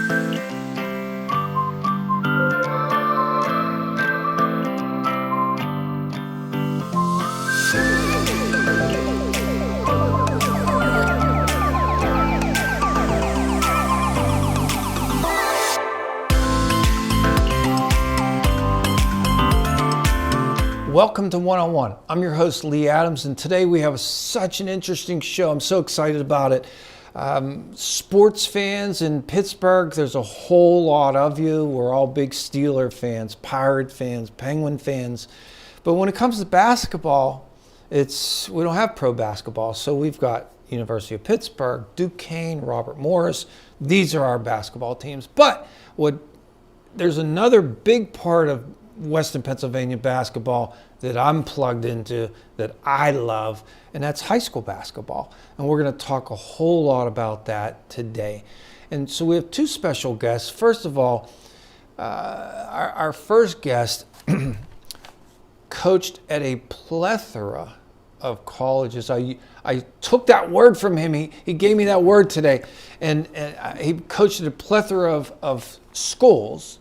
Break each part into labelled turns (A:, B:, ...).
A: Welcome to One on One. I'm your host, Lee Adams, and today we have such an interesting show. I'm so excited about it. Sports fans in Pittsburgh, there's a whole lot of you. We're all big Steeler fans, Pirate fans, Penguin fans. But when it comes to basketball, we don't have pro basketball. So we've got University of Pittsburgh, Duquesne, Robert Morris. These are our basketball teams. But there's another big part of Western Pennsylvania basketball that I'm plugged into, that I love, and that's high school basketball. And we're going to talk a whole lot about that today. And so we have two special guests. First of all, our first guest coached at a plethora of colleges. I took that word from him. He gave me that word today. And he coached at a plethora of schools.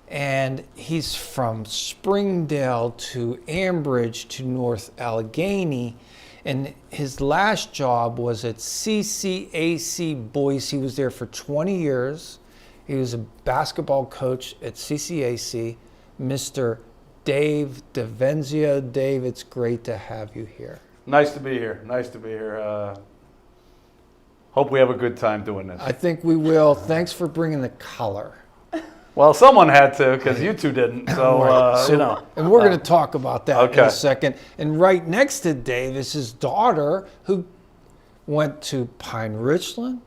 A: And he's from Springdale to Ambridge to North Allegheny. And his last job was at CCAC Boise. He was there for 20 years. He was a basketball coach at CCAC, Mr. Dave Devenzio. Dave, it's great to have you here.
B: Nice to be here. Hope we have a good time doing this.
A: I think we will. Thanks for bringing the color.
B: Well, someone had to, because you two didn't. So,
A: right. And we're going to talk about that in a second. And right next to Dave is his daughter, who went to Pine Richland,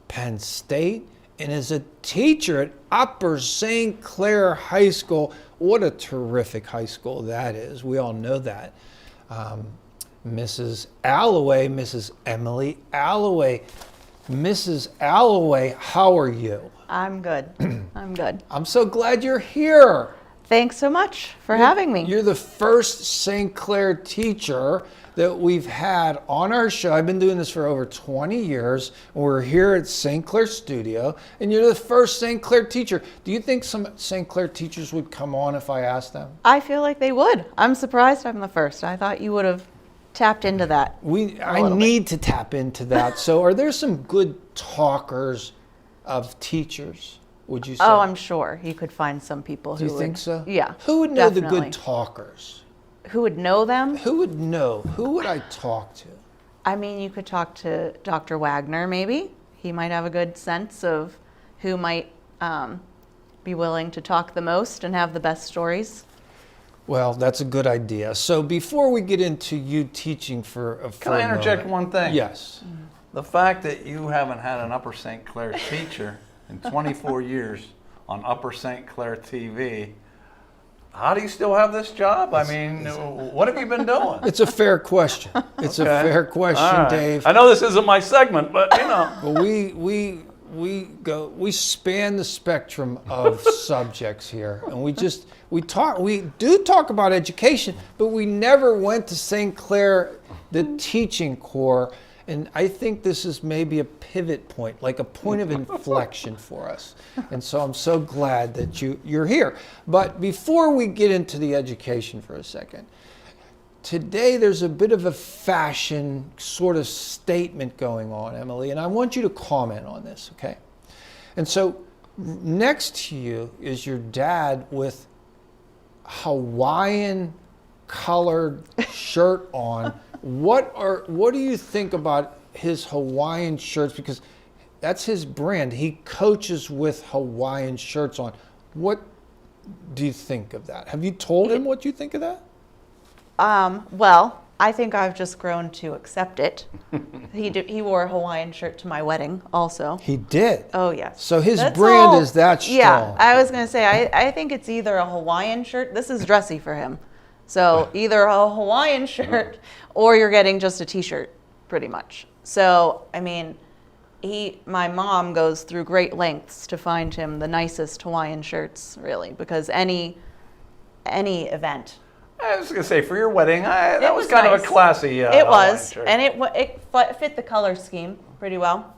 A: Penn State, and is a teacher at Upper St. Clair High School. What a terrific high school that is. We all know that. Mrs. Alloway, Mrs. Emily Alloway. Mrs. Alloway, how are you?
C: I'm good. I'm good.
A: I'm so glad you're here.
C: Thanks so much for having me.
A: You're the first St. Clair teacher that we've had on our show. I've been doing this for over 20 years. We're here at St. Clair Studio, and you're the first St. Clair teacher. Do you think some St. Clair teachers would come on if I asked them?
C: I feel like they would. I'm surprised I'm the first. I thought you would have tapped into that.
A: I need to tap into that. So are there some good talkers of teachers, would you say?
C: Oh, I'm sure you could find some people who would.
A: Do you think so?
C: Yeah.
A: Who would know
C: definitely.
A: the good talkers?
C: Who would know them?
A: Who would know? Who would I talk to?
C: I mean, you could talk to Dr. Wagner, maybe. He might have a good sense of who might be willing to talk the most and have the best stories.
A: Well, that's a good idea. So before we get into you teaching
B: Can I interject one thing?
A: Yes.
B: The fact that you haven't had an Upper St. Clair teacher in 24 years on Upper St. Clair TV, how do you still have this job? I mean, what have you been doing?
A: It's a fair question. It's a fair question, right. Dave.
B: I know this isn't my segment, but you know.
A: But we span the spectrum of subjects here, and we do talk about education, but we never went to St. Clair, the teaching core. And I think this is maybe a pivot point, like a point of inflection for us. And so I'm so glad that you're here. But before we get into the education for a second, today there's a bit of a fashion sort of statement going on, Emily, and I want you to comment on this, okay? And so next to you is your dad with Hawaiian colored shirt on. What do you think about his Hawaiian shirts? Because that's his brand. He coaches with Hawaiian shirts on. What do you think of that? Have you told him what you think of that?
C: Well, I think I've just grown to accept it. He wore a Hawaiian shirt to my wedding also.
A: He did?
C: Oh, yes.
A: So his brand is that strong.
C: Yeah, I was going to say, I think it's either a Hawaiian shirt. This is dressy for him. So either a Hawaiian shirt or you're getting just a t-shirt, pretty much. So, I mean, my mom goes through great lengths to find him the nicest Hawaiian shirts, really, because any event.
B: I was going to say, for your wedding, that was kind of a classy
C: it was,
B: shirt.
C: And it fit the color scheme pretty well.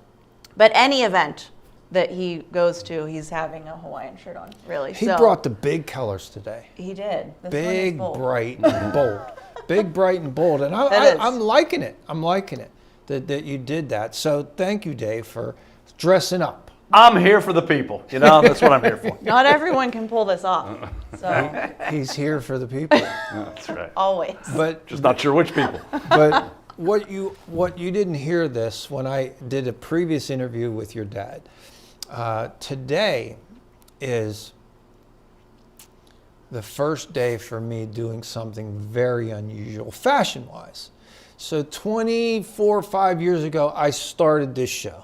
C: But any event, that he goes to, he's having a Hawaiian shirt on, really.
A: He
C: So
A: brought the big colors today.
C: he did. This one is
A: Big,
C: bold.
A: bright, and bold. Big, bright, and bold. And
C: It is.
A: I'm liking it. I'm liking it that you did that. So thank you, Dave, for dressing up.
B: I'm here for the people. You know, that's what I'm here for.
C: Not everyone can pull this off. So
A: He's here for the people.
B: That's right.
C: always.
A: But
B: Just not sure which people.
A: but what you didn't hear this when I did a previous interview with your dad. Today is the first day for me doing something very unusual, fashion-wise. So 24 or 5 years ago, I started this show.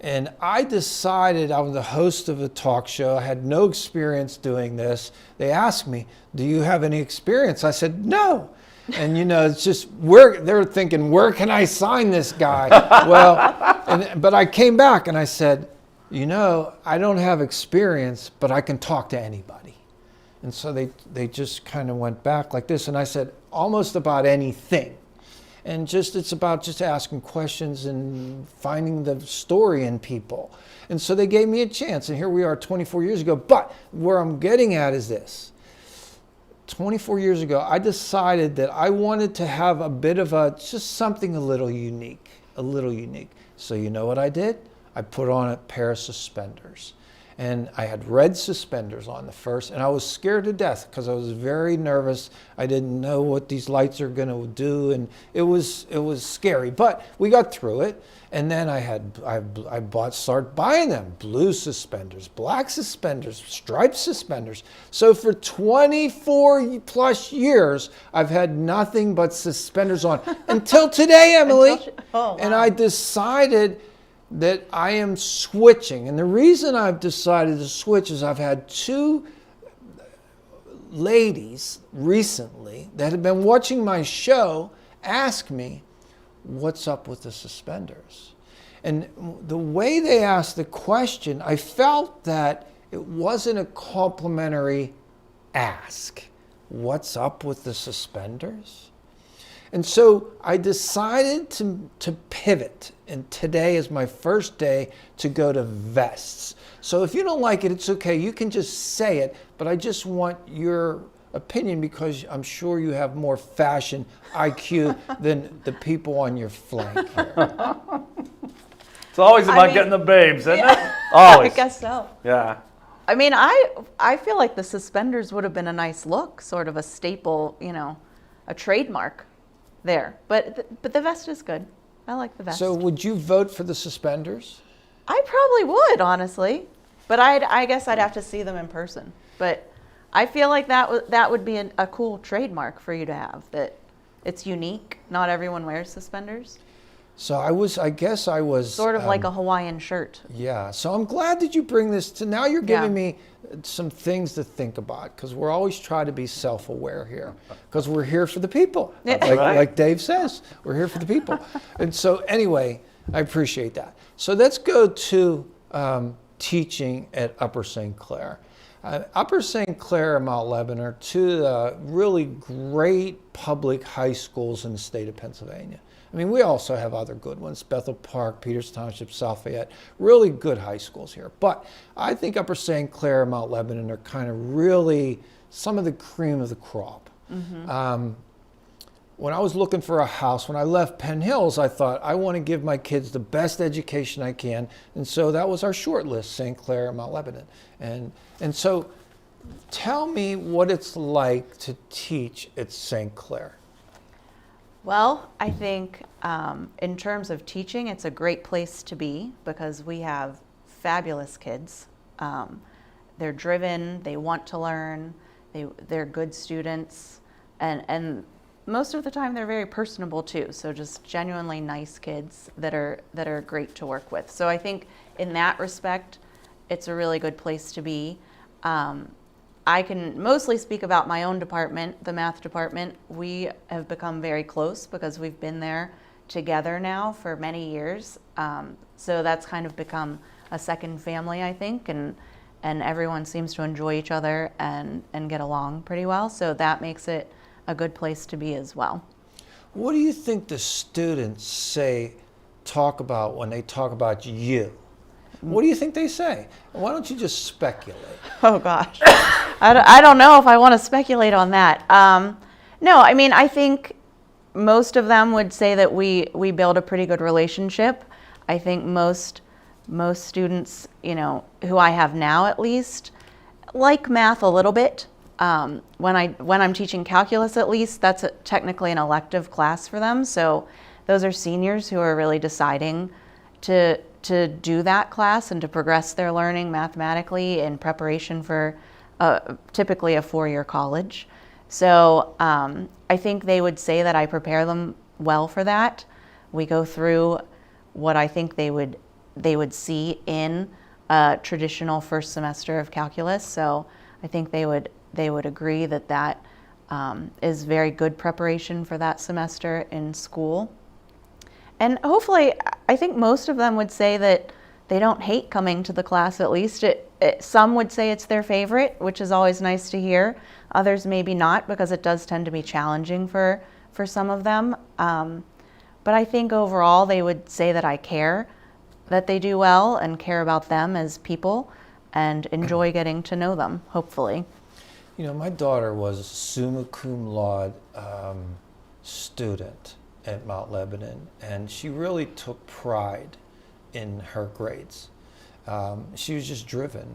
A: And I decided, I was the host of a talk show. I had no experience doing this. They asked me, do you have any experience? I said, no. And it's just, they're thinking, where can I sign this guy? But I came back and I said, I don't have experience, but I can talk to anybody. And so they just kind of went back like this. And I said, almost about anything. And it's about just asking questions and finding the story in people. And so they gave me a chance. And here we are 24 years ago. But where I'm getting at is this. 24 years ago, I decided that I wanted to have a bit of just something a little unique. So you know what I did? I put on a pair of suspenders. And I had red suspenders on the first, and I was scared to death because I was very nervous. I didn't know what these lights are going to do, and it was scary. But we got through it, and then started buying them: blue suspenders, black suspenders, striped suspenders. So for 24 plus years, I've had nothing but suspenders on until today, Emily.
C: Oh, wow.
A: And I decided that I am switching. And the reason I've decided to switch is I've had two ladies recently that have been watching my show ask me, what's up with the suspenders? And the way they asked the question, I felt that it wasn't a complimentary ask. What's up with the suspenders? And so I decided to pivot, and today is my first day to go to vests. So if you don't like it, it's okay. You can just say it, but I just want your opinion because I'm sure you have more fashion IQ than the people on your flank here.
B: It's always about getting the babes, isn't it? Always.
C: I guess so.
B: Yeah.
C: I mean, I feel like the suspenders would have been a nice look, sort of a staple, a trademark there. But the vest is good. I like the vest.
A: So would you vote for the suspenders?
C: I probably would, honestly. But I guess I'd have to see them in person. But I feel like that would be a cool trademark for you to have, that it's unique. Not everyone wears suspenders.
A: So I guess I was
C: Sort of like a Hawaiian shirt.
A: Yeah, so I'm glad that you bring this to, now you're giving me some things to think about, because we're always trying to be self-aware here, because we're here for the people. Like Dave says, we're here for the people. And so anyway, I appreciate that. So let's go to teaching at Upper St. Clair. Upper St. Clair and Mount Lebanon are two really great public high schools in the state of Pennsylvania. I mean, we also have other good ones, Bethel Park, Peters Township, South Fayette, really good high schools here. But I think Upper St. Clair and Mount Lebanon are kind of really some of the cream of the crop. Mm-hmm. When I was looking for a house, when I left Penn Hills, I thought, I want to give my kids the best education I can. And so that was our short list, St. Clair and Mount Lebanon. And so tell me what it's like to teach at St. Clair.
C: Well, I think in terms of teaching, it's a great place to be because we have fabulous kids. They're driven, they want to learn, they're good students, and most of the time they're very personable too. So just genuinely nice kids that are great to work with. So I think in that respect, it's a really good place to be. I can mostly speak about my own department, the math department. We have become very close because we've been there together now for many years. So that's kind of become a second family, I think, and everyone seems to enjoy each other and get along pretty well. So that makes it a good place to be as well.
A: What do you think the students talk about when they talk about you? What do you think they say? Why don't you just speculate?
C: Oh gosh, I don't know if I want to speculate on that. No, I mean, I think most of them would say that we build a pretty good relationship. I think most students, who I have now at least, like math a little bit. When I'm teaching calculus, at least, that's technically an elective class for them. So those are seniors who are really deciding to do that class and to progress their learning mathematically in preparation for typically a 4-year college. So I think they would say that I prepare them well for that. We go through what I think they would see in a traditional first semester of calculus. So I think they would agree that is very good preparation for that semester in school. And hopefully, I think most of them would say that they don't hate coming to the class, at least. Some would say it's their favorite, which is always nice to hear. Others maybe not, because it does tend to be challenging for some of them. But I think overall they would say that I care, that they do well and care about them as people and enjoy getting to know them, hopefully.
A: My daughter was a summa cum laude student at Mount Lebanon, and she really took pride in her grades. She was just driven,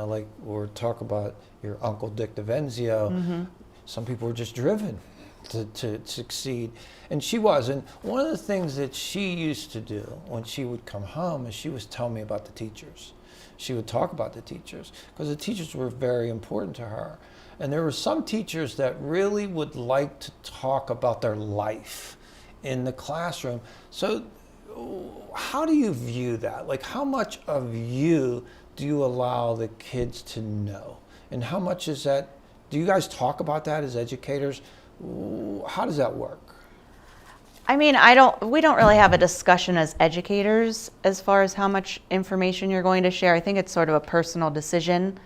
A: like we're talking about your Uncle Dick Devenzio. Mm-hmm. Some people were just driven to succeed, and she was. And one of the things that she used to do when she would come home is she was telling me about the teachers. She would talk about the teachers because the teachers were very important to her. And there were some teachers that really would like to talk about their life in the classroom. So how do you view that? Like, how much of you do you allow the kids to know? And how much is that, do you guys talk about that as educators? How does that work?
C: I mean, we don't really have a discussion as educators as far as how much information you're going to share. I think it's sort of a personal decision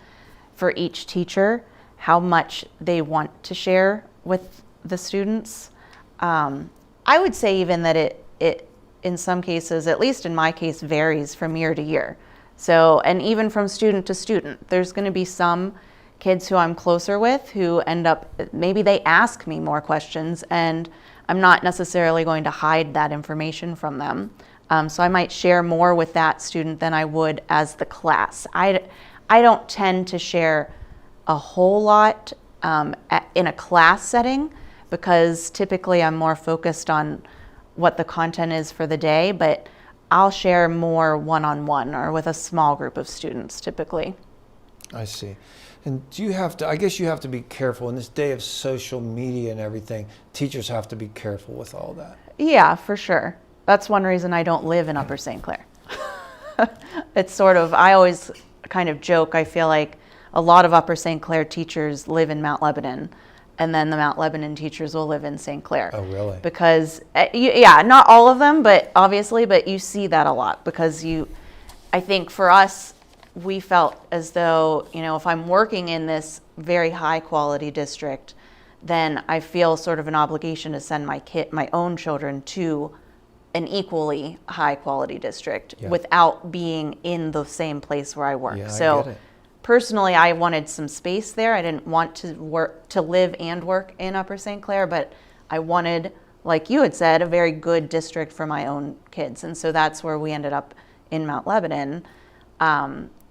C: for each teacher, how much they want to share with the students. I would say even that it in some cases, at least in my case, varies from year to year. So, and even from student to student, there's going to be some kids who I'm closer with who end up, maybe they ask me more questions and I'm not necessarily going to hide that information from them. So I might share more with that student than I would as the class. I don't tend to share a whole lot in a class setting, because typically I'm more focused on what the content is for the day, but I'll share more one-on-one or with a small group of students typically.
A: I see. And do you have to, I guess you have to be careful in this day of social media and everything, teachers have to be careful with all that.
C: Yeah, for sure. That's one reason I don't live in Upper St. Clair. It's sort of, I always kind of joke, I feel like a lot of Upper St. Clair teachers live in Mount Lebanon, and then the Mount Lebanon teachers will live in St. Clair.
A: Oh, really?
C: Because, yeah, not all of them, but obviously, but you see that a lot because I think for us, we felt as though, if I'm working in this very high quality district, then I feel sort of an obligation to send my own children to an equally high quality district without being in the same place where I work.
A: Yeah,
C: so
A: I get it.
C: Personally, I wanted some space there. I didn't want to live and work in Upper St. Clair, but I wanted, like you had said, a very good district for my own kids. And so that's where we ended up in Mount Lebanon,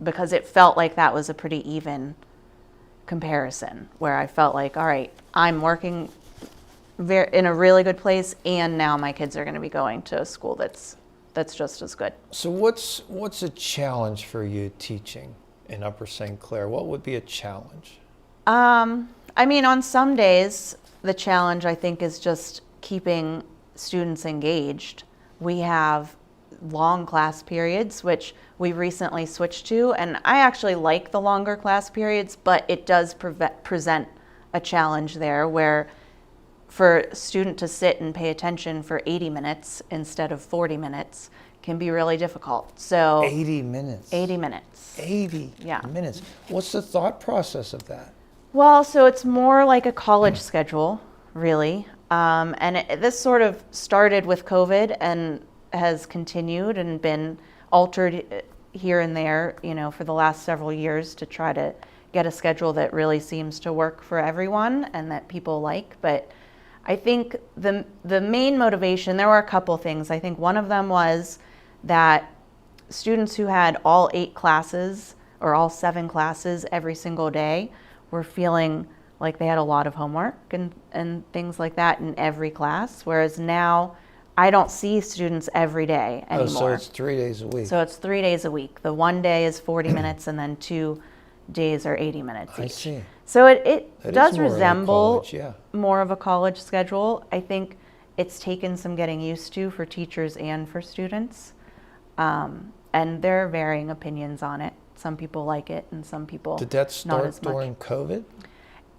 C: because it felt like that was a pretty even comparison, where I felt like, all right, I'm working in a really good place, and now my kids are going to be going to a school that's just as good.
A: So what's a challenge for you teaching in Upper St. Clair? What would be a challenge?
C: I mean, on some days, the challenge, I think, is just keeping students engaged. We have long class periods, which we recently switched to, and I actually like the longer class periods, but it does present a challenge there where for a student to sit and pay attention for 80 minutes instead of 40 minutes can be really difficult. So
A: 80 minutes.
C: 80 minutes.
A: 80
C: Yeah.
A: minutes. What's the thought process of that?
C: Well, so it's more like a college schedule, really. And this sort of started with COVID and has continued and been altered here and there, for the last several years to try to get a schedule that really seems to work for everyone and that people like. But I think the main motivation, there were a couple things. I think one of them was that students who had all 8 classes or all 7 classes every single day were feeling like they had a lot of homework and things like that in every class, whereas now I don't see students every day anymore.
A: Oh, so it's 3 days a week.
C: So it's 3 days a week. The one day is 40 minutes and then 2 days are 80 minutes each.
A: I see.
C: So it
A: That is
C: does
A: more like
C: resemble
A: college, yeah.
C: more of a college schedule. I think it's taken some getting used to for teachers and for students. And there are varying opinions on it. Some people like it and some people
A: Did that
C: not
A: start
C: as much.
A: during COVID?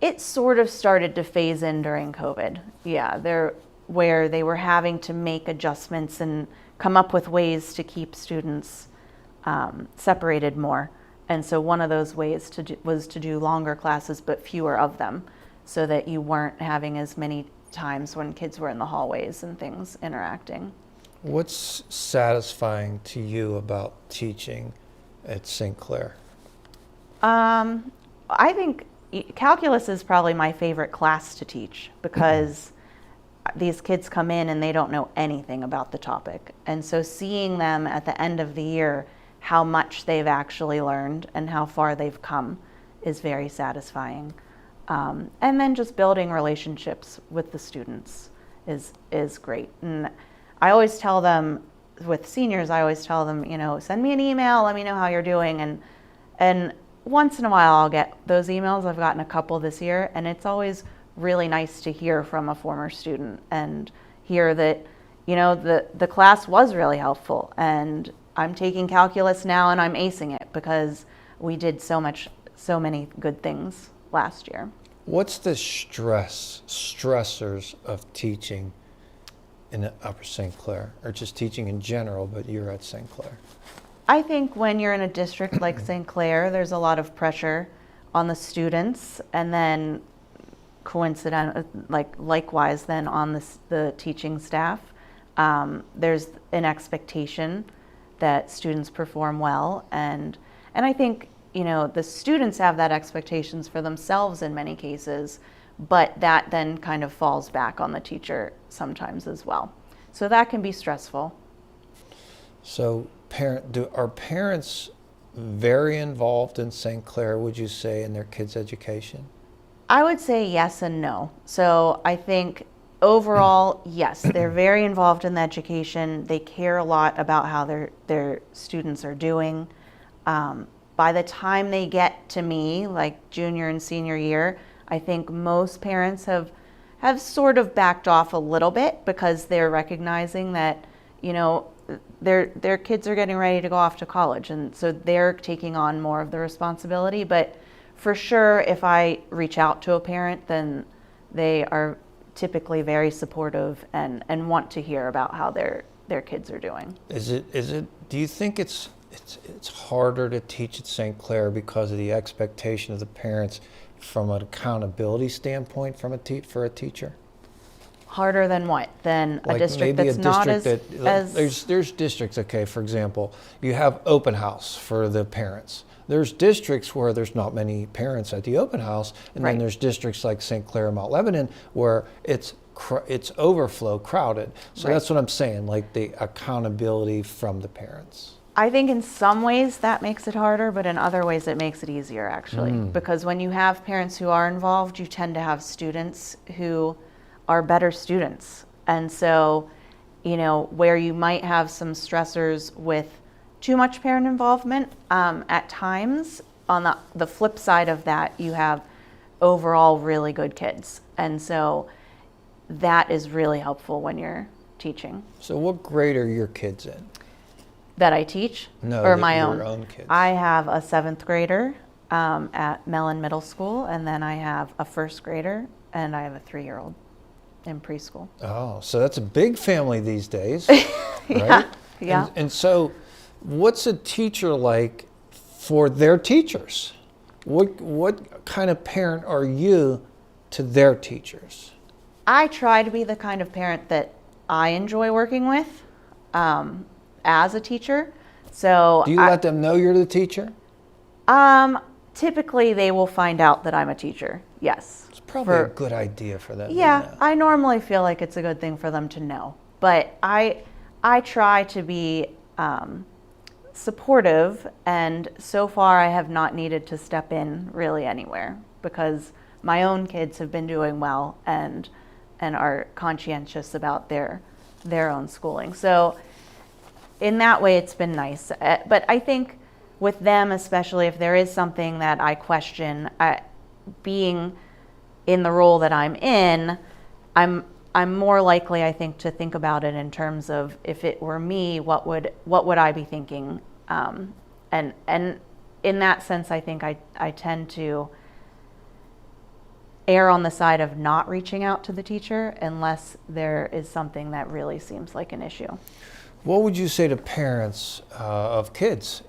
C: It sort of started to phase in during COVID. Yeah, where they were having to make adjustments and come up with ways to keep students separated more. And so one of those ways was to do longer classes but fewer of them, so that you weren't having as many times when kids were in the hallways and things interacting.
A: What's satisfying to you about teaching at St. Clair?
C: I think calculus is probably my favorite class to teach because these kids come in and they don't know anything about the topic. And so seeing them at the end of the year, how much they've actually learned and how far they've come is very satisfying. And then just building relationships with the students is great. And I always tell them, with seniors, send me an email, let me know how you're doing. And once in a while I'll get those emails. I've gotten a couple this year, and it's always really nice to hear from a former student and hear that, the class was really helpful and I'm taking calculus now and I'm acing it because we did so many good things last year.
A: What's the stressors of teaching in Upper St. Clair, or just teaching in general, but you're at St. Clair?
C: I think when you're in a district like St. Clair, there's a lot of pressure on the students, and then likewise then on the teaching staff. There's an expectation that students perform well, and I think the students have that expectations for themselves in many cases, but that then kind of falls back on the teacher sometimes as well. So that can be stressful.
A: So are parents very involved in St. Clair, would you say, in their kids' education?
C: I would say yes and no. So I think overall, yes, they're very involved in the education. They care a lot about how their students are doing. By the time they get to me, like junior and senior year, I think most parents have sort of backed off a little bit because they're recognizing that, their kids are getting ready to go off to college, and so they're taking on more of the responsibility. But for sure, if I reach out to a parent, then they are typically very supportive and want to hear about how their kids are doing.
A: Do you think it's harder to teach at St. Clair because of the expectation of the parents from an accountability standpoint for a teacher?
C: Harder than what? Than a
A: Like
C: district
A: maybe
C: that's not as
A: there's districts, okay, for example, you have open house for the parents. There's districts where there's not many parents at the open house, and
C: Right.
A: then there's districts like St. Clair and Mount Lebanon where it's overflow crowded. So
C: Right.
A: that's what I'm saying, like the accountability from the parents.
C: I think in some ways that makes it harder, but in other ways it makes it easier actually. Because when you have parents who are involved, you tend to have students who are better students. And so, where you might have some stressors with too much parent involvement, at times, on the flip side of that, you have overall really good kids. And so that is really helpful when you're teaching.
A: So what grade are your kids in?
C: That I teach?
A: No,
C: or my
A: your
C: own?
A: own kids.
C: I have a 7th grader at Mellon Middle School, and then I have a 1st grader, and I have a 3-year-old in preschool.
A: Oh, so that's a big family these days,
C: Yeah,
A: right?
C: yeah.
A: And so what's a teacher like for their teachers? What kind of parent are you to their teachers?
C: I try to be the kind of parent that I enjoy working with as a teacher. So
A: Do you let them know you're the teacher?
C: typically they will find out that I'm a teacher. Yes.
A: It's probably a good idea for them.
C: Yeah,
A: to know.
C: I normally feel like it's a good thing for them to know, but I try to be supportive, and so far I have not needed to step in really anywhere because my own kids have been doing well and are conscientious about their own schooling. So in that way, it's been nice. But I think with them, especially if there is something that I question, being in the role that I'm in, I'm more likely, I think, to think about it in terms of if it were me, what would I be thinking? And in that sense, I think I tend to err on the side of not reaching out to the teacher unless there is something that really seems like an issue.
A: What would you say to parents of kids?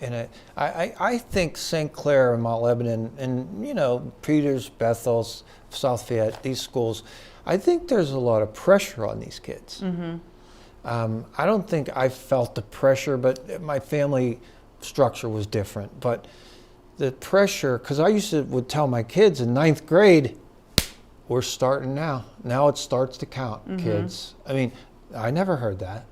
A: I think St. Clair and Mount Lebanon and, Peters, Bethel, South Fayette, these schools, I think there's a lot of pressure on these kids.
C: Mm-hmm.
A: I don't think I felt the pressure, but my family structure was different. But the pressure, because I would tell my kids in 9th grade, we're starting now. Now it starts to count,
C: Mm-hmm.
A: kids. I mean, I never heard that,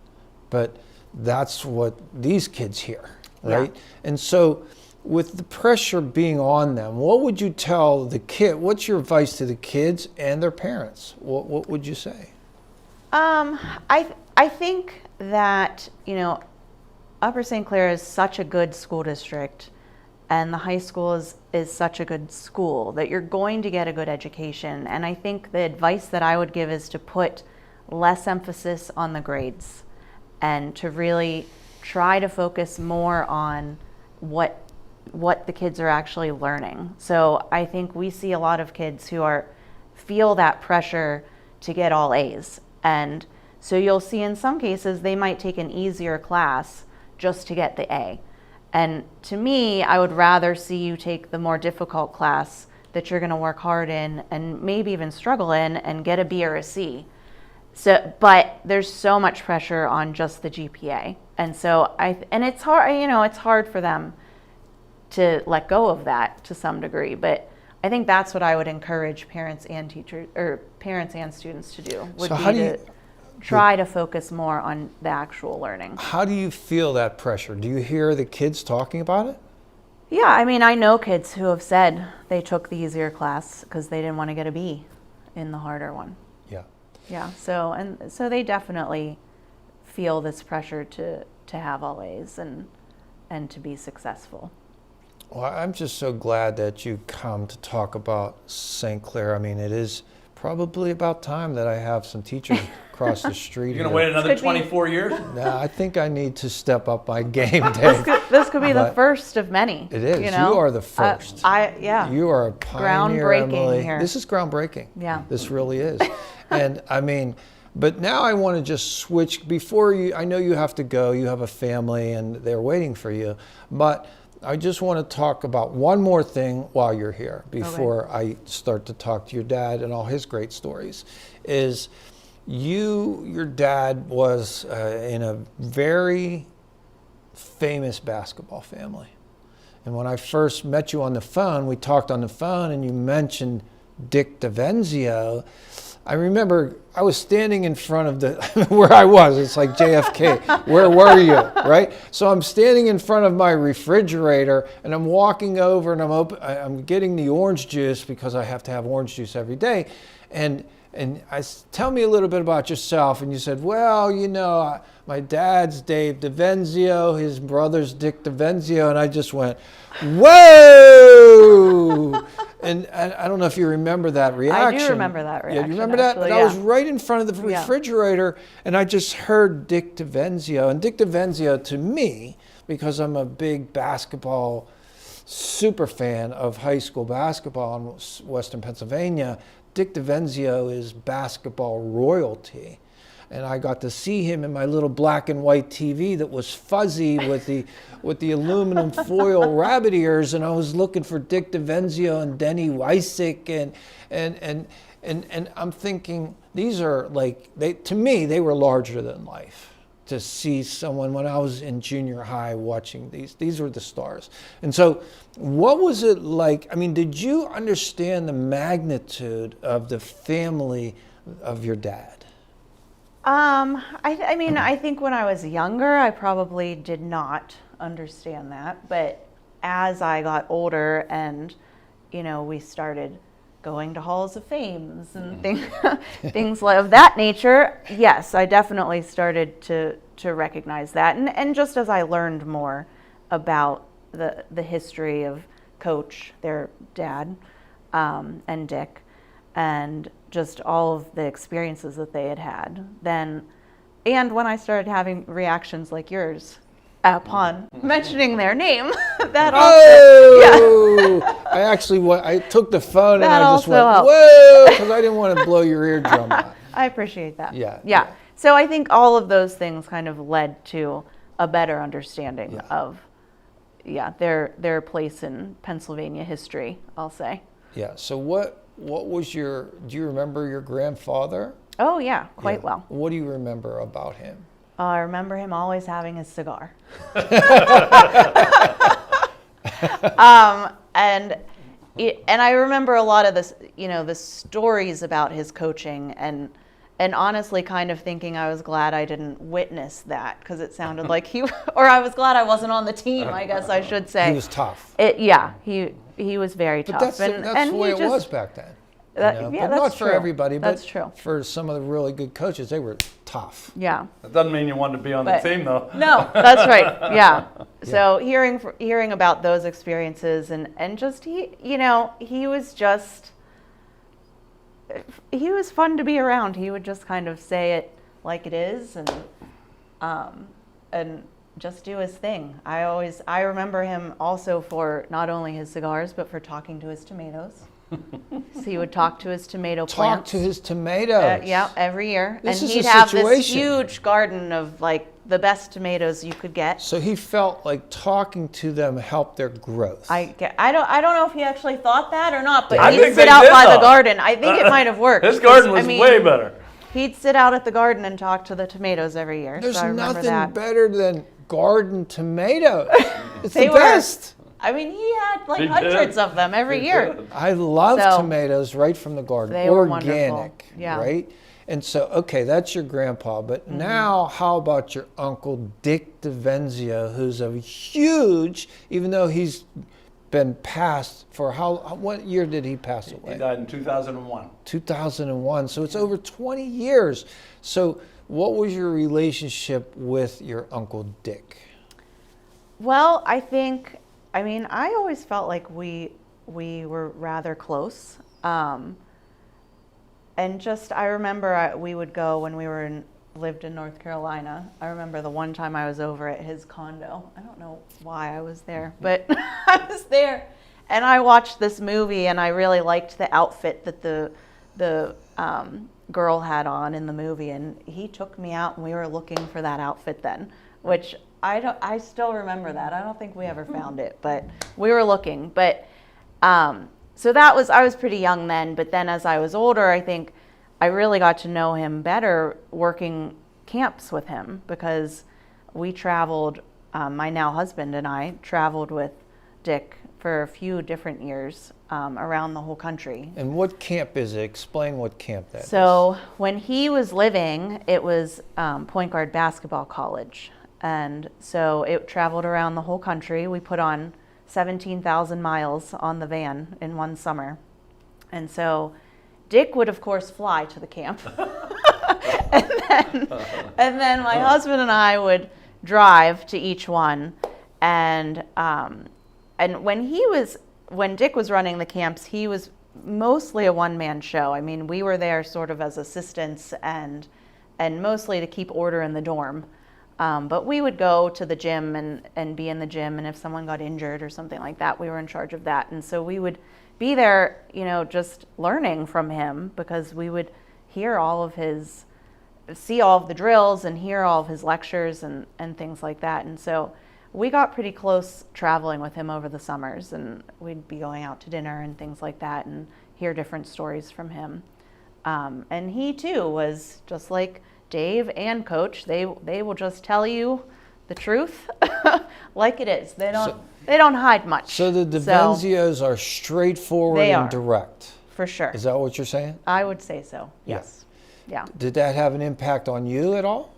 A: but that's what these kids hear, right?
C: Yeah.
A: And so with the pressure being on them, what would you tell the kid? What's your advice to the kids and their parents? What would you say?
C: I think that, Upper St. Clair is such a good school district and the high school is such a good school that you're going to get a good education. And I think the advice that I would give is to put less emphasis on the grades and to really try to focus more on what the kids are actually learning. So I think we see a lot of kids who feel that pressure to get all A's. And so you'll see in some cases they might take an easier class just to get the A. And to me, I would rather see you take the more difficult class that you're going to work hard in and maybe even struggle in and get a B or a C. But there's so much pressure on just the GPA. And so and it's hard, it's hard for them to let go of that to some degree. But I think that's what I would encourage parents and teachers or parents and students to do would
A: So
C: be
A: how do
C: to
A: you
C: try to focus more on the actual learning.
A: How do you feel that pressure? Do you hear the kids talking about it?
C: Yeah, I mean, I know kids who have said they took the easier class because they didn't want to get a B in the harder one.
A: Yeah.
C: Yeah, so they definitely feel this pressure to have all A's and to be successful.
A: Well, I'm just so glad that you come to talk about St. Clair. I mean, it is probably about time that I have some teachers across the street.
B: You're going to
A: here.
B: wait another
C: Could be-
B: 24 years?
A: No, I think I need to step up my game, Dave.
C: This could be the
A: But
C: first of many.
A: It is.
C: You know?
A: You are the first.
C: Yeah.
A: You are a pioneer,
C: Groundbreaking
A: Emily.
C: here.
A: This is groundbreaking.
C: Yeah.
A: This really is. And I mean, but now I want to just switch. Before you, I know you have to go. You have a family, and they're waiting for you. But I just want to talk about one more thing while you're here before I start to talk to your dad and all his great stories. Is your dad was in a very famous basketball family. And when I first met you on the phone, we talked on the phone and you mentioned Dick Devenzio. I remember I was standing in front of the, where I was, it's like JFK, where were you, right? So I'm standing in front of my refrigerator and I'm walking over and I'm getting the orange juice because I have to have orange juice every day. And tell me a little bit about yourself. And you said, well, my dad's Dave Devenzio, his brother's Dick Devenzio. And I just went, whoa! And I don't know if you remember that reaction.
C: I do remember that reaction.
A: Yeah, you remember that?
C: Actually,
A: But I was right in front of the
C: Yeah.
A: refrigerator, and I just heard Dick Devenzio. And Dick Devenzio, to me, because I'm a big basketball super fan of high school basketball in Western Pennsylvania, Dick Devenzio is basketball royalty. And I got to see him in my little black and white TV that was fuzzy with the aluminum foil rabbit ears, and I was looking for Dick Devenzio and Denny Weisick, and I'm thinking these are to me they were larger than life. to see someone when I was in junior high watching these. These were the stars. And so what was it like? I mean, did you understand the magnitude of the family of your dad?
C: I mean, I think when I was younger, I probably did not understand that. But as I got older and, we started going to halls of fames and things of that nature, yes, I definitely started to recognize that. And just as I learned more about the history of Coach, their dad, and Dick, and just all of the experiences that they had then, and when I started having reactions like yours upon mentioning their name, that
A: Oh! I took the phone and
C: That
A: I just
C: also
A: went,
C: helped.
A: whoa, because I didn't want to blow your eardrum out.
C: I appreciate that.
A: Yeah.
C: So I think all of those things kind of led to a better understanding of their place in Pennsylvania history, I'll say.
A: Yeah. So what was do you remember your grandfather?
C: Oh yeah, quite well.
A: What do you remember about him?
C: I remember him always having his cigar. And I remember a lot of this, the stories about his coaching, and honestly kind of thinking I was glad I didn't witness that, because it sounded like or I was glad I wasn't on the team, I guess I should say.
A: He was tough.
C: He was very tough.
A: But that's the way it was back then.
C: Yeah,
A: but
C: that's
A: not
C: true.
A: for everybody, but
C: That's true.
A: for some of the really good coaches, they were tough.
C: Yeah.
B: That doesn't mean you wanted to be on the team, though.
C: No, that's right. Yeah. So hearing about those experiences and just he was fun to be around. He would just kind of say it like it is and just do his thing. I remember him also for not only his cigars but for talking to his tomatoes. So he would talk to his tomato plants.
A: Talk to his tomatoes.
C: Yeah, every year.
A: This
C: and
A: is
C: he'd
A: a
C: have this
A: situation.
C: huge garden of like the best tomatoes you could get.
A: So he felt like talking to them helped their growth.
C: I don't know if he actually thought that or not, but
B: I
C: he'd
B: think
C: sit
B: they
C: out
B: did,
C: by the
B: though.
C: garden. I think it might have worked.
B: His garden was way better.
C: He'd sit out at the garden and talk to the tomatoes every year.
A: There's
C: so I remember
A: nothing
C: that.
A: better than garden tomatoes. It's
C: They
A: the
C: were-
A: best.
C: I mean, he had like
B: He did.
C: hundreds of them every year.
A: I love
C: So,
A: tomatoes right from the garden.
C: they were
A: Organic,
C: wonderful. Yeah.
A: right? And so, okay, that's your grandpa. But now, how about your uncle Dick Devenzio, who's a huge, even though he's been passed for what year did he pass away?
B: He died in 2001.
A: 2001. So it's over 20 years. So what was your relationship with your uncle Dick?
C: Well, I always felt like we were rather close. And just, I remember we would go when we lived in North Carolina. I remember the one time I was over at his condo. I don't know why I was there, but I was there. And I watched this movie, and I really liked the outfit that the girl had on in the movie. And he took me out, and we were looking for that outfit then, which I still remember that. I don't think we ever found it, but we were looking. But so I was pretty young then, but then as I was older, I think I really got to know him better working camps with him, because we traveled, my now husband and I traveled with Dick for a few different years around the whole country.
A: And what camp is it? Explain what camp that is.
C: So when he was living, it was Point Guard Basketball College. And so it traveled around the whole country. We put on 17,000 miles on the van in one summer. And so Dick would, of course, fly to the camp. and then my husband and I would drive to each one. And when Dick was running the camps, he was mostly a one-man show. I mean, we were there sort of as assistants and mostly to keep order in the dorm. But we would go to the gym and be in the gym, and if someone got injured or something like that, we were in charge of that. And so we would be there, just learning from him, because we would see all of the drills and hear all of his lectures and things like that. And so we got pretty close traveling with him over the summers, and we'd be going out to dinner and things like that and hear different stories from him. And he too was just like Dave and Coach, they will just tell you the truth like it is. They don't hide much.
A: So the Devenzios are straightforward
C: They
A: and
C: are.
A: direct.
C: For sure.
A: Is that what you're saying?
C: I would say so. Yes. Yeah.
A: Did that have an impact on you at all?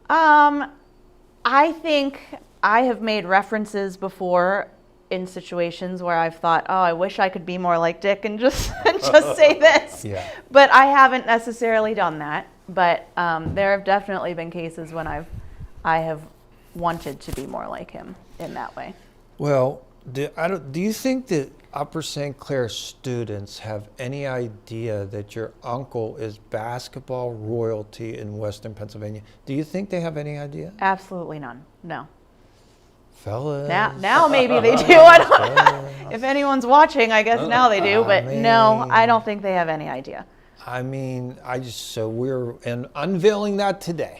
C: I think I have made references before in situations where I've thought, oh, I wish I could be more like Dick and just say this.
A: Yeah.
C: But I haven't necessarily done that. But there have definitely been cases when I have wanted to be more like him in that way.
A: Well, do you think that Upper St. Clair students have any idea that your uncle is basketball royalty in Western Pennsylvania? Do you think they have any idea?
C: Absolutely none. No.
A: Fellas.
C: Now maybe they do. I don't, if anyone's watching, I guess now they do. But no, I don't think they have any idea.
A: I mean, so we're unveiling that today,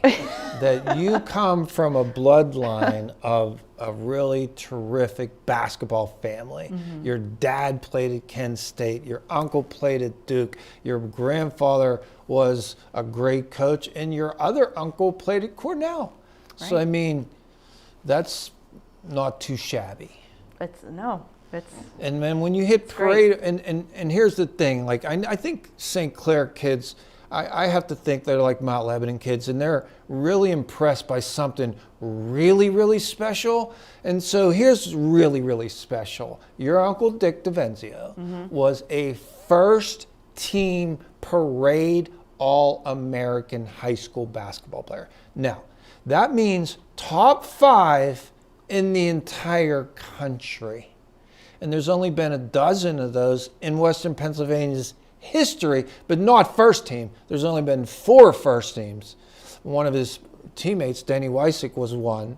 A: that you come from a bloodline of a really terrific basketball family.
C: Mm-hmm.
A: Your dad played at Kent State, your uncle played at Duke, your grandfather was a great coach, and your other uncle played at Cornell.
C: Right.
A: So, I mean, that's not too shabby. And then when you hit parade, and here's the thing, like I think St. Clair kids, I have to think they're like Mount Lebanon kids, and they're really impressed by something really, really special. And so here's really, really special. Your Uncle Dick Devenzio was a first team parade All-American high school basketball player. Now, that means top 5 in the entire country. And there's only been a dozen of those in Western Pennsylvania's history, but not first team. There's only been 4 first teams. One of his teammates, Denny Wysick, was one,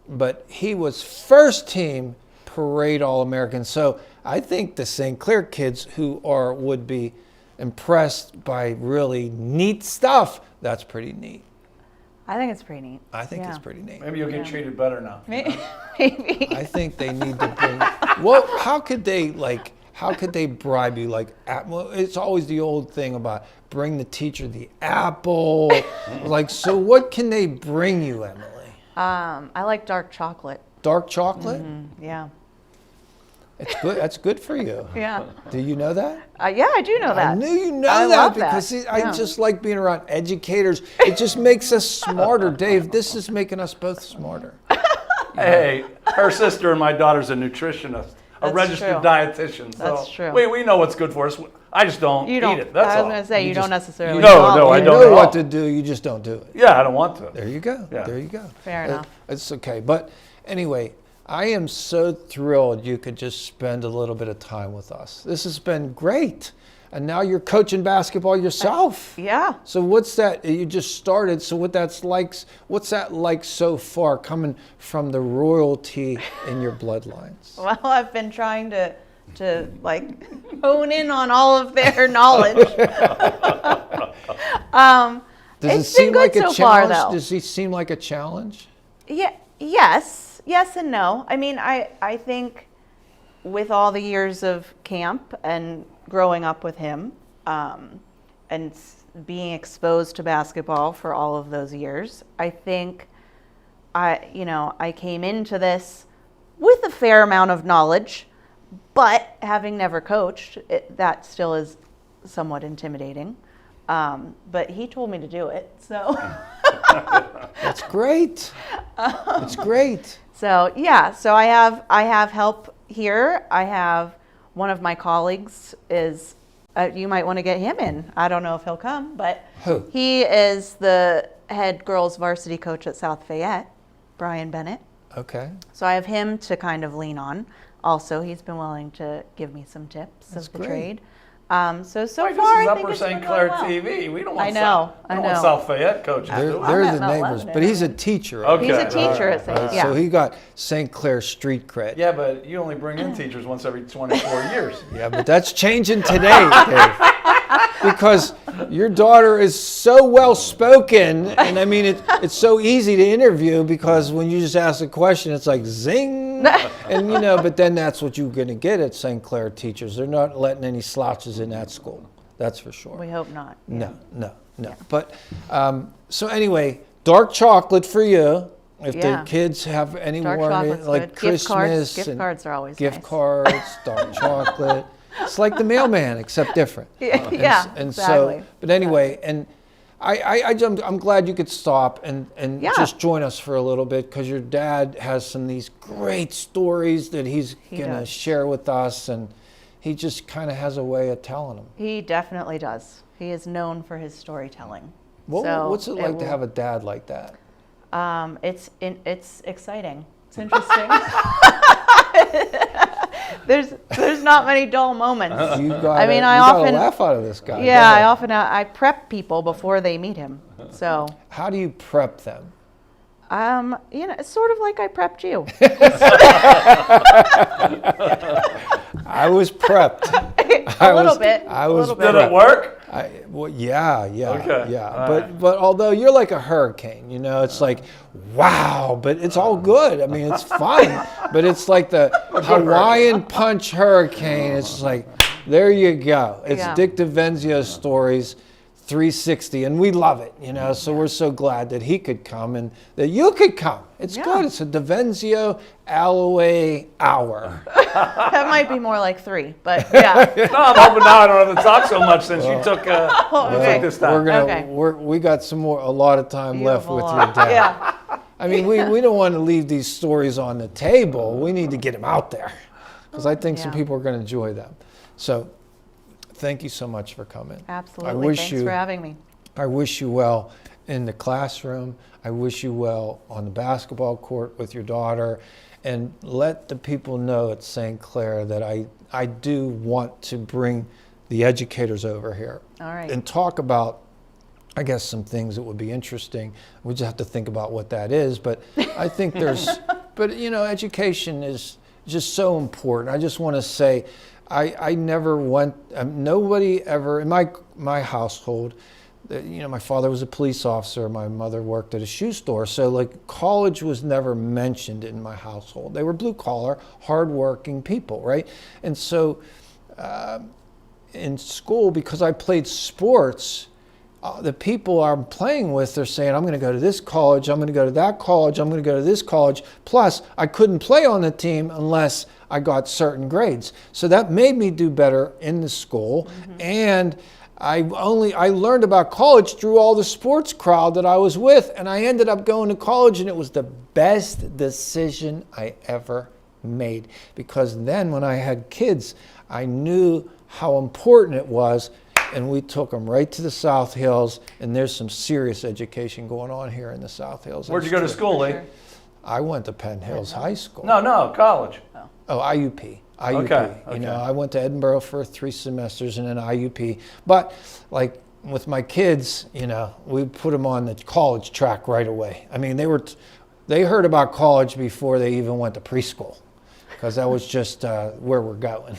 A: but he was first team parade All-American. So I think the St. Clair kids would be impressed by really neat stuff. That's pretty neat.
C: I think it's pretty neat.
A: I think it's pretty neat.
B: Maybe you'll get treated better now.
C: Maybe.
A: I think they need to bring. Well, how could they bribe you? Well, it's always the old thing about bring the teacher the apple. So what can they bring you, Emily?
C: I like dark chocolate.
A: Dark chocolate?
C: Yeah.
A: It's good. That's good for you.
C: Yeah.
A: Do you know that?
C: Yeah, I do know that.
A: I knew you know
C: I
A: that
C: love
A: because
C: that.
A: I just like being around educators. It just makes us smarter, Dave. This is making us both smarter.
B: Hey, her sister and my daughter's a nutritionist, a
C: That's
B: registered
C: true.
B: dietitian. So
C: That's true.
B: We know what's good for us. I just don't
C: You don't.
B: eat it. That's
C: I was
B: all.
C: going to say you don't necessarily.
B: No,
C: follow
B: no, I
C: it.
B: don't
A: You know
B: at
A: what
B: all.
A: to do. You just don't do it.
B: Yeah, I don't want to.
A: There you go.
B: Yeah.
A: There you go.
C: Fair enough.
A: It's okay. But anyway, I am so thrilled you could just spend a little bit of time with us. This has been great. And now you're coaching basketball yourself.
C: Yeah.
A: So what's that? You just started. So what's that like so far, coming from the royalty in your bloodlines?
C: Well, I've been trying to hone in on all of their knowledge.
A: Does it
C: It's
A: seem
C: been
A: like
C: good
A: a
C: so far,
A: challenge?
C: though.
A: Does he seem like a challenge?
C: Yeah. Yes and no. I mean, I think with all the years of camp and growing up with him, and being exposed to basketball for all of those years, I think I came into this with a fair amount of knowledge, but having never coached, that still is somewhat intimidating. But he told me to do it, so.
A: That's great. It's great.
C: So yeah, so I have help here. I have one of my colleagues is, you might want to get him in. I don't know if he'll come, but
A: Who?
C: he is the head girls varsity coach at South Fayette, Brian Bennett.
A: Okay.
C: So I have him to kind of lean on. Also, he's been willing to give me some tips
A: That's
C: of the
A: great.
C: trade. So
B: Wait,
C: far,
B: this is
C: I think
B: Upper
C: it's
B: St.
C: been
B: Clair
C: going well.
B: TV. We don't want
C: I know,
B: we don't want
C: I know.
B: South Fayette coaches.
A: They're
B: do we?
A: the
C: at Mount
A: neighbors,
C: Lebanon.
A: but he's a teacher.
B: Okay.
C: He's a teacher at
B: All right.
C: St. Yeah.
A: So he got St. Clair street cred.
B: Yeah, but you only bring in teachers once every 24 years.
A: Yeah, but that's changing today, Dave. Because your daughter is so well spoken, and I mean it's so easy to interview because when you just ask a question, it's like zing, and but then that's what you're going to get at St. Clair teachers. They're not letting any slouches in that school. That's for sure.
C: We hope not.
A: No. No. But so anyway, dark chocolate for you. If
C: Yeah.
A: the kids have any
C: Dark
A: warning,
C: chocolate's
A: like
C: good.
A: Christmas,
C: Gift
A: and
C: cards are always
A: gift
C: nice.
A: cards, dark chocolate. It's like the mailman, except different.
C: Yeah,
A: And
C: exactly.
A: so, but anyway, and I'm glad you could stop and
C: Yeah.
A: just join us for a little bit, because your dad has some of these great stories that he's
C: He
A: going to
C: does.
A: share with us, and he just kind of has a way of telling them.
C: He definitely does. He is known for his storytelling.
A: What's it like to
C: will-
A: have a dad like that?
C: It's exciting. It's interesting. there's not many dull moments.
A: You gotta,
C: I mean, I
A: you gotta
C: often
A: laugh out of this guy.
C: Yeah,
A: Go
C: I
A: ahead.
C: often I prep people before they meet him. So,
A: How do you prep them?
C: it's sort of like I prepped you.
A: I was prepped.
C: A little bit.
A: I was.
C: A little bit.
B: Did it work?
A: Well, yeah.
B: Okay,
A: Yeah.
B: all
A: But although you're like a hurricane, it's like, wow, but it's all good. I mean, it's fun. But it's like the Hawaiian punch hurricane. It's like, there you go. It's
C: Yeah.
A: Dick Devenzio's stories, 360, and we love it. So we're so glad that he could come and that you could come. It's
C: Yeah.
A: good. It's a Devenzio Alloway hour.
C: That might be more like 3, but yeah.
B: No, I'm hoping now I don't have to talk so much since you took
C: okay.
B: this time.
C: Okay.
A: We got a lot of time left with your dad.
C: Yeah.
A: I mean, we don't want to leave these stories on the table. We need to get them out there, because I think some
C: Yeah.
A: people are going to enjoy them. So, thank you so much for coming.
C: Absolutely. Thanks for having me.
A: I wish you well in the classroom. I wish you well on the basketball court with your daughter, and let the people know at St. Clair that I do want to bring the educators over here
C: All right.
A: and talk about, I guess, some things that would be interesting. We just have to think about what that is. But I think but education is just so important. I just want to say, I never went, nobody ever, in my household, my father was a police officer, my mother worked at a shoe store. So like college was never mentioned in my household. They were blue collar, hardworking people, right? And so in school, because I played sports, the people I'm playing with, they're saying, I'm going to go to this college, I'm going to go to that college, I'm going to go to this college. Plus, I couldn't play on the team unless I got certain grades. So that made me do better in the school. And I learned about college through all the sports crowd that I was with. And I ended up going to college, and it was the best decision I ever made. Because then when I had kids, I knew how important it was. And we took them right to the South Hills, and there's some serious education going on here in the South Hills.
B: Where'd you go to school, Lee?
A: I went to Penn Hills High School.
B: No, college.
A: Oh, IUP.
B: Okay.
A: I went to Edinburgh for 3 semesters and then IUP. But like with my kids, we put them on the college track right away. I mean, they heard about college before they even went to preschool, because that was just where we're going.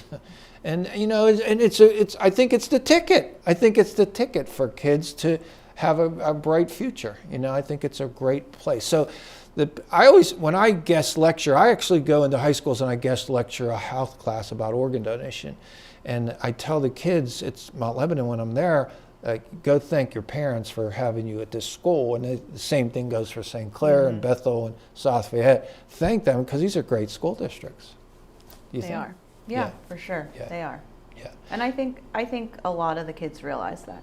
A: And I think it's the ticket. I think it's the ticket for kids to have a bright future. I think it's a great place. So when I guest lecture, I actually go into high schools and I guest lecture a health class about organ donation. And I tell the kids, it's Mount Lebanon when I'm there, go thank your parents for having you at this school. And the same thing goes for St. Clair and Bethel and South Fayette. Thank them, because these are great school districts. Do you
C: They
A: think?
C: are. Yeah,
A: Yeah.
C: for sure.
A: Yeah.
C: They are.
A: Yeah.
C: And I think a lot of the kids realize that.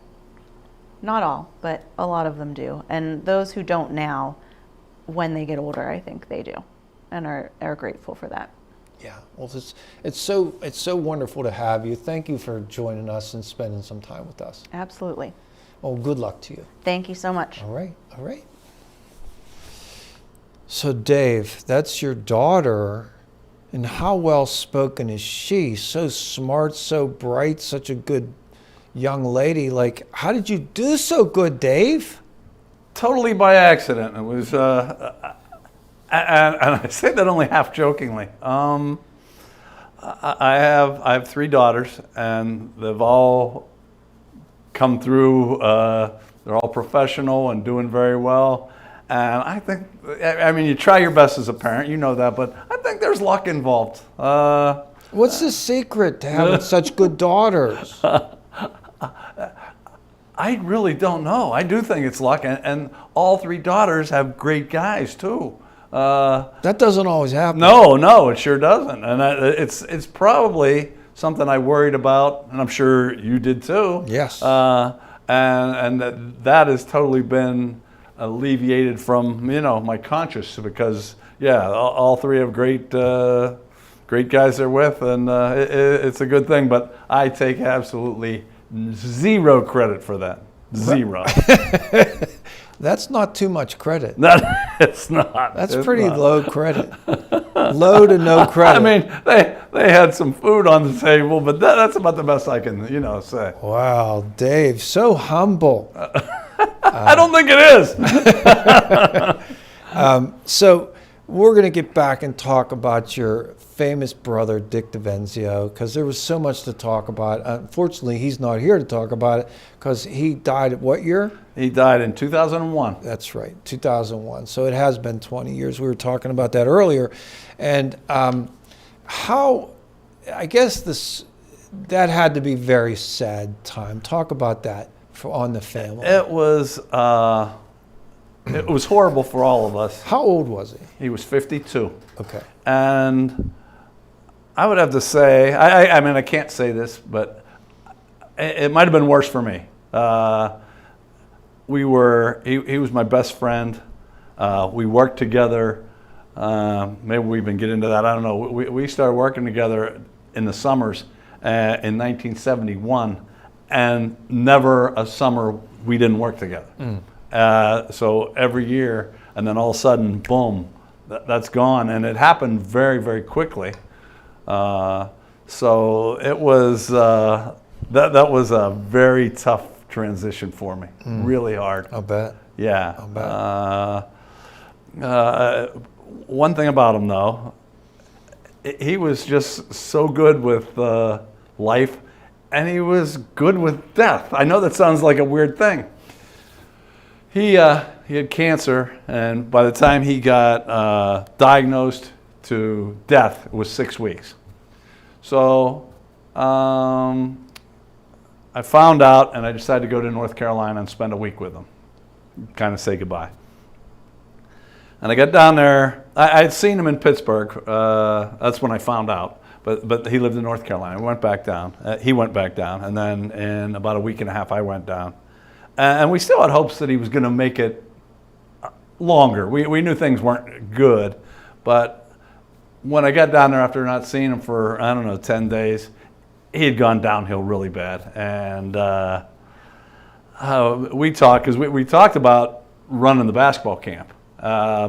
C: Not all, but a lot of them do. And those who don't now, when they get older, I think they do, and are grateful for that.
A: Yeah, well, it's so wonderful to have you. Thank you for joining us and spending some time with us.
C: Absolutely.
A: Well, good luck to you.
C: Thank you so much.
A: All right. So, Dave, that's your daughter, and how well spoken is she? So smart, so bright, such a good young lady. Like, how did you do so good, Dave?
B: Totally by accident. It was, and I say that only half jokingly. I have 3 daughters, and they've all come through. They're all professional and doing very well. And I think, you try your best as a parent, you know that, but I think there's luck involved.
A: What's the secret to having such good daughters?
B: I really don't know. I do think it's luck, and all three daughters have great guys too.
A: That doesn't always happen.
B: No, it sure doesn't, and it's probably something I worried about, and I'm sure you did too.
A: Yes.
B: And that has totally been alleviated from my conscience, because all three have great guys they're with, and it's a good thing. But I take absolutely zero credit for that. Zero.
A: That's not too much credit.
B: It's not.
A: That's
B: It's
A: pretty
B: not.
A: low credit. Low to no credit.
B: I mean, they had some food on the table, but that's about the best I can say.
A: Wow, Dave, so humble.
B: I don't think it is.
A: So we're going to get back and talk about your famous brother, Dick Devenzio, because there was so much to talk about. Unfortunately, he's not here to talk about it because he died at what year?
B: He died in 2001.
A: That's right, 2001. So it has been 20 years. We were talking about that earlier. And I guess that had to be a very sad time. Talk about that on the family.
B: It was horrible for all of us.
A: How old was he?
B: He was 52.
A: Okay.
B: And I would have to say, I mean, I can't say this, but it might have been worse for me. He was my best friend. We worked together. Maybe we even get into that. I don't know. We started working together in the summers in 1971, and never a summer we didn't work together. So every year, and then all of a sudden, boom, that's gone. And it happened very, very quickly. So it was, that was a very tough transition for me. Really hard.
A: I'll bet.
B: Yeah.
A: I'll bet.
B: One thing about him, though, he was just so good with life, and he was good with death. I know that sounds like a weird thing. He had cancer, and by the time he got diagnosed to death, it was 6 weeks. So I found out, and I decided to go to North Carolina and spend a week with him, kind of say goodbye. And I got down there. I had seen him in Pittsburgh. That's when I found out. But he lived in North Carolina. We went back down. He went back down, and then in about a week and a half, I went down. And we still had hopes that he was going to make it longer. We knew things weren't good, but when I got down there after not seeing him for, 10 days, he had gone downhill really bad. And we talked, because we talked about running the basketball camp,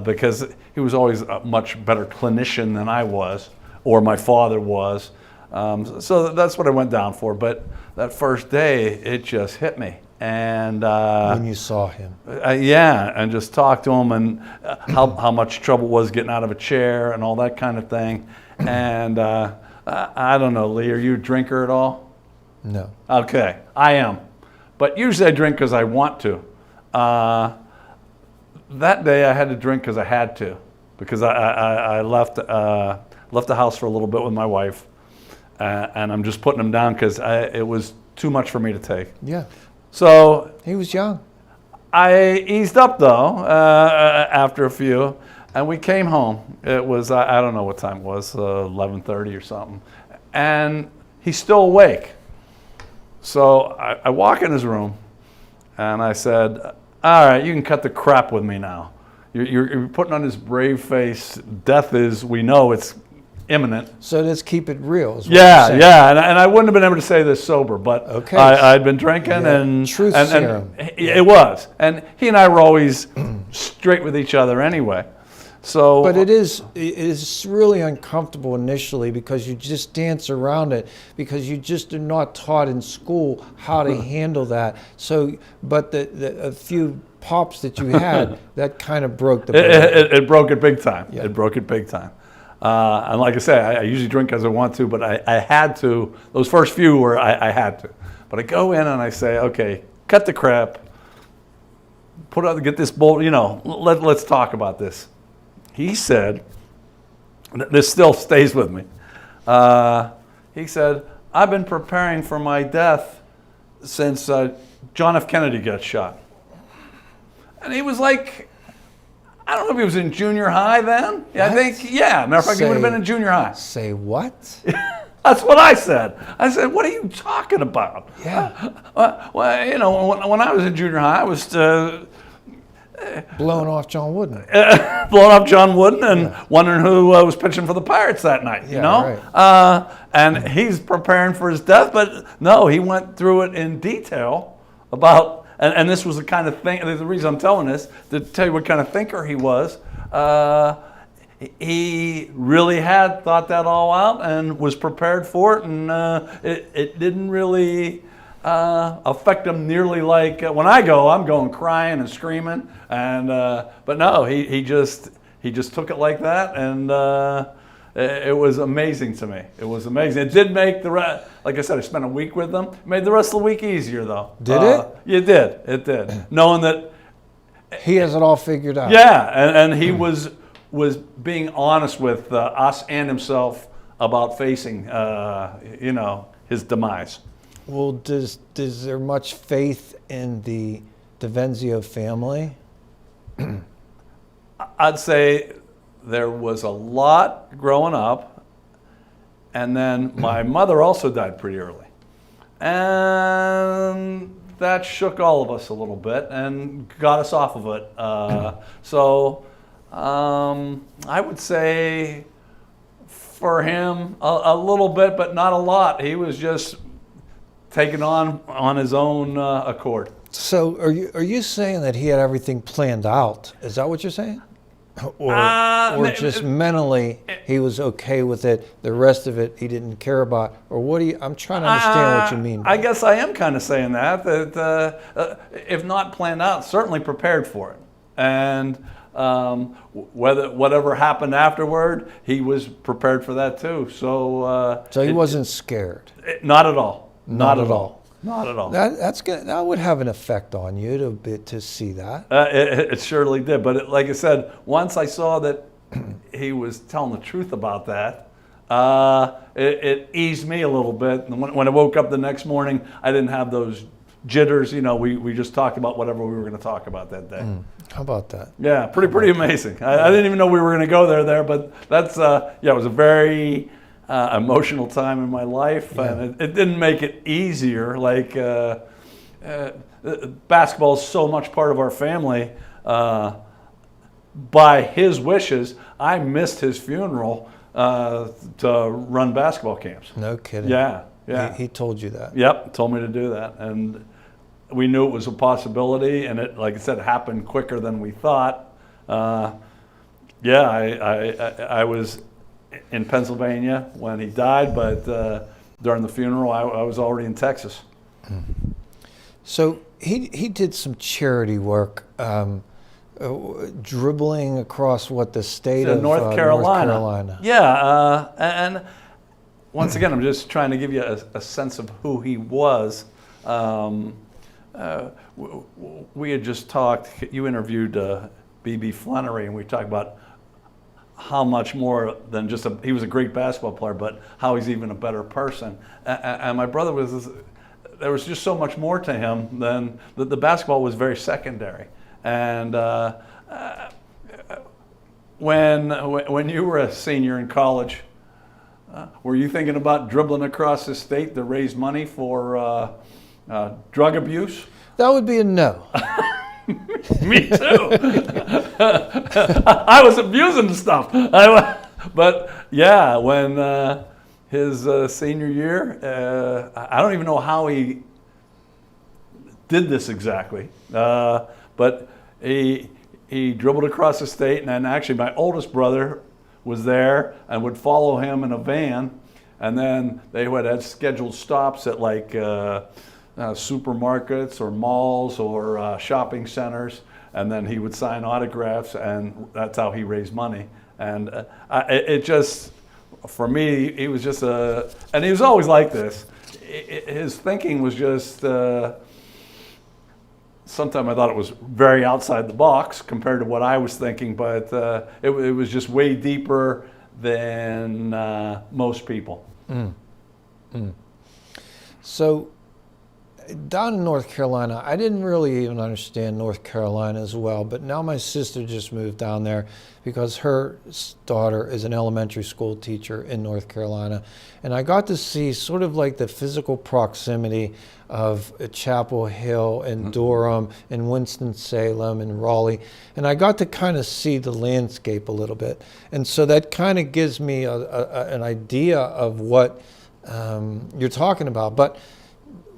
B: because he was always a much better clinician than I was, or my father was. So that's what I went down for. But that first day, it just hit me. And
A: when you saw him.
B: And just talked to him, and how much trouble was getting out of a chair and all that kind of thing. And I don't know, Lee, are you a drinker at all?
A: No.
B: Okay, I am. But usually I drink because I want to. That day I had to drink because I had to, because I left the house for a little bit with my wife, and I'm just putting them down because it was too much for me to take.
A: Yeah.
B: So
A: he was young.
B: I eased up though after a few, and we came home. It was I don't know what time it was, 11:30 or something, and he's still awake. So I walk in his room, and I said, "All right, you can cut the crap with me now. You're putting on this brave face. Death is, we know it's imminent.
A: So let's keep it real. Is what
B: Yeah,
A: you're saying.
B: yeah, and I wouldn't have been able to say this sober, but
A: Okay.
B: I'd been drinking,
A: Yeah,
B: and
A: truth
B: and
A: serum.
B: it was, and he and I were always straight with each other anyway. So,
A: But it is really uncomfortable initially because you just dance around it because you just are not taught in school how to handle that. So, but a few pops that you had, that kind of broke the barrier.
B: it broke it big time.
A: Yeah.
B: It broke it big time. And like I say, I usually drink as I want to, but I had to. Those first few were I had to. But I go in and I say, okay, cut the crap. Get this bowl. Let's talk about this. He said, this still stays with me. He said, I've been preparing for my death since John F. Kennedy got shot. And he was like, I don't know if he was in junior high then. Yeah, I think, yeah. Matter of fact, he would have been in junior high.
A: Say what?
B: That's what I said. I said, what are you talking about?
A: Yeah.
B: Well, you know, when I was in junior high, I was
A: Blowing off John Wooden.
B: blowing up John Wooden and wondering who was pitching for the Pirates that night, you
A: Yeah,
B: know?
A: right.
B: And he's preparing for his death, but no, he went through it in detail about, and this was the kind of thing, the reason I'm telling this, to tell you what kind of thinker he was. He really had thought that all out and was prepared for it, and it didn't really affect him nearly like when I go, I'm going crying and screaming, and but no, he just took it like that, and it was amazing to me. It was amazing. It did make the rest, like I said, I spent a week with them. It made the rest of the week easier though.
A: Did it?
B: It did. It did. Knowing that
A: He has it all figured out.
B: yeah, and he was being honest with us and himself about facing, you know, his demise.
A: Well, does there much faith in the Devenzio family?
B: I'd say there was a lot growing up, and then my mother also died pretty early, and that shook all of us a little bit and got us off of it. So I would say for him a little bit, but not a lot. He was just taking on his own accord.
A: So are you saying that he had everything planned out? Is that what you're saying? Or just mentally he was okay with it, the rest of it he didn't care about? Or what do you, I'm trying to understand what you mean.
B: I guess I am kind of saying that if not planned out, certainly prepared for it. And whatever happened afterward, he was prepared for that too. So
A: So he wasn't scared.
B: Not at all.
A: Not at all.
B: Not at all.
A: That would have an effect on you to see that.
B: It surely did. But like I said, once I saw that he was telling the truth about that, it eased me a little bit. And when I woke up the next morning, I didn't have those jitters. You know, we just talked about whatever we were going to talk about that day.
A: How about that?
B: Yeah, pretty amazing. I didn't even know we were going to go there, but that's yeah, it was a very emotional time in my life, and it didn't make it easier. Like basketball is so much part of our family. By his wishes, I missed his funeral to run basketball camps.
A: No kidding.
B: Yeah.
A: He told you that.
B: Yep, told me to do that, and we knew it was a possibility, and it, like I said, happened quicker than we thought. Yeah, I was in Pennsylvania when he died, but during the funeral, I was already in Texas.
A: So he did some charity work, dribbling across the state of
B: North Carolina.
A: North Carolina.
B: Yeah, and once again, I'm just trying to give you a sense of who he was. We had just talked, you interviewed B.B. Flannery, and we talked about how much more than just he was a great basketball player, but how he's even a better person. And my brother there was just so much more to him than the basketball was very secondary. And when you were a senior in college, were you thinking about dribbling across the state to raise money for drug abuse?
A: That would be a no.
B: Me too. I was abusing the stuff. But yeah, when his senior year, I don't even know how he did this exactly, but he dribbled across the state, and then actually my oldest brother was there and would follow him in a van, and then they would have scheduled stops at like supermarkets or malls or shopping centers, and then he would sign autographs, and that's how he raised money. And it just, for me, he was just and he was always like this. His thinking was just, sometimes I thought it was very outside the box compared to what I was thinking, but it was just way deeper than most people.
A: So, down in North Carolina, I didn't really even understand North Carolina as well, but now my sister just moved down there because her daughter is an elementary school teacher in North Carolina. And I got to see sort of like the physical proximity of Chapel Hill and Durham and Winston-Salem and Raleigh. And I got to kind of see the landscape a little bit. And so that kind of gives me an idea of what you're talking about. But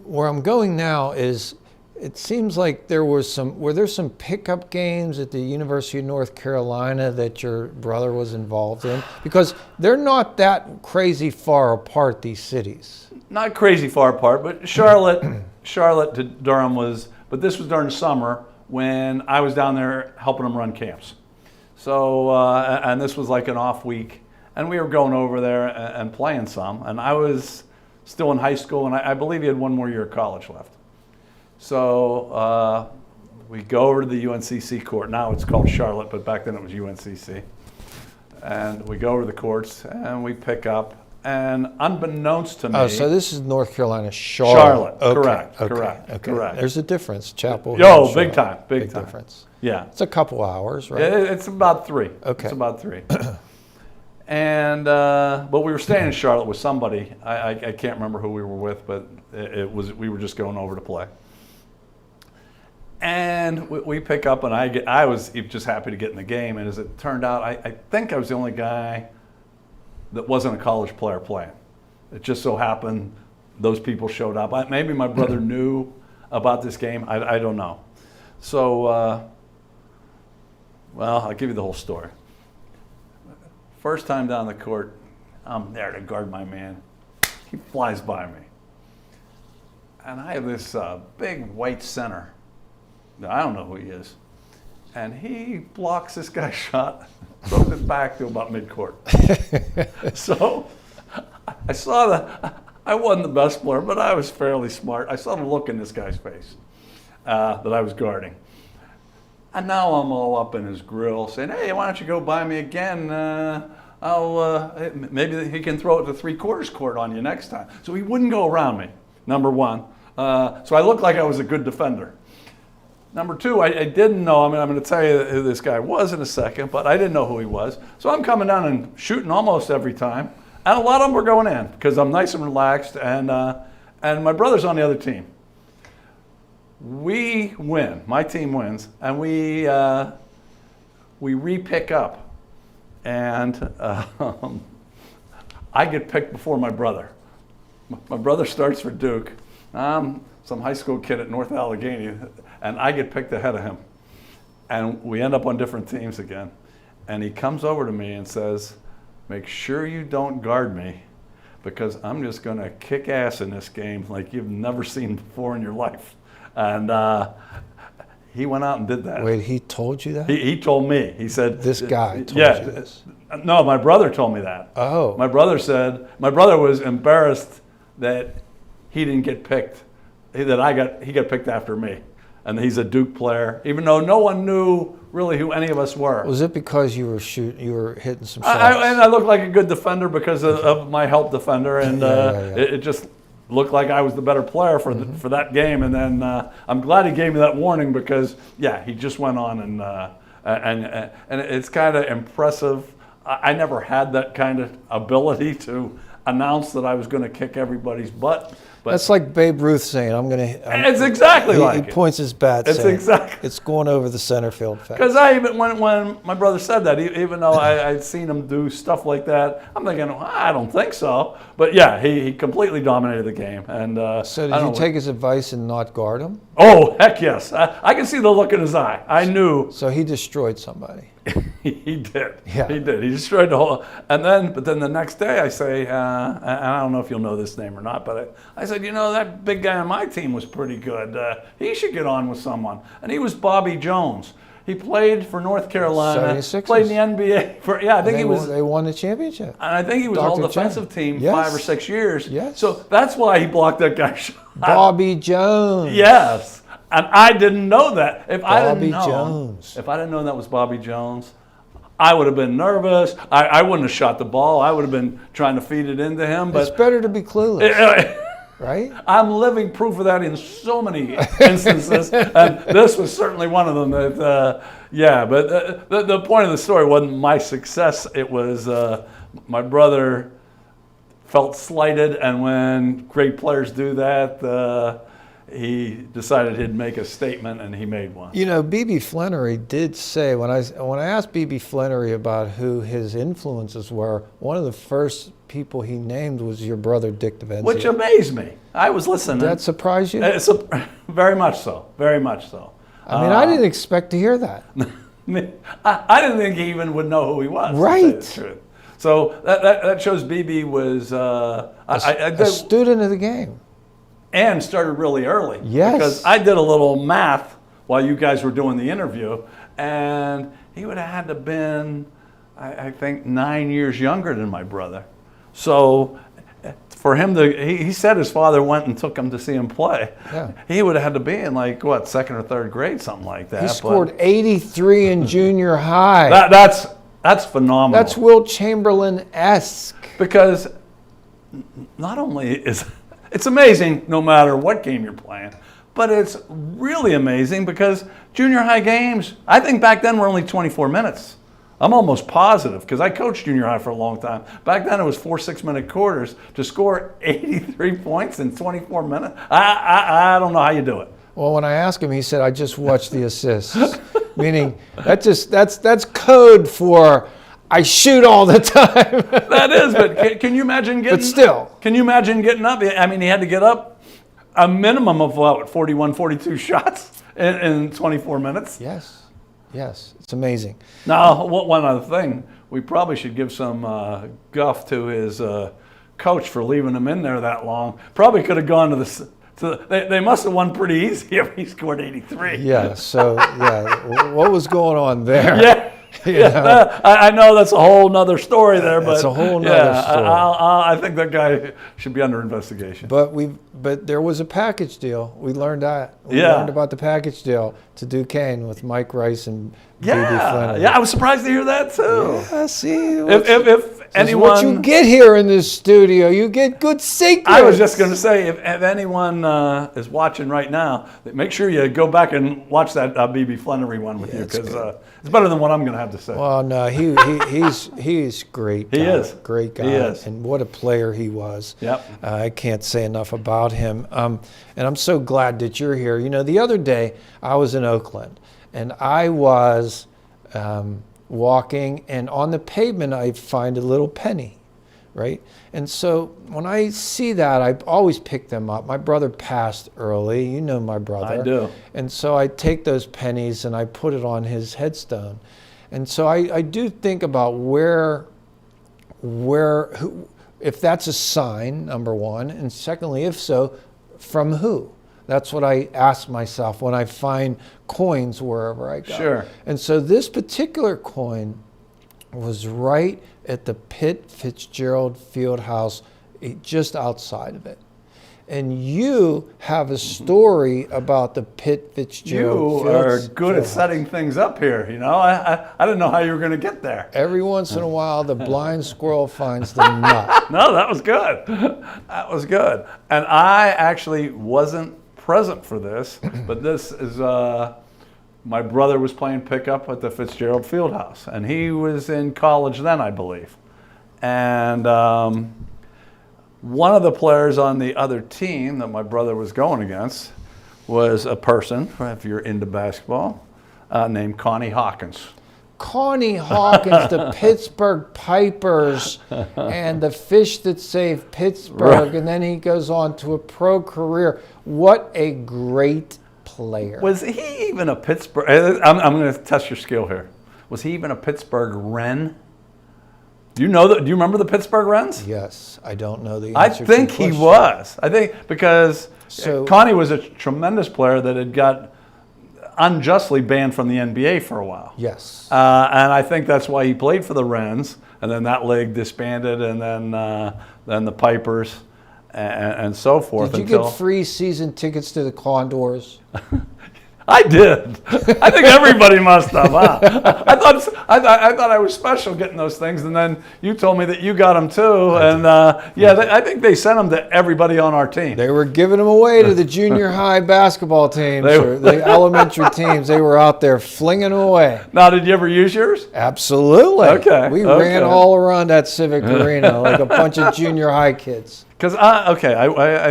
A: where I'm going now is, it seems like were there some pickup games at the University of North Carolina that your brother was involved in? Because they're not that crazy far apart, these cities.
B: Not crazy far apart, but Charlotte to Durham but this was during the summer when I was down there helping them run camps. So, and this was like an off week, and we were going over there and playing some, and I was still in high school, and I believe he had one more year of college left. So we go over to the UNCC court. Now it's called Charlotte, but back then it was UNCC. And we go over to the courts, and we pick up. And unbeknownst to me...
A: Oh, so this is North Carolina, Charlotte.
B: Okay,
A: correct.
B: Correct.
A: There's a difference, Chapel.
B: Yo, big time.
A: Difference.
B: Yeah.
A: It's a couple hours, right?
B: It's about 3.
A: Okay.
B: It's about 3. And but we were staying in Charlotte with somebody. I can't remember who we were with, but we were just going over to play. And we pick up, and I was just happy to get in the game. And as it turned out, I think I was the only guy that wasn't a college player playing. It just so happened those people showed up. Maybe my brother knew about this game. I don't know. So, well, I'll give you the whole story. First time down the court, I'm there to guard my man. He flies by me. And I have this big white center. I don't know who he is. And he blocks this guy's shot, throws it back to about midcourt. So I saw I wasn't the best player, but I was fairly smart. I saw the look in this guy's face that I was guarding. And now I'm all up in his grill saying, hey, why don't you go by me again? Maybe he can throw it to three-quarters court on you next time. So he wouldn't go around me, number one. So I looked like I was a good defender. Number two, I didn't know, I'm going to tell you who this guy was in a second, but I didn't know who he was. So I'm coming down and shooting almost every time. And a lot of them were going in because I'm nice and relaxed, and my brother's on the other team. We win. My team wins, and we re-pick up. And I get picked before my brother. My brother starts for Duke. I'm some high school kid at North Allegheny, and I get picked ahead of him. And we end up on different teams again. And he comes over to me and says, make sure you don't guard me, because I'm just going to kick ass in this game like you've never seen before in your life. And he went out and did that.
A: Wait, he told you that?
B: He told me. He said...
A: This guy told you this?
B: No, my brother told me that.
A: Oh.
B: My brother was embarrassed that he didn't get picked, he got picked after me. And he's a Duke player, even though no one knew really who any of us were.
A: Was it because you were hitting some shots?
B: And I looked like a good defender because of my help defender, and it just looked like I was the better player for that game. And then I'm glad he gave me that warning because, yeah, he just went on and it's kind of impressive. I never had that kind of ability to announce that I was going to kick everybody's butt. But
A: that's like Babe Ruth saying,
B: it's exactly like it.
A: He points his bat saying, it's going over the center field fence.
B: Because when my brother said that, even though I'd seen him do stuff like that, I'm thinking, I don't think so. But yeah, he completely dominated the game. And
A: so did you take his advice and not guard him?
B: Oh, heck yes. I can see the look in his eye. I knew.
A: So he destroyed somebody.
B: He did.
A: Yeah.
B: He did. He destroyed the whole. But then the next day I say, and I don't know if you'll know this name or not, but I said, that big guy on my team was pretty good. He should get on with someone. And he was Bobby Jones. He played for North Carolina.
A: 76ers.
B: Played in the NBA I think he was.
A: They won the championship.
B: And I think he was all defensive team 5 or 6 years.
A: Yes.
B: So that's why he blocked that guy's shot.
A: Bobby Jones.
B: Yes. And I didn't know that. If I didn't know that was Bobby Jones, I would have been nervous. I wouldn't have shot the ball. I would have been trying to feed it into him. But
A: it's better to be clueless. right?
B: I'm living proof of that in so many instances, and this was certainly one of them. That, but the point of the story wasn't my success. It was my brother felt slighted, and when great players do that, he decided he'd make a statement, and he made one.
A: You know, B.B. Flannery did say, when I asked B.B. Flannery about who his influences were, one of the first people he named was your brother Dick Devenzio.
B: Which amazed me. I was listening.
A: Did that surprise you?
B: Very much so. Very much so.
A: I mean, I didn't expect to hear that.
B: I didn't think he even would know who he was.
A: Right.
B: To say the truth. So that shows BB was
A: a student of the game.
B: And started really early.
A: Yes.
B: Because I did a little math while you guys were doing the interview, and he would have had to been, I think, 9 years younger than my brother. So for him to, he said his father went and took him to see him play.
A: Yeah.
B: He would have had to be in like, what, second or third grade, something like that.
A: He scored 83 in junior high.
B: That's phenomenal.
A: That's Wilt Chamberlain-esque.
B: Because not only is it's amazing no matter what game you're playing, but it's really amazing because junior high games, I think back then were only 24 minutes. I'm almost positive because I coached junior high for a long time. Back then it was 4 6-minute quarters. To score 83 points in 24 minutes, I don't know how you do it.
A: Well, when I asked him, he said, "I just watched the assists," meaning that's code for I shoot all the time.
B: That is, but can you imagine getting?
A: But still,
B: can you imagine getting up? I mean, he had to get up a minimum of what, 41, 42 shots in 24 minutes.
A: Yes, it's amazing.
B: Now, one other thing, we probably should give some guff to his coach for leaving him in there that long. Probably could have gone to the. They must have won pretty easy if he scored 83.
A: Yeah. So what was going on there?
B: Yeah. I know that's a whole nother story there, but
A: it's a whole nother story.
B: I think that guy should be under investigation.
A: But there was a package deal. We learned that. We learned about the package deal to Duquesne with Mike Rice and B.B. Flannery.
B: Yeah, I was surprised to hear that too.
A: Yeah, see,
B: if anyone,
A: what you get here in this studio, you get good secrets.
B: I was just going to say, if anyone is watching right now, make sure you go back and watch that B.B. Flannery one with you, because it's better than what I'm going to have to say.
A: Well, no, he's great.
B: He is
A: great guy.
B: He is,
A: and what a player he was.
B: Yep.
A: I can't say enough about him. And I'm so glad that you're here. You know, the other day I was in Oakland, and I was walking, and on the pavement I find a little penny, right? And so when I see that, I always pick them up. My brother passed early. You know my brother.
B: I do.
A: And so I take those pennies and I put it on his headstone. And so I do think about who, if that's a sign, number one, and secondly, if so, from who? That's what I ask myself when I find coins wherever I go.
B: Sure.
A: And so this particular coin was right at the Pitt Fitzgerald Fieldhouse, just outside of it. And you have a story about the Pitt Fitzgerald
B: You are good at setting things up here. You know, I didn't know how you were going to get there.
A: Every once in a while, the blind squirrel finds the nut.
B: No, that was good. That was good. And I actually wasn't present for this, but this is my brother was playing pickup at the Fitzgerald Fieldhouse, and he was in college then, I believe. And one of the players on the other team that my brother was going against was a person, if you're into basketball, named Connie Hawkins.
A: Connie Hawkins, the Pittsburgh Pipers, and the fish that saved Pittsburgh,
B: Right.
A: And then he goes on to a pro career. What a great player.
B: Was he even a Pittsburgh? I'm going to test your skill here. Was he even a Pittsburgh Wren? Do you know that? Do you remember the Pittsburgh Wrens?
A: Yes, I don't know the
B: I
A: answer
B: think
A: to your
B: he
A: question.
B: was. I think because
A: So-
B: Connie was a tremendous player that had got unjustly banned from the NBA for a while.
A: Yes.
B: And I think that's why he played for the Wrens, and then that league disbanded, and then the Pipers, and so forth.
A: Did you get free season tickets to the Condors?
B: I did. I think everybody must have. Huh? I thought I was special getting those things, and then you told me that you got them too. And I think they sent them to everybody on our team.
A: They were giving them away to the junior high basketball teams or the elementary teams. They were out there flinging them away.
B: Now, did you ever use yours?
A: Absolutely.
B: Okay.
A: We ran all around that Civic Arena like a bunch of junior high kids.
B: Because I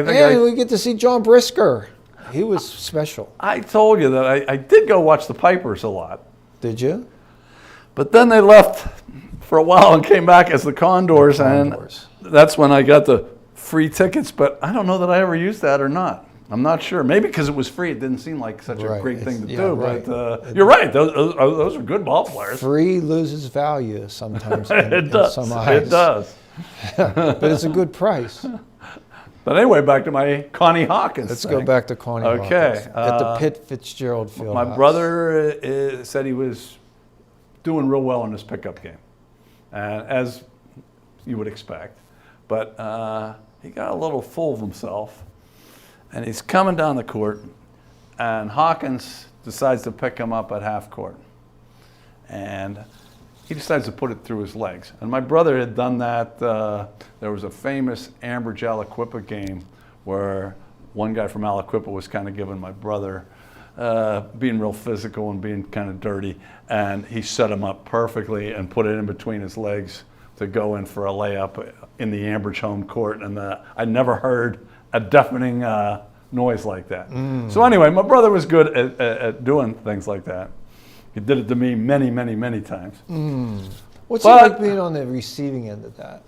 B: think
A: we get to see John Brisker. He was special.
B: I told you that I did go watch the Pipers a lot.
A: Did you?
B: But then they left for a while and came back as the Condors, and that's when I got the free tickets. But I don't know that I ever used that or not. I'm not sure. Maybe because it was free, it didn't seem like such a great thing to do.
A: Right.
B: But you're right. Those are good ball players.
A: Free loses value sometimes
B: It does.
A: in some eyes.
B: It does.
A: But it's a good price.
B: But anyway, back to my Connie Hawkins.
A: Let's
B: thing.
A: go back to Connie Hawkins at the Pitt Fitzgerald Fieldhouse.
B: My brother said he was doing real well in his pickup game, as you would expect. But he got a little full of himself, and he's coming down the court, and Hawkins decides to pick him up at half court. And he decides to put it through his legs. And my brother had done that. There was a famous Ambridge Aliquippa game where one guy from Aliquippa was kind of giving my brother being real physical and being kind of dirty. And he set him up perfectly and put it in between his legs to go in for a layup in the Ambridge home court. And I never heard a deafening noise like that. So anyway, my brother was good at doing things like that. He did it to me many, many, many times.
A: What's it like being on the receiving end of that?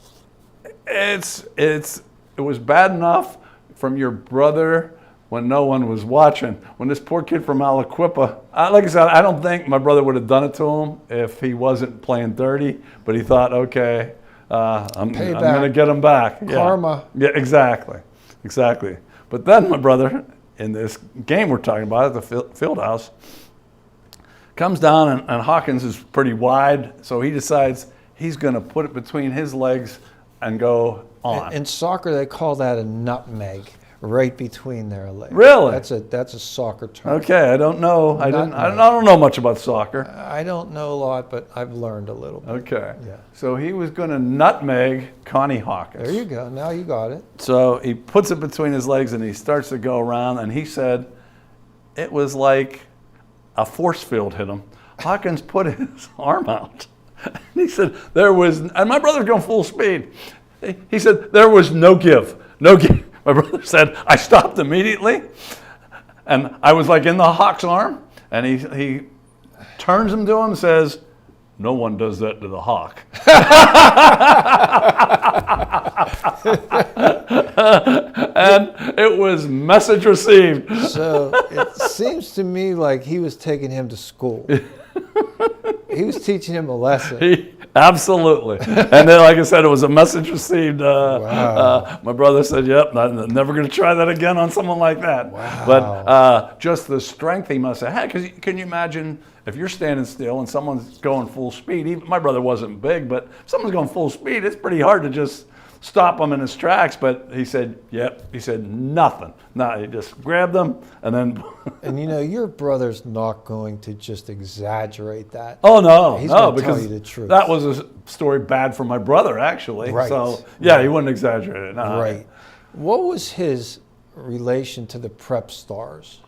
B: It was bad enough from your brother when no one was watching. When this poor kid from Aliquippa, like I said, I don't think my brother would have done it to him if he wasn't playing dirty. But he thought, okay, I'm going to get him back.
A: Karma.
B: Yeah, exactly. But then my brother, in this game we're talking about at the field house, comes down, and Hawkins is pretty wide, so he decides he's going to put it between his legs and go on.
A: In soccer, they call that a nutmeg, right between their legs.
B: Really?
A: That's a soccer term.
B: Okay, I don't know. I don't know much about soccer.
A: I don't know a lot, but I've learned a little bit.
B: Okay.
A: Yeah.
B: So he was going to nutmeg Connie Hawkins.
A: There you go. Now you got it.
B: So he puts it between his legs, and he starts to go around, and he said it was like a force field hit him. Hawkins put his arm out. And he said and my brother's going full speed. He said there was no give. My brother said, I stopped immediately. And I was like in the Hawk's arm. And he turns him to him and says, no one does that to the Hawk. And it was message received.
A: So it seems to me like he was taking him to school. He was teaching him a lesson.
B: Absolutely. And then, like I said, it was a message received.
A: Wow.
B: My brother said, yep, I'm never going to try that again on someone like that.
A: Wow.
B: But just the strength he must have had. Because can you imagine if you're standing still and someone's going full speed? My brother wasn't big, but if someone's going full speed, it's pretty hard to just stop him in his tracks. But he said, yep. He said nothing. No, he just grabbed them and then.
A: And your brother's not going to just exaggerate that.
B: Oh, no.
A: He's
B: no,
A: going to tell
B: because
A: you the truth.
B: that was a story bad for my brother, actually.
A: Right.
B: So, yeah, he wouldn't exaggerate it. No.
A: Right. What was his relation to the prep stars?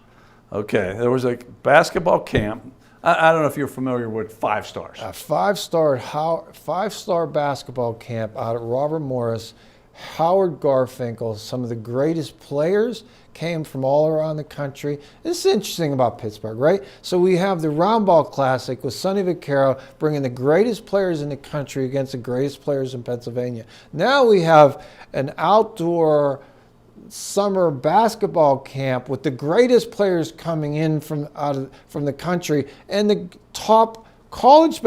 B: Okay, there was a basketball camp. I don't know if you're familiar with 5 Stars.
A: A five-star basketball camp out at Robert Morris. Howard Garfinkel, some of the greatest players came from all around the country. This is interesting about Pittsburgh, right? So we have the Round Ball Classic with Sonny Vaccaro bringing the greatest players in the country against the greatest players in Pennsylvania. Now we have an outdoor summer basketball camp with the greatest players coming in from the country, and the top college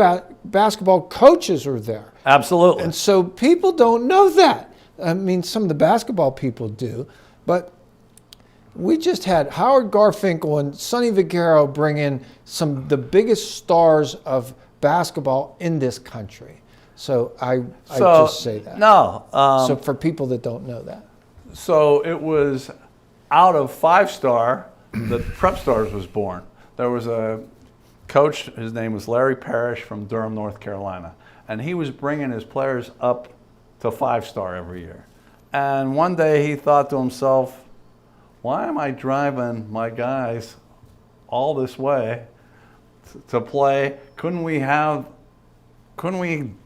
A: basketball coaches are there.
B: Absolutely.
A: And so people don't know that. I mean, some of the basketball people do, but we just had Howard Garfinkel and Sonny Vaccaro bring in some of the biggest stars of basketball in this country. So I just say that.
B: No.
A: So for people that don't know that.
B: So it was out of 5 Star that Prep Stars was born. there was a coach, his name was Larry Parrish from Durham, North Carolina. And he was bringing his players up to 5-star every year. And one day he thought to himself, why am I driving my guys all this way to play? Couldn't we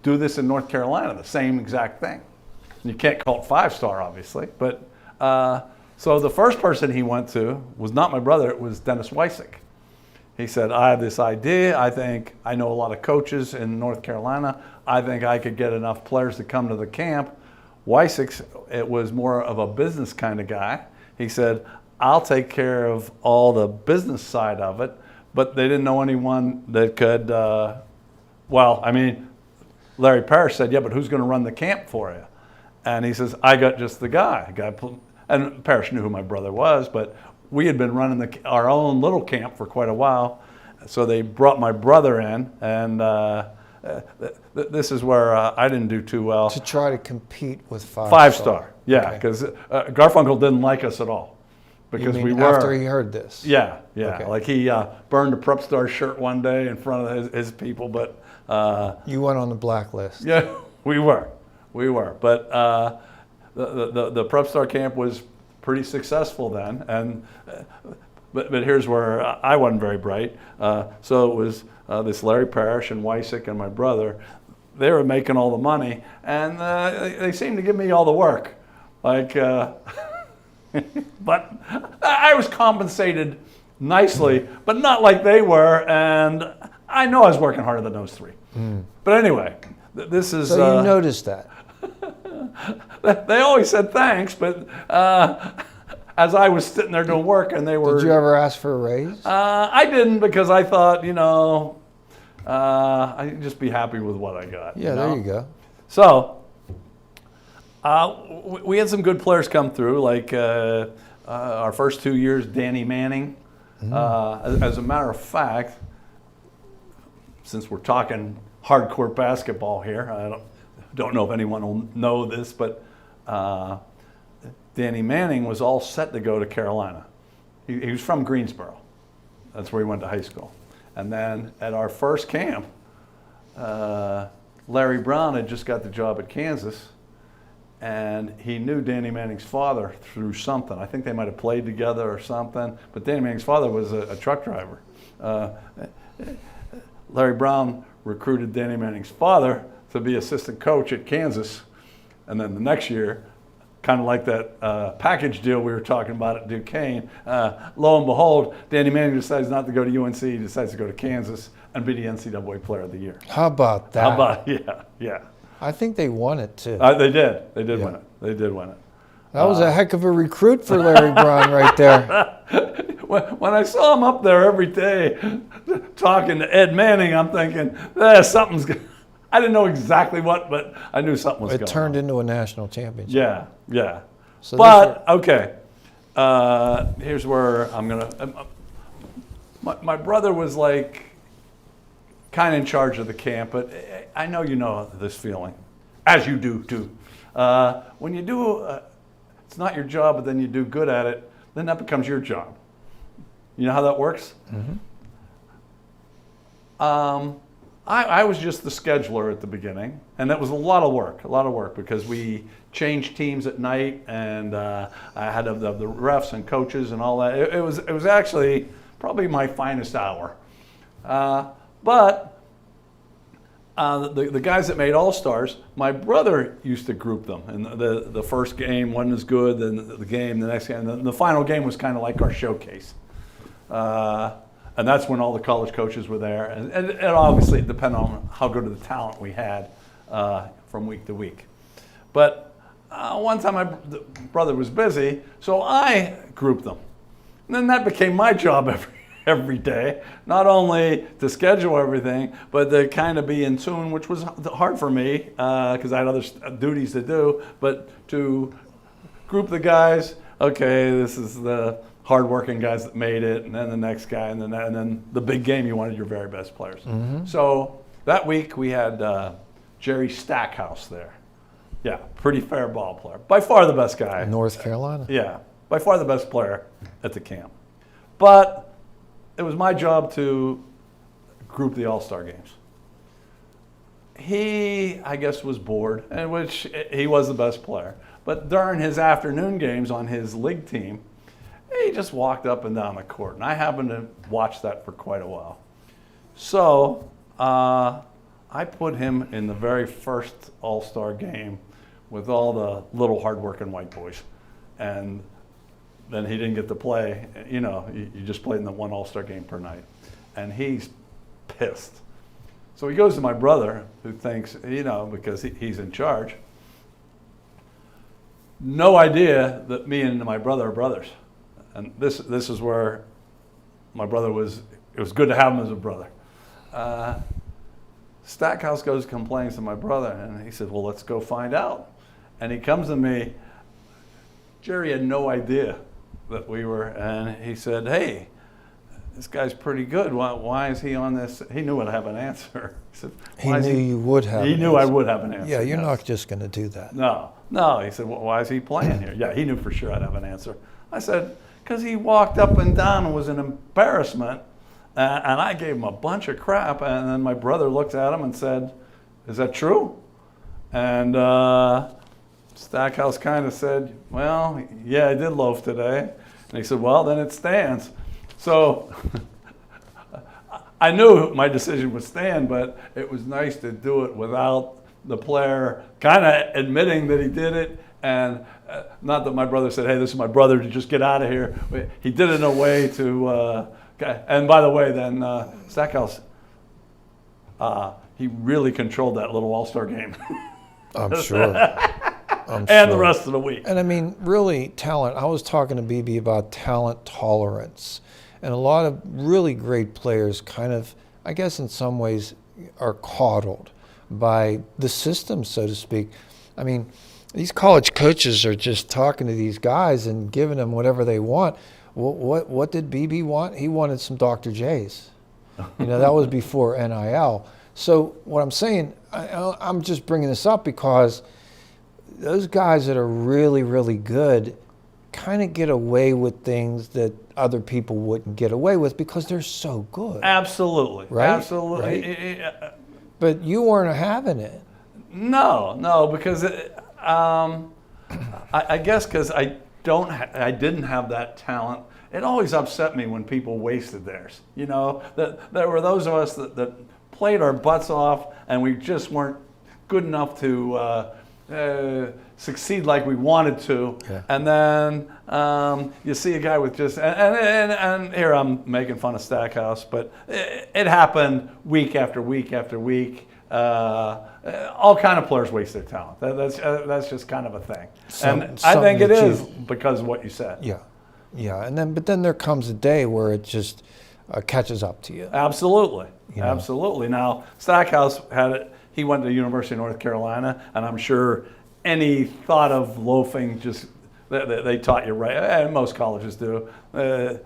B: do this in North Carolina, the same exact thing? You can't call it 5-star, obviously. But so the first person he went to was not my brother, it was Dennis Weisick. He said, I have this idea. I think I know a lot of coaches in North Carolina. I think I could get enough players to come to the camp. Weisick, it was more of a business kind of guy. He said, I'll take care of all the business side of it, but they didn't know anyone that could, Larry Parrish said, yeah, but who's going to run the camp for you? And he says, I got just the guy. And Parrish knew who my brother was, but we had been running our own little camp for quite a while. So they brought my brother in, and this is where I didn't do too well.
A: To try to compete with 5-star.
B: 5-star, yeah, because Garfunkel didn't like us at all. Because we were
A: after he heard this.
B: Yeah.
A: Okay.
B: Like he burned a Prep Star shirt one day in front of his people, but
A: you went on the blacklist.
B: Yeah, we were. But the Prep Star camp was pretty successful then, and but here's where I wasn't very bright. So it was this Larry Parrish and Weisick and my brother. They were making all the money, and they seemed to give me all the work. Like, but I was compensated nicely, but not like they were, and I know I was working harder than those three. But anyway, this is...
A: So you noticed that?
B: They always said thanks, but as I was sitting there doing work and they were...
A: Did you ever ask for a raise?
B: I didn't, because I thought, I'd just be happy with what I got.
A: Yeah, there you go.
B: So, we had some good players come through, like our first 2 years, Danny Manning. As a matter of fact, since we're talking hardcore basketball here, I don't know if anyone will know this, but Danny Manning was all set to go to Carolina. He was from Greensboro. That's where he went to high school. And then at our first camp, Larry Brown had just got the job at Kansas, and he knew Danny Manning's father through something. I think they might have played together or something, but Danny Manning's father was a truck driver. Larry Brown recruited Danny Manning's father to be assistant coach at Kansas, and then the next year, kind of like that package deal we were talking about at Duquesne, lo and behold, Danny Manning decides not to go to UNC, he decides to go to Kansas and be the NCAA Player of the Year.
A: How about that?
B: How about, yeah.
A: I think they won it too.
B: They did win it. They did win it.
A: That was a heck of a recruit for Larry Brown right there.
B: When I saw him up there every day talking to Ed Manning, I'm thinking, something's good. I didn't know exactly what, but I knew something was going on.
A: It turned into a national championship.
B: Yeah.
A: So
B: but, okay, here's where I'm going to... My brother was like kind of in charge of the camp, but I know you know this feeling, as you do too. When you do, it's not your job, but then you do good at it, then that becomes your job. You know how that works? I was just the scheduler at the beginning, and that was a lot of work because we changed teams at night, and I had the refs and coaches and all that. It was actually probably my finest hour. But the guys that made All-Stars, my brother used to group them, and the first game wasn't as good, then the next game, and the final game was kind of like our showcase. And that's when all the college coaches were there. And obviously it depended on how good of the talent we had from week to week. But one time my brother was busy, so I grouped them. And then that became my job every day, not only to schedule everything, but to kind of be in tune, which was hard for me because I had other duties to do, but to group the guys, okay, this is the hardworking guys that made it, and then the next guy, and then the big game, you wanted your very best players. So that week we had Jerry Stackhouse there. Yeah, pretty fair ball player. By far the best guy.
A: North Carolina.
B: Yeah, by far the best player at the camp. But it was my job to group the All-Star games. He, I guess, was bored, in which he was the best player. But during his afternoon games on his league team, he just walked up and down the court. And I happened to watch that for quite a while. So I put him in the very first All-Star game with all the little hard-working white boys. And then he didn't get to play. You know, you just played in the one All-Star game per night. And he's pissed. So he goes to my brother, who thinks, you know, because he's in charge, no idea that me and my brother are brothers. And this is where my brother was, it was good to have him as a brother. Stackhouse goes and complains to my brother, and he said, well, let's go find out. And he comes to me, Jerry had no idea that we were, and he said, hey, this guy's pretty good. Why is he on this? He knew I'd have an answer. He said,
A: He knew you would have.
B: He knew I would have an answer.
A: Yeah, you're
B: yes.
A: not just going to do that.
B: No. He said, well, why is he playing here? Yeah, he knew for sure I'd have an answer. I said, because he walked up and down and was an embarrassment, and I gave him a bunch of crap. And then my brother looked at him and said, is that true? And Stackhouse kind of said, well, yeah, I did loaf today. And he said, well, then it stands. So I knew my decision would stand, but it was nice to do it without the player kind of admitting that he did it. And not that my brother said, hey, this is my brother, to just get out of here. He did it in a way to, and by the way, then Stackhouse, he really controlled that little All-Star game.
A: I'm sure.
B: And the rest of the week.
A: And I mean, really, talent. I was talking to BB about talent tolerance. And a lot of really great players kind of, I guess in some ways, are coddled by the system, so to speak. I mean, these college coaches are just talking to these guys and giving them whatever they want. What did BB want? He wanted some Dr. J's. You know, that was before NIL. So what I'm saying, I'm just bringing this up because those guys that are really, really good kind of get away with things that other people wouldn't get away with because they're so good.
B: Absolutely.
A: Right?
B: Absolutely.
A: Right? But you weren't having it.
B: No, because I guess because I didn't have that talent. It always upset me when people wasted theirs. You know, that there were those of us that played our butts off and we just weren't good enough to succeed like we wanted to. Yeah. And then you see a guy with just, and here I'm making fun of Stackhouse, but it happened week after week after week. All kind of players waste their talent. That's just kind of a thing. And I think it is because of what you said.
A: Yeah. But then there comes a day where it just catches up to you.
B: Absolutely.
A: You know?
B: Absolutely. Now, Stackhouse had it. He went to the University of North Carolina, and I'm sure any thought of loafing just they taught you right. And most colleges do.
A: At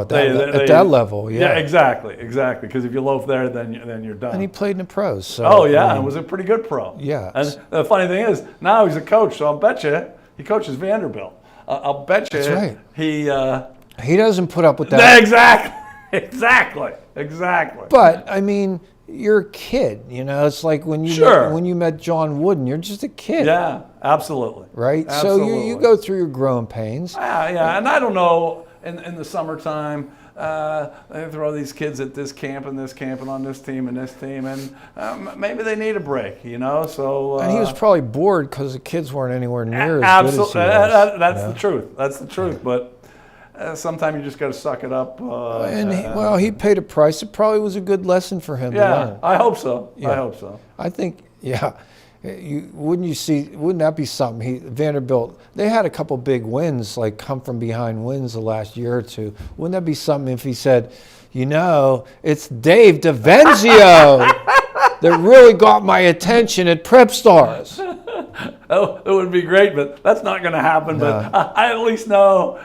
A: that level, yeah.
B: Yeah, exactly. Because if you loaf there, then you're done.
A: And he played in the pros. So,
B: oh yeah, and was a pretty good pro.
A: Yeah.
B: And the funny thing is, now he's a coach, so I'll bet you he coaches Vanderbilt. I'll bet you
A: that's right.
B: He
A: doesn't put up with that.
B: Exactly.
A: But I mean, you're a kid, you know. It's like when you met John Wooden, you're just a kid.
B: Yeah, absolutely.
A: Right.
B: Absolutely.
A: So you go through your growing pains.
B: Yeah, and I don't know. In the summertime, they throw these kids at this camp and on this team and this team, and maybe they need a break, you know. So
A: and he was probably bored because the kids weren't anywhere near as good as he was.
B: That's the truth. That's the truth. But sometimes you just got to suck it up.
A: He paid a price. It probably was a good lesson for him to learn.
B: I hope so.
A: Yeah.
B: I hope so.
A: I think, yeah. Wouldn't that be something? Vanderbilt, they had a couple big wins, like come from behind wins the last year or two. Wouldn't that be something if he said, you know, it's Dave Devenzio that really got my attention at Prep Stars.
B: Oh, it would be great, but that's not going to happen.
A: No.
B: But I at least know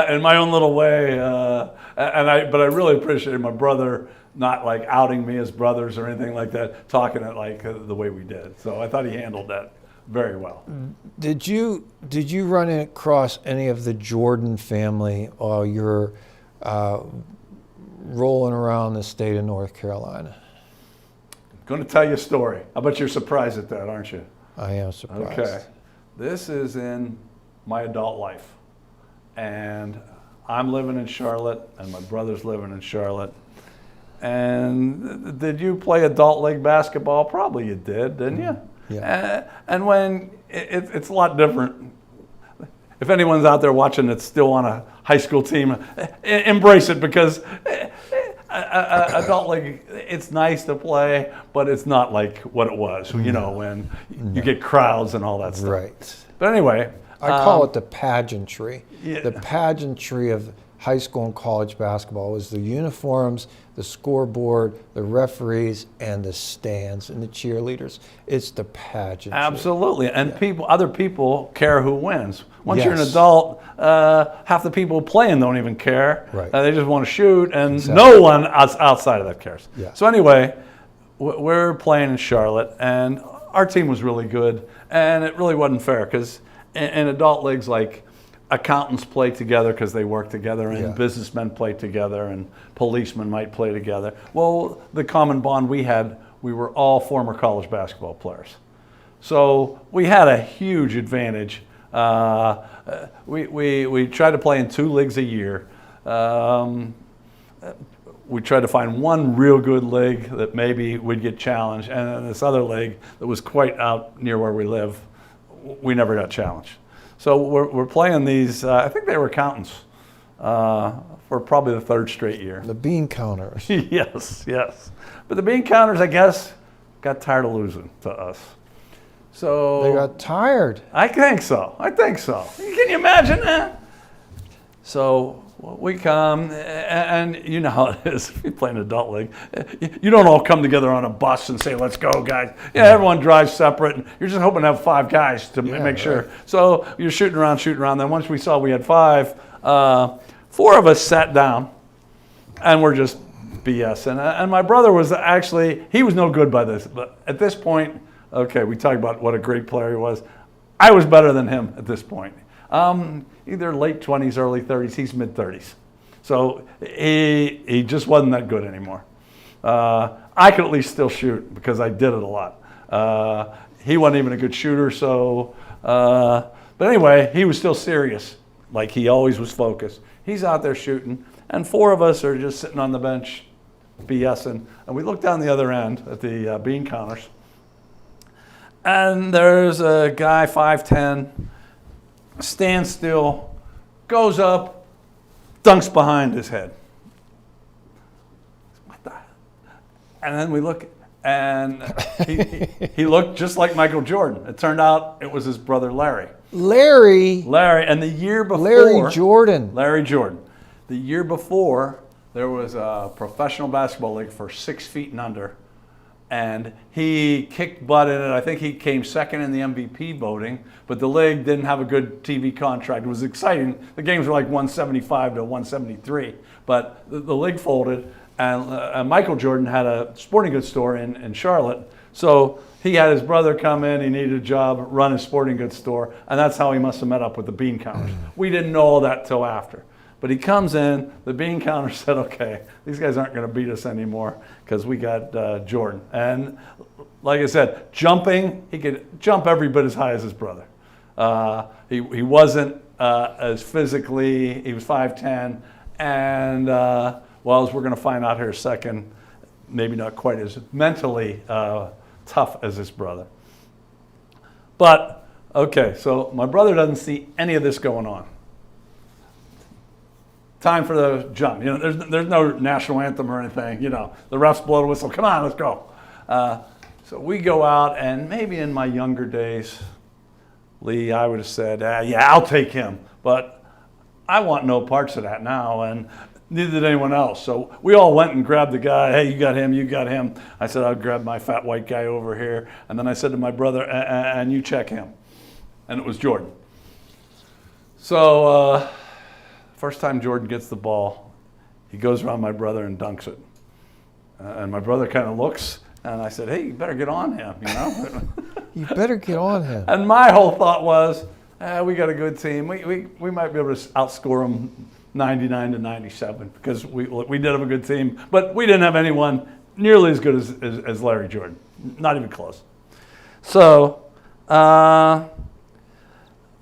B: in my own little way, but I really appreciate my brother not like outing me as brothers or anything like that, talking it like the way we did. So I thought he handled that very well.
A: Did you run across any of the Jordan family while you're rolling around the state of North Carolina.
B: Going to tell you a story. I bet you're surprised at that, aren't you?
A: I am surprised.
B: Okay. This is in my adult life. And I'm living in Charlotte, and my brother's living in Charlotte. And did you play adult league basketball? Probably you did, didn't you?
A: Yeah.
B: And when it's a lot different. If anyone's out there watching that's still on a high school team, embrace it, because adult league, it's nice to play, but it's not like what it was, you know, when you get crowds and all that stuff.
A: Right.
B: But anyway.
A: I call it the pageantry.
B: Yeah.
A: The pageantry of high school and college basketball was the uniforms, the scoreboard, the referees, and the stands and the cheerleaders. It's the pageantry.
B: Absolutely, and other people care who wins. Once you're an
A: Yes.
B: adult, half the people playing don't even care.
A: Right.
B: They just want to shoot, and
A: Exactly.
B: no one outside of that cares.
A: Yeah.
B: So anyway, we're playing in Charlotte, and our team was really good, and it really wasn't fair, because in adult leagues, like, accountants play together because they work together, and
A: Yeah.
B: businessmen play together, and policemen might play together. Well, the common bond we had, we were all former college basketball players. So we had a huge advantage. We tried to play in 2 leagues a year. We tried to find one real good league that maybe we'd get challenged, and then this other league that was quite out near where we live, we never got challenged. So we're playing these, I think they were accountants, for probably the 3rd straight year.
A: The bean counters.
B: Yes. But the bean counters, I guess, got tired of losing to us. So
A: They got tired.
B: I think so. Can you imagine that? So we come, and you know how it is if you play an adult league. You don't all come together on a bus and say, let's go, guys. Yeah, everyone drives separate, and you're just hoping to have 5 guys to make sure.
A: Right.
B: So you're shooting around. Then once we saw we had 5, 4 of us sat down, and we're just BSing. And my brother was actually, he was no good by this. But at this point, okay, we talk about what a great player he was. I was better than him at this point. Either late 20s, early 30s, he's mid-30s. So he just wasn't that good anymore. I could at least still shoot because I did it a lot. He wasn't even a good shooter, so, but anyway, he was still serious. Like, he always was focused. He's out there shooting, and 4 of us are just sitting on the bench BSing. And we look down the other end at the bean counters, and there's a guy, 5'10", stands still, goes up, dunks behind his head. What the? And then we look, and he looked just like Michael Jordan. It turned out it was his brother Larry.
A: Larry,
B: And the year before,
A: Larry Jordan.
B: Larry Jordan. The year before, there was a professional basketball league for 6 feet and under, and he kicked butt in it. I think he came second in the MVP voting, but the league didn't have a good TV contract. It was exciting. The games were like 175 to 173, but the league folded, and Michael Jordan had a sporting goods store in Charlotte. So he had his brother come in, he needed a job, run his sporting goods store, and that's how he must have met up with the bean counters. We didn't know all that till after. But he comes in, the bean counter said, okay, these guys aren't going to beat us anymore because we got Jordan. And like I said, jumping, he could jump every bit as high as his brother. He wasn't as physically, he was 5'10", and well, as we're going to find out here in a second, maybe not quite as mentally tough as his brother. But, okay, so my brother doesn't see any of this going on. Time for the jump. You know, there's no national anthem or anything. You know, the refs blow the whistle. Come on, let's go. So we go out, and maybe in my younger days, Lee, I would have said, yeah, I'll take him. But I want no parts of that now, and neither did anyone else. So we all went and grabbed the guy. Hey, you got him, you got him. I said, I'll grab my fat white guy over here. And then I said to my brother, and you check him. And it was Jordan. So, first time Jordan gets the ball, he goes around my brother and dunks it. And my brother kind of looks, and I said, hey, you better get on him, you know?
A: You better get on him.
B: And my whole thought was, we got a good team. We might be able to outscore them 99 to 97 because we did have a good team, but we didn't have anyone nearly as good as Larry Jordan. Not even close. So my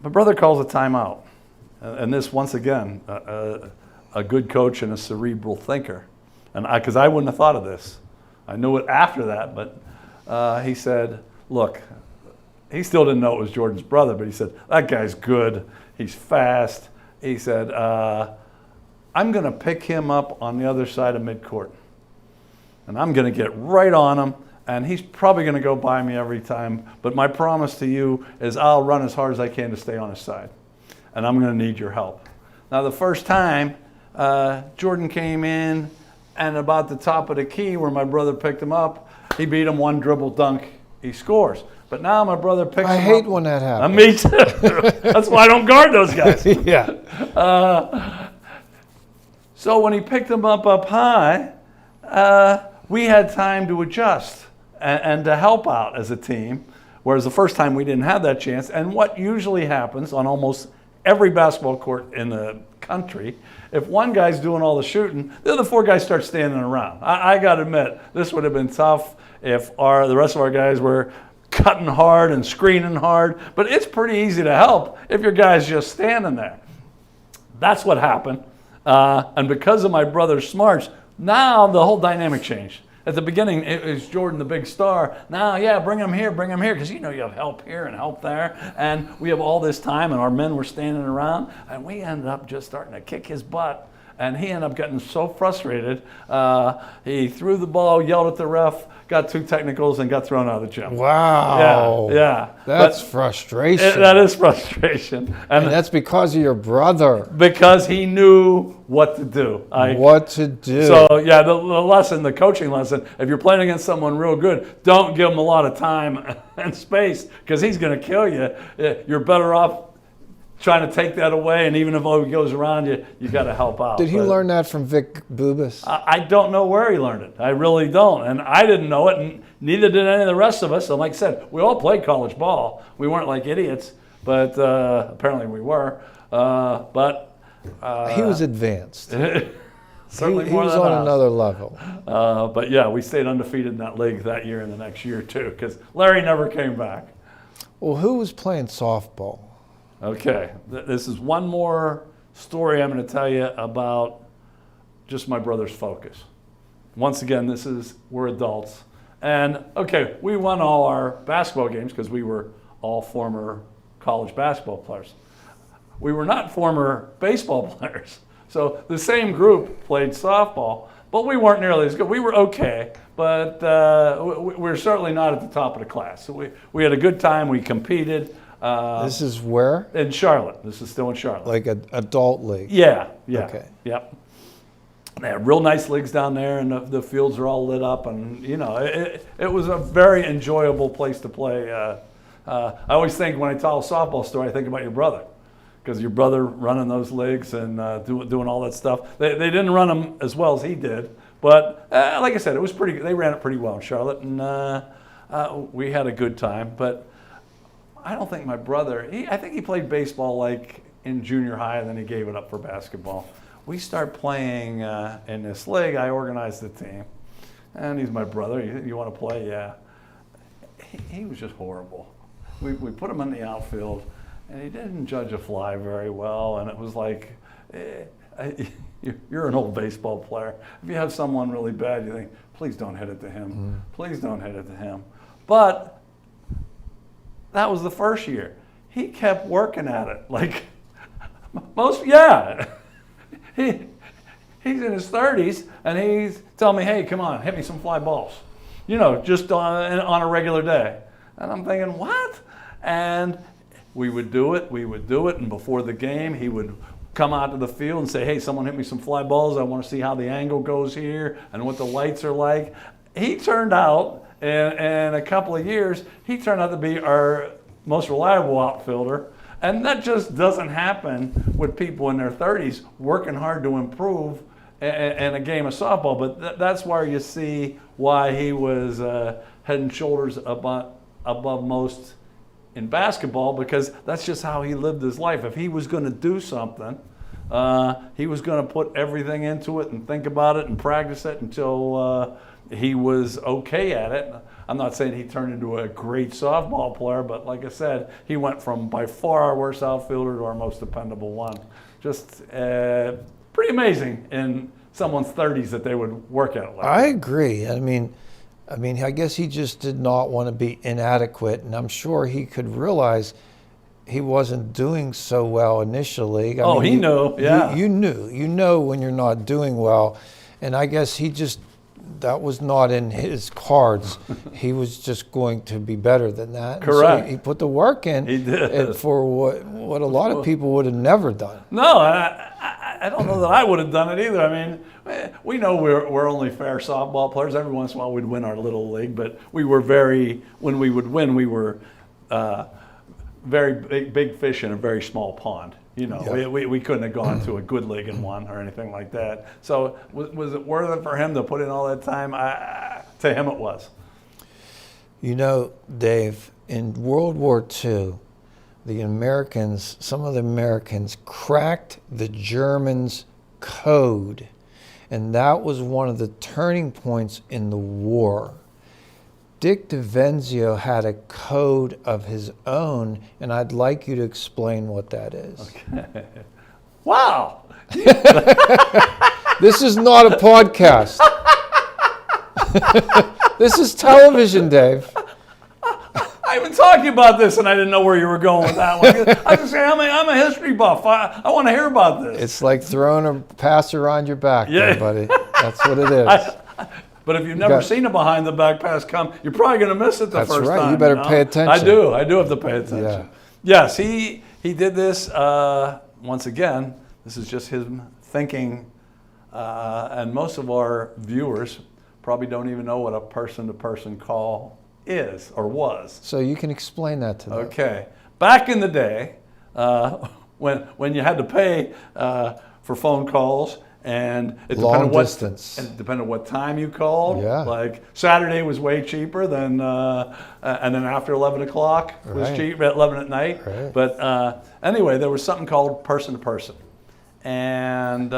B: brother calls a timeout. And this, once again, a good coach and a cerebral thinker. And because I wouldn't have thought of this. I knew it after that, but he said, look, he still didn't know it was Jordan's brother, but he said, that guy's good. He's fast. He said, I'm going to pick him up on the other side of midcourt. And I'm going to get right on him. And he's probably going to go by me every time. But my promise to you is I'll run as hard as I can to stay on his side. And I'm going to need your help. Now, the first time, Jordan came in, and about the top of the key where my brother picked him up, he beat him one dribble dunk, he scores. But now my brother picks him up.
A: I hate when that happens.
B: Me too. That's why I don't guard those guys.
A: Yeah.
B: So when he picked him up high, we had time to adjust and to help out as a team, whereas the first time we didn't have that chance. And what usually happens on almost every basketball court in the country, if one guy's doing all the shooting, the other four guys start standing around. I got to admit, this would have been tough if the rest of our guys were cutting hard and screening hard, but it's pretty easy to help if your guy's just standing there. That's what happened. And because of my brother's smarts, now the whole dynamic changed. At the beginning, it was Jordan, the big star. Now, yeah, bring him here, because you know you have help here and help there. And we have all this time, and our men were standing around, and we ended up just starting to kick his butt. And he ended up getting so frustrated, he threw the ball, yelled at the ref, got 2 technicals, and got thrown out of the gym.
A: Wow.
B: Yeah.
A: That's frustration.
B: That is frustration.
A: And that's because of your brother.
B: Because he knew what to do.
A: What to do.
B: So, yeah, the coaching lesson, if you're playing against someone real good, don't give him a lot of time and space because he's going to kill you. You're better off trying to take that away, and even if he goes around you, you got to help out.
A: Did he learn that from Vic Bubas?
B: I don't know where he learned it. I really don't. And I didn't know it, and neither did any of the rest of us. And like I said, we all played college ball. We weren't like idiots, but apparently we were.
A: He was advanced.
B: Certainly
A: he
B: more
A: was
B: than
A: on
B: us.
A: another level.
B: But yeah, we stayed undefeated in that league that year and the next year too, because Larry never came back.
A: Well, who was playing softball?
B: Okay, this is one more story I'm going to tell you about just my brother's focus. Once again, we're adults. And okay, we won all our basketball games because we were all former college basketball players. We were not former baseball players. So the same group played softball, but we weren't nearly as good. We were okay, but we were certainly not at the top of the class. So we had a good time. We competed.
A: This is where?
B: In Charlotte. This is still in Charlotte.
A: Like an adult league?
B: Yeah.
A: Okay.
B: Yep. They have real nice leagues down there, and the fields are all lit up, and it was a very enjoyable place to play. I always think when I tell a softball story, I think about your brother, because your brother running those leagues and doing all that stuff. They didn't run them as well as he did, but like I said, it was pretty. They ran it pretty well in Charlotte, and we had a good time. But I don't think my brother. I think he played baseball like in junior high, and then he gave it up for basketball. We start playing in this league. I organized the team, and he's my brother. You want to play? Yeah. He was just horrible. We put him in the outfield, and he didn't judge a fly very well. And it was like, you're an old baseball player. If you have someone really bad, you think, please don't hit it to him. Please don't hit it to him. But that was the first year. He kept working at it. Like He's in his 30s, and he's telling me, hey, come on, hit me some fly balls. Just on a regular day. And I'm thinking, what? And we would do it, and before the game, he would come out to the field and say, hey, someone hit me some fly balls. I want to see how the angle goes here and what the lights are like. He turned out, in a couple of years, he turned out to be our most reliable outfielder. And that just doesn't happen with people in their 30s working hard to improve in a game of softball. But that's where you see why he was head and shoulders above most in basketball, because that's just how he lived his life. If he was going to do something, he was going to put everything into it and think about it and practice it until he was okay at it. I'm not saying he turned into a great softball player, but like I said, he went from by far our worst outfielder to our most dependable one. Just pretty amazing in someone's 30s that they would work at it like
A: I
B: that.
A: agree. I guess he just did not want to be inadequate, and I'm sure he could realize he wasn't doing so well initially.
B: He knew, yeah.
A: You know when you're not doing well, and I guess that was not in his cards. He was just going to be better than that.
B: Correct.
A: So he put the work in.
B: He did.
A: And for what a lot of people would have never done.
B: No, I don't know that I would have done it either. I mean, we know we're only fair softball players. Every once in a while we'd win our little league, but when we would win, we were very big fish in a very small pond. You know,
A: Yeah.
B: we couldn't have gone to a good league and won or anything like that. So was it worth it for him to put in all that time? To him it was.
A: You know, Dave, in World War II, some of the Americans cracked the Germans' code, and that was one of the turning points in the war. Dick Devenzio had a code of his own, and I'd like you to explain what that is.
B: Okay. Wow.
A: This is not a podcast. This is television, Dave.
B: I've been talking about this, and I didn't know where you were going with that one. I was just saying, I'm a history buff. I want to hear about this.
A: It's like throwing a pass around your back,
B: Yeah.
A: there, buddy. That's what it is.
B: But if you've never seen a behind the back pass come, you're probably going to miss it the
A: That's
B: first
A: right.
B: time.
A: You better pay attention.
B: I do have to pay attention.
A: Yeah.
B: Yes, he did this, once again, this is just him thinking, and most of our viewers probably don't even know what a person-to-person call is or was.
A: So you can explain that to them.
B: Okay. Back in the day, when you had to pay for phone calls, and it
A: Long distance.
B: It depended on what time you called.
A: Yeah.
B: Like Saturday was way cheaper than, and then after 11 o'clock was
A: Right.
B: cheap at 11 at night.
A: Right.
B: But anyway, there was something called person to person, and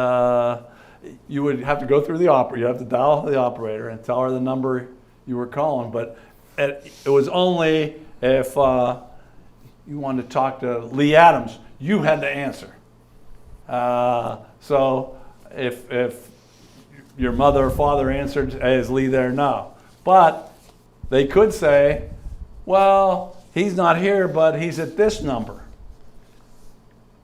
B: you would have to go through the operator. You have to dial the operator and tell her the number you were calling. But it was only if you wanted to talk to Lee Adams, you had to answer. So if your mother or father answered, hey, is Lee there? No. But they could say, well, he's not here, but he's at this number.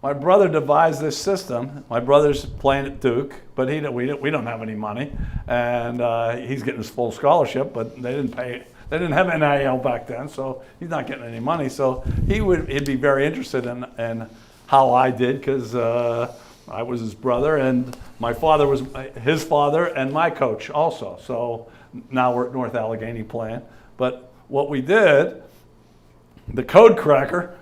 B: My brother devised this system. My brother's playing at Duke, but we don't have any money, and he's getting his full scholarship, but they didn't pay. They didn't have NIL back then, so he's not getting any money. So he'd be very interested in how I did, because I was his brother, and my father was his father and my coach also. So now we're at North Allegheny playing. But what we did, the code cracker,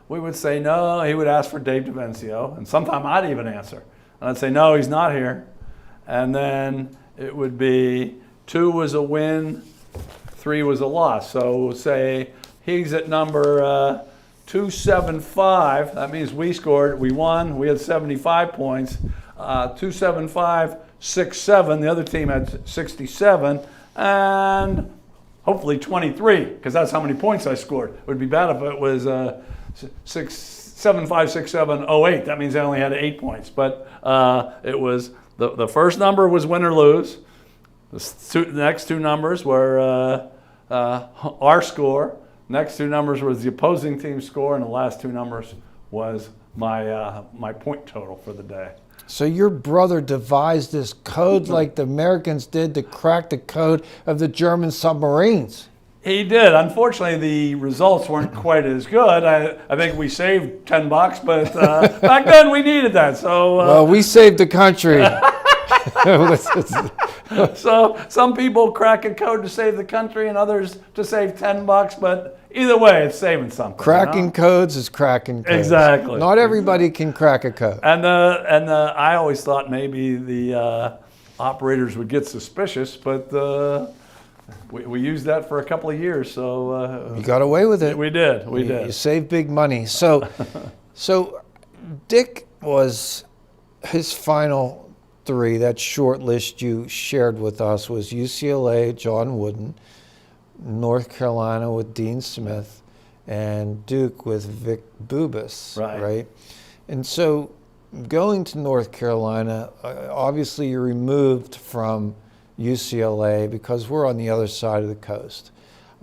B: we would say no. He would ask for Dave Devenzio, and sometime I'd even answer. And I'd say, no, he's not here. And then it would be 2 was a win, 3 was a loss. So we'll say he's at number 275. That means we scored. We won. We had 75 points. 275, 67. The other team had 67, and hopefully 23, because that's how many points I scored. It would be bad if it was 75, 67, 08. That means I only had 8 points. But it was the first number was win or lose. The next 2 numbers were our score. Next 2 numbers was the opposing team's score, and the last 2 numbers was my point total for the day.
A: So your brother devised this code like the Americans did to crack the code of the German submarines.
B: He did. Unfortunately, the results weren't quite as good. I think we saved $10, but back then we needed that. So
A: Well, we saved the country.
B: so some people crack a code to save the country, and others to save $10. But either way, it's saving something.
A: Cracking codes is cracking codes.
B: Exactly.
A: Not everybody can crack a code.
B: And I always thought maybe the operators would get suspicious, but we used that for a couple of years. So
A: You got away with it.
B: we did. We
A: You
B: did.
A: saved big money. So Dick was his final three. That short list you shared with us was UCLA, John Wooden, North Carolina with Dean Smith, and Duke with Vic Bubas, right? And so going to North Carolina, obviously you're removed from UCLA because we're on the other side of the coast.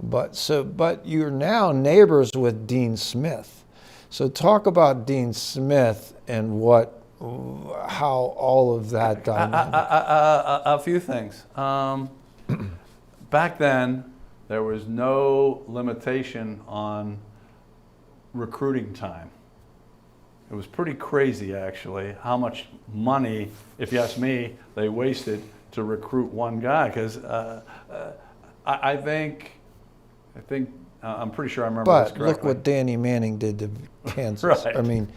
A: But you're now neighbors with Dean Smith. So talk about Dean Smith and how all of that dynamic.
B: A few things. Back then, there was no limitation on recruiting time. It was pretty crazy, actually, how much money, if you ask me, they wasted to recruit one guy. Because I'm pretty sure I remember this
A: But
B: correctly.
A: look what Danny Manning did to Kansas.
B: Right.
A: I mean,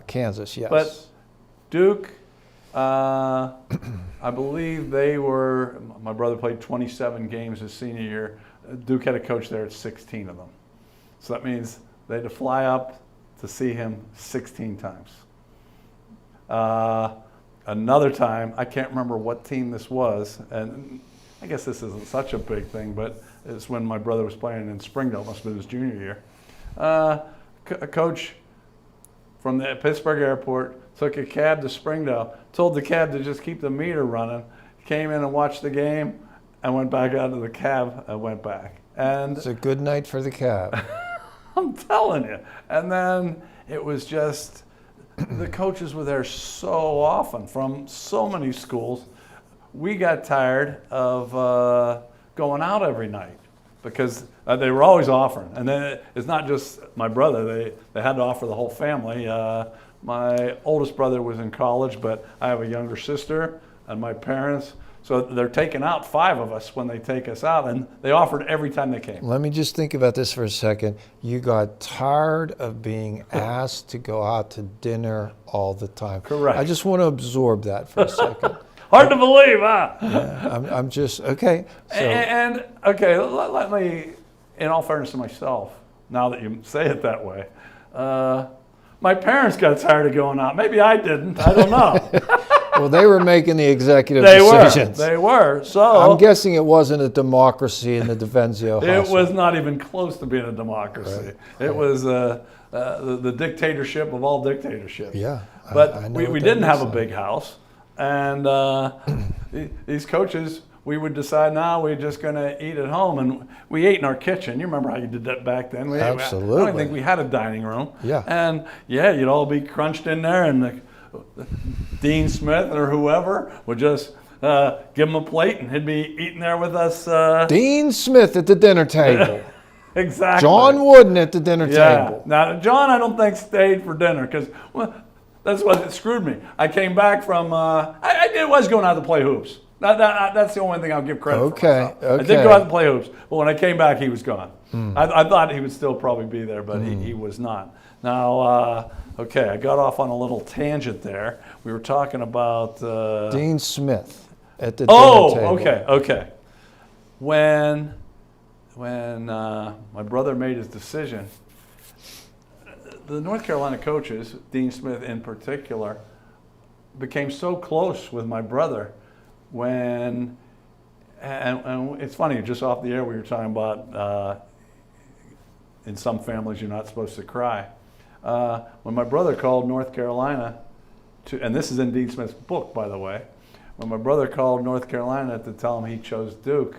A: Kansas, yes.
B: But Duke, I believe my brother played 27 games his senior year. Duke had a coach there at 16 of them. So that means they had to fly up to see him 16 times. Another time, I can't remember what team this was, and I guess this isn't such a big thing, but it's when my brother was playing in Springdale, must have been his junior year. A coach from the Pittsburgh airport took a cab to Springdale, told the cab to just keep the meter running, came in and watched the game, and went back out of the cab and went back. And
A: it's a good night for the cab.
B: I'm telling you. And then it was just, the coaches were there so often from so many schools. We got tired of going out every night because they were always offering. And then it's not just my brother. They had to offer the whole family. My oldest brother was in college, but I have a younger sister and my parents. So they're taking out 5 of us when they take us out, and they offered every time they came.
A: Let me just think about this for a second. You got tired of being asked to go out to dinner all the time.
B: Correct.
A: I just want to absorb that for a second.
B: Hard to believe, huh?
A: Yeah, I'm just, okay. So,
B: And okay, let me, in all fairness to myself, now that you say it that way, my parents got tired of going out. Maybe I didn't. I don't know.
A: well, they were making the executive decisions.
B: They were. So
A: I'm guessing it wasn't a democracy in the Devenzio household.
B: It was not even close to being a democracy. Right. It was the dictatorship of all dictatorships.
A: Yeah.
B: But we didn't have a big house. And these coaches, we would decide now we're just going to eat at home. And we ate in our kitchen. You remember how you did that back then?
A: Absolutely.
B: I don't think we had a dining room.
A: Yeah.
B: And yeah, you'd all be crunched in there, and Dean Smith or whoever would just give him a plate, and he'd be eating there with us.
A: Dean Smith at the dinner table.
B: Exactly.
A: John Wooden at the dinner table.
B: Now, John, I don't think stayed for dinner because that's what screwed me. I came back from, I was going out to play hoops. That's the only thing I'll give credit for myself. I did go out and play hoops, but when I came back, he was gone. I thought he would still probably be there, but he was not. Now, okay, I got off on a little tangent there. We were talking about...
A: Dean Smith at the dinner table.
B: Okay. When my brother made his decision, the North Carolina coaches, Dean Smith in particular, became so close with my brother and it's funny, just off the air we were talking about in some families you're not supposed to cry. When my brother called North Carolina, and this is in Dean Smith's book, by the way, when my brother called North Carolina to tell him he chose Duke,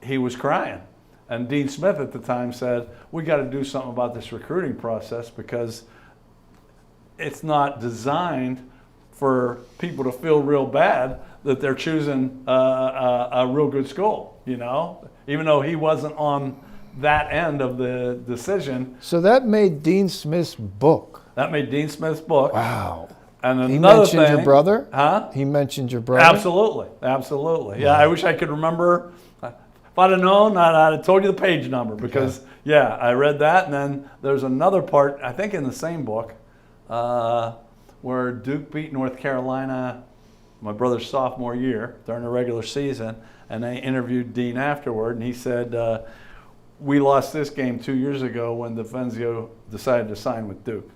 B: he was crying. And Dean Smith at the time said, we got to do something about this recruiting process because it's not designed for people to feel real bad that they're choosing a real good school, you know, even though he wasn't on that end of the decision.
A: So that made Dean Smith's book.
B: That made Dean Smith's book.
A: Wow.
B: And another
A: he mentioned
B: thing,
A: your brother?
B: Huh?
A: He mentioned your brother?
B: Absolutely. Yeah, I wish I could remember. If I'd have known, I'd have told you the page number because, yeah, I read that. And then there's another part, I think in the same book, where Duke beat North Carolina my brother's sophomore year during the regular season. And they interviewed Dean afterward. And he said, we lost this game 2 years ago when Devenzio decided to sign with Duke.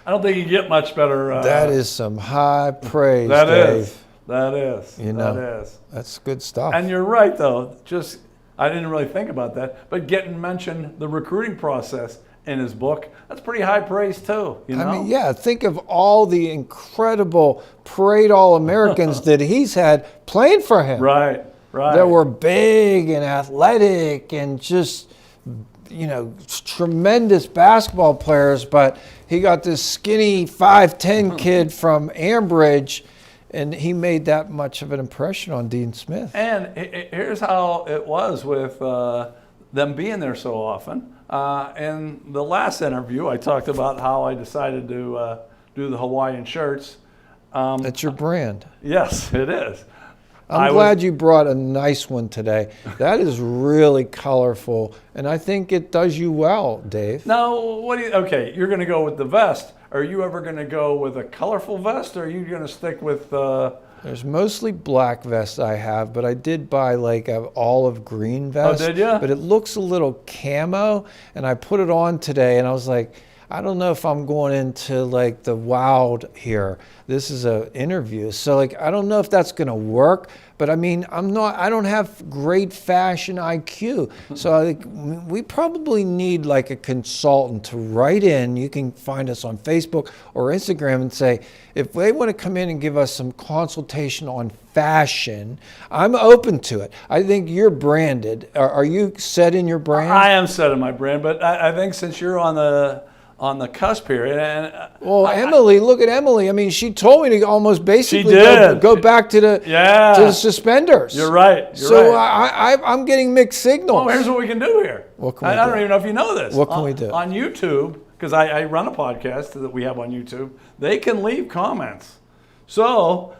B: I don't think you get much better.
A: That is some high praise,
B: That
A: Dave.
B: is. That is.
A: You know,
B: that is.
A: That's good stuff.
B: And you're right, though. Just I didn't really think about that, but getting mentioned the recruiting process in his book, that's pretty high praise too. You know?
A: I mean, yeah, think of all the incredible parade All-Americans that he's had playing for him.
B: Right. Right.
A: That were big and athletic and just, tremendous basketball players, but he got this skinny 5'10" kid from Ambridge, and he made that much of an impression on Dean Smith.
B: And here's how it was with them being there so often. In the last interview, I talked about how I decided to do the Hawaiian shirts.
A: That's your brand.
B: Yes, it is.
A: I'm glad you brought a nice one today. That is really colorful, and I think it does you well, Dave.
B: Now, okay, you're going to go with the vest. Are you ever going to go with a colorful vest, or are you going to stick with...
A: There's mostly black vests I have, but I did buy like an olive green vest.
B: Oh, did you?
A: But it looks a little camo, and I put it on today, and I was like, I don't know if I'm going into like the wild here. This is an interview, so like I don't know if that's going to work. But I mean, I don't have great fashion IQ, so I think we probably need like a consultant to write in. You can find us on Facebook or Instagram and say, if they want to come in and give us some consultation on fashion, I'm open to it. I think you're branded. Are you set in your brand?
B: I am set in my brand, but I think since you're on the cusp here, and
A: Emily, look at Emily. I mean, she told me to almost basically
B: She did.
A: go back to the suspenders.
B: You're right.
A: So I'm getting mixed signals.
B: Well, here's what we can do here.
A: What can we
B: I
A: do?
B: don't even know if you know this.
A: What can we do?
B: On YouTube, because I run a podcast that we have on YouTube, they can leave comments. So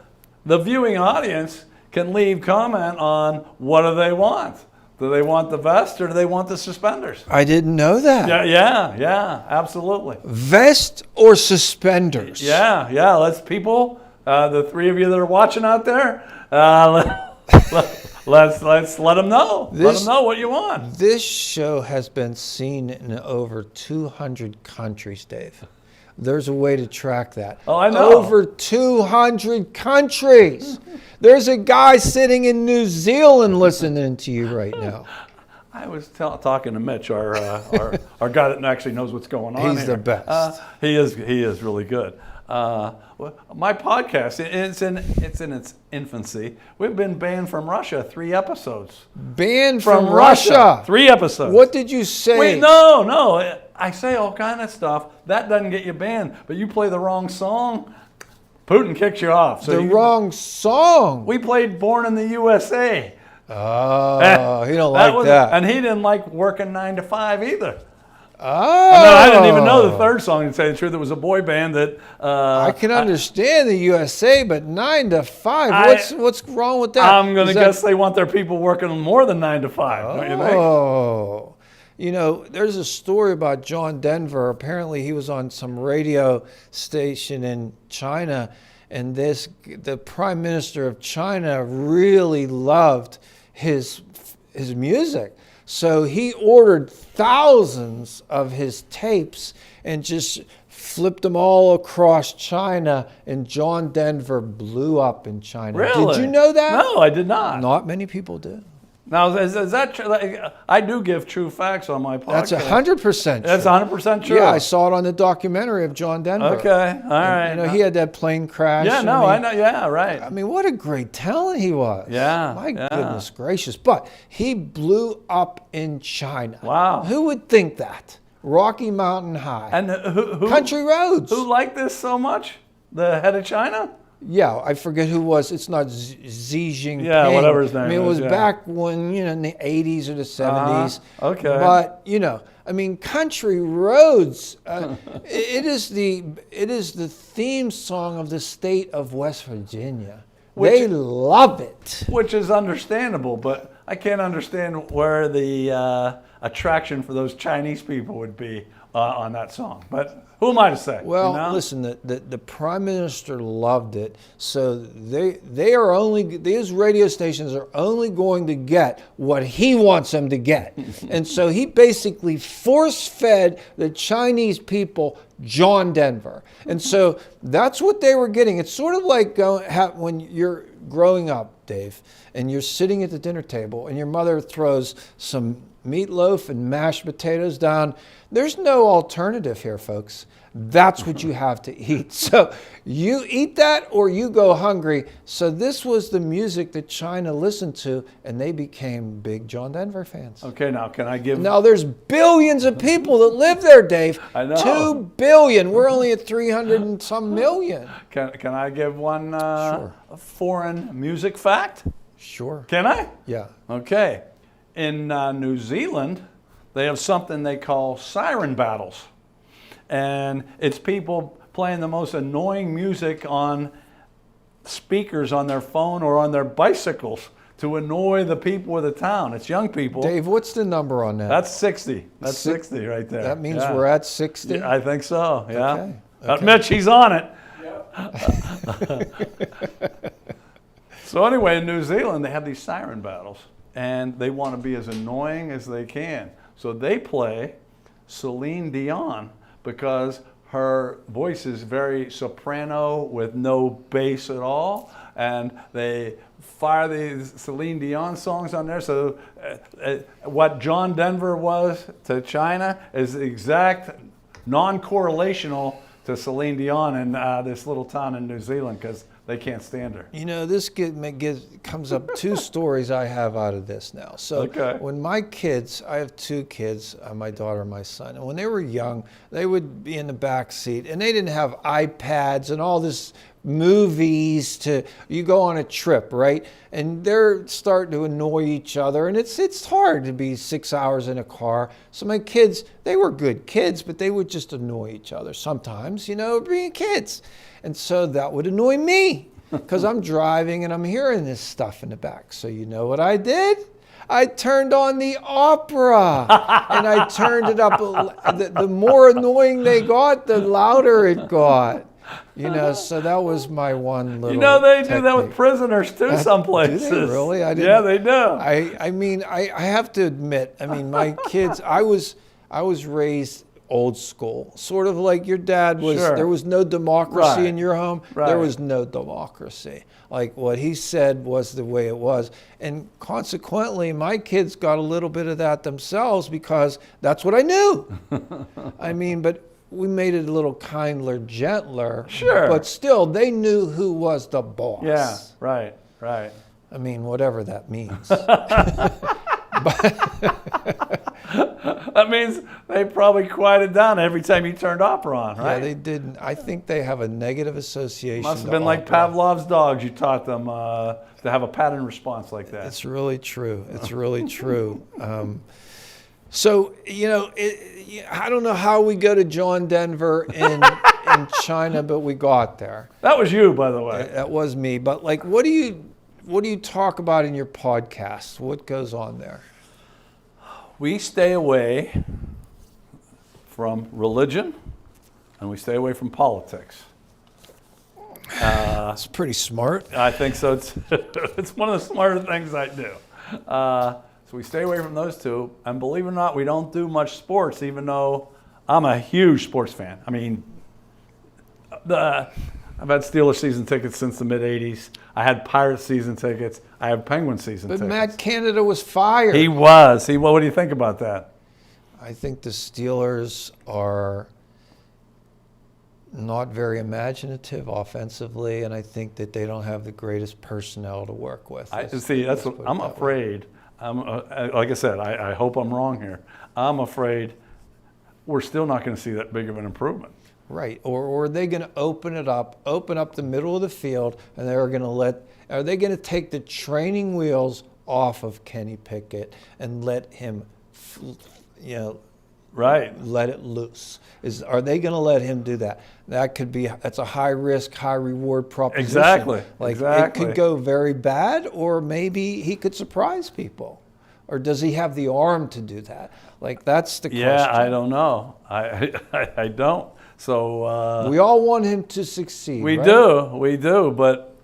B: the viewing audience can leave comment on what do they want. Do they want the vest or do they want the suspenders?
A: I didn't know that.
B: Yeah, absolutely.
A: Vest or suspenders?
B: Yeah. Let's people, the three of you that are watching out there, let's let them know. Let them know what you want.
A: This show has been seen in over 200 countries, Dave. There's a way to track that.
B: Oh, I know.
A: Over 200 countries. There's a guy sitting in New Zealand listening to you right now.
B: I was talking to Mitch, our guy that actually knows what's going on.
A: He's the best.
B: He is really good. My podcast, it's in its infancy. We've been banned from Russia 3 episodes.
A: Banned from Russia.
B: 3 episodes.
A: What did you say?
B: Wait, no. I say all kind of stuff. That doesn't get you banned. But you play the wrong song, Putin kicks you off. So
A: wrong song.
B: We played Born in the USA.
A: Oh, he don't like that.
B: And he didn't like working 9 to 5 either.
A: Oh.
B: No, I didn't even know the third song, to say the truth. It was a boy band that...
A: I can understand the USA, but 9 to 5, what's wrong with that?
B: I'm going to guess they want their people working more than 9 to 5, don't you think?
A: Oh. There's a story about John Denver. Apparently he was on some radio station in China, and the Prime Minister of China really loved his music. So he ordered thousands of his tapes and just flipped them all across China, and John Denver blew up in China.
B: Really?
A: Did you know that?
B: No, I did not.
A: Not many people do.
B: Now, is that true? I do give true facts on my podcast.
A: That's 100% true.
B: That's 100% true.
A: Yeah, I saw it on the documentary of John Denver.
B: Okay, all right.
A: He had that plane crash.
B: Yeah, no, I know. Yeah, right.
A: I mean, what a great talent he was.
B: Yeah.
A: My goodness gracious. But he blew up in China.
B: Wow.
A: Who would think that? Rocky Mountain High.
B: And who
A: Country roads.
B: Who liked this so much? The head of China?
A: Yeah, I forget who was. It's not Xi Jinping.
B: Yeah, whatever his name is.
A: I mean, it was
B: yeah.
A: back when, in the 80s or the 70s.
B: Okay.
A: But, country roads, it is the theme song of the state of West Virginia. They love it.
B: Which is understandable, but I can't understand where the attraction for those Chinese people would be on that song. But who am I to say?
A: Well, listen, the Prime Minister loved it, so these radio stations are only going to get what he wants them to get. And so he basically force-fed the Chinese people John Denver. And so that's what they were getting. It's sort of like when you're growing up, Dave, and you're sitting at the dinner table and your mother throws some meatloaf and mashed potatoes down. There's no alternative here, folks. That's what you have to eat. So you eat that or you go hungry. So this was the music that China listened to, and they became big John Denver fans.
B: Okay, now can I give?
A: Now there's billions of people that live there, Dave.
B: I know.
A: 2 billion. We're only at 300 and some million.
B: Can I give one
A: Sure.
B: foreign music fact?
A: Sure.
B: Can I?
A: Yeah.
B: Okay. In New Zealand, they have something they call siren battles. And it's people playing the most annoying music on speakers on their phone or on their bicycles to annoy the people of the town. It's young people.
A: Dave, what's the number on that?
B: That's 60. That's 60 right there.
A: That means
B: Yeah.
A: we're at 60?
B: Yeah, I think so, yeah.
A: Okay. Okay.
B: Mitch, he's on it. So anyway, in New Zealand, they have these siren battles, and they want to be as annoying as they can. So they play Celine Dion because her voice is very soprano with no bass at all, and they fire these Celine Dion songs on there. So what John Denver was to China is the exact non-correlational to Celine Dion in this little town in New Zealand because they can't stand her.
A: You know, this comes up 2 stories I have out of this now. So
B: Okay.
A: when my kids, I have 2 kids, my daughter and my son, and when they were young, they would be in the back seat, and they didn't have iPads and all this movies you go on a trip, right? And they're starting to annoy each other, and it's hard to be 6 hours in a car. So my kids, they were good kids, but they would just annoy each other sometimes, being kids. And so that would annoy me because I'm driving and I'm hearing this stuff in the back. So you know what I did? I turned on the opera and I turned it up. The more annoying they got, the louder it got. So that was my one little
B: They do that with
A: technique.
B: prisoners too, some places.
A: Do they really? I didn't.
B: Yeah, they do.
A: I have to admit, my kids, I was raised old school, sort of like your dad was.
B: Sure.
A: There was no democracy
B: Right.
A: in your home.
B: Right.
A: There was no democracy. Like what he said was the way it was. And consequently, my kids got a little bit of that themselves because that's what I knew. But we made it a little kinder, gentler.
B: Sure.
A: But still, they knew who was the boss.
B: Yeah, right.
A: Whatever that means.
B: That means they probably quieted down every time you turned opera on, right?
A: Yeah, they didn't. I think they have a negative association.
B: Must have
A: to
B: been like
A: opera.
B: Pavlov's dogs. You taught them to have a pattern response like that.
A: It's really true. It's really true. So, I don't know how we go to John Denver in China, but we got there.
B: That was you, by the way.
A: That was me. But what do you talk about in your podcast? What goes on there?
B: We stay away from religion and we stay away from politics.
A: That's pretty smart.
B: I think so. It's one of the smarter things I do. So we stay away from those two. And believe it or not, we don't do much sports, even though I'm a huge sports fan. I've had Steelers season tickets since the mid-'80s. I had Pirates season tickets. I have Penguin season
A: But
B: tickets.
A: Matt Canada was fired.
B: He was. What do you think about that?
A: I think the Steelers are not very imaginative offensively, and I think that they don't have the greatest personnel to work with.
B: That's what I'm afraid. Like I said, I hope I'm wrong here. I'm afraid we're still not going to see that big of an improvement.
A: Right, or are they going to open up the middle of the field, and are they going to take the training wheels off of Kenny Pickett and let him,
B: Right.
A: let it loose? Are they going to let him do that? That's a high risk, high reward proposition.
B: Exactly.
A: It could go very bad, or maybe he could surprise people. Or does he have the arm to do that? That's the question.
B: Yeah, I don't know. I don't. So
A: we all want him to succeed.
B: we
A: right?
B: do. But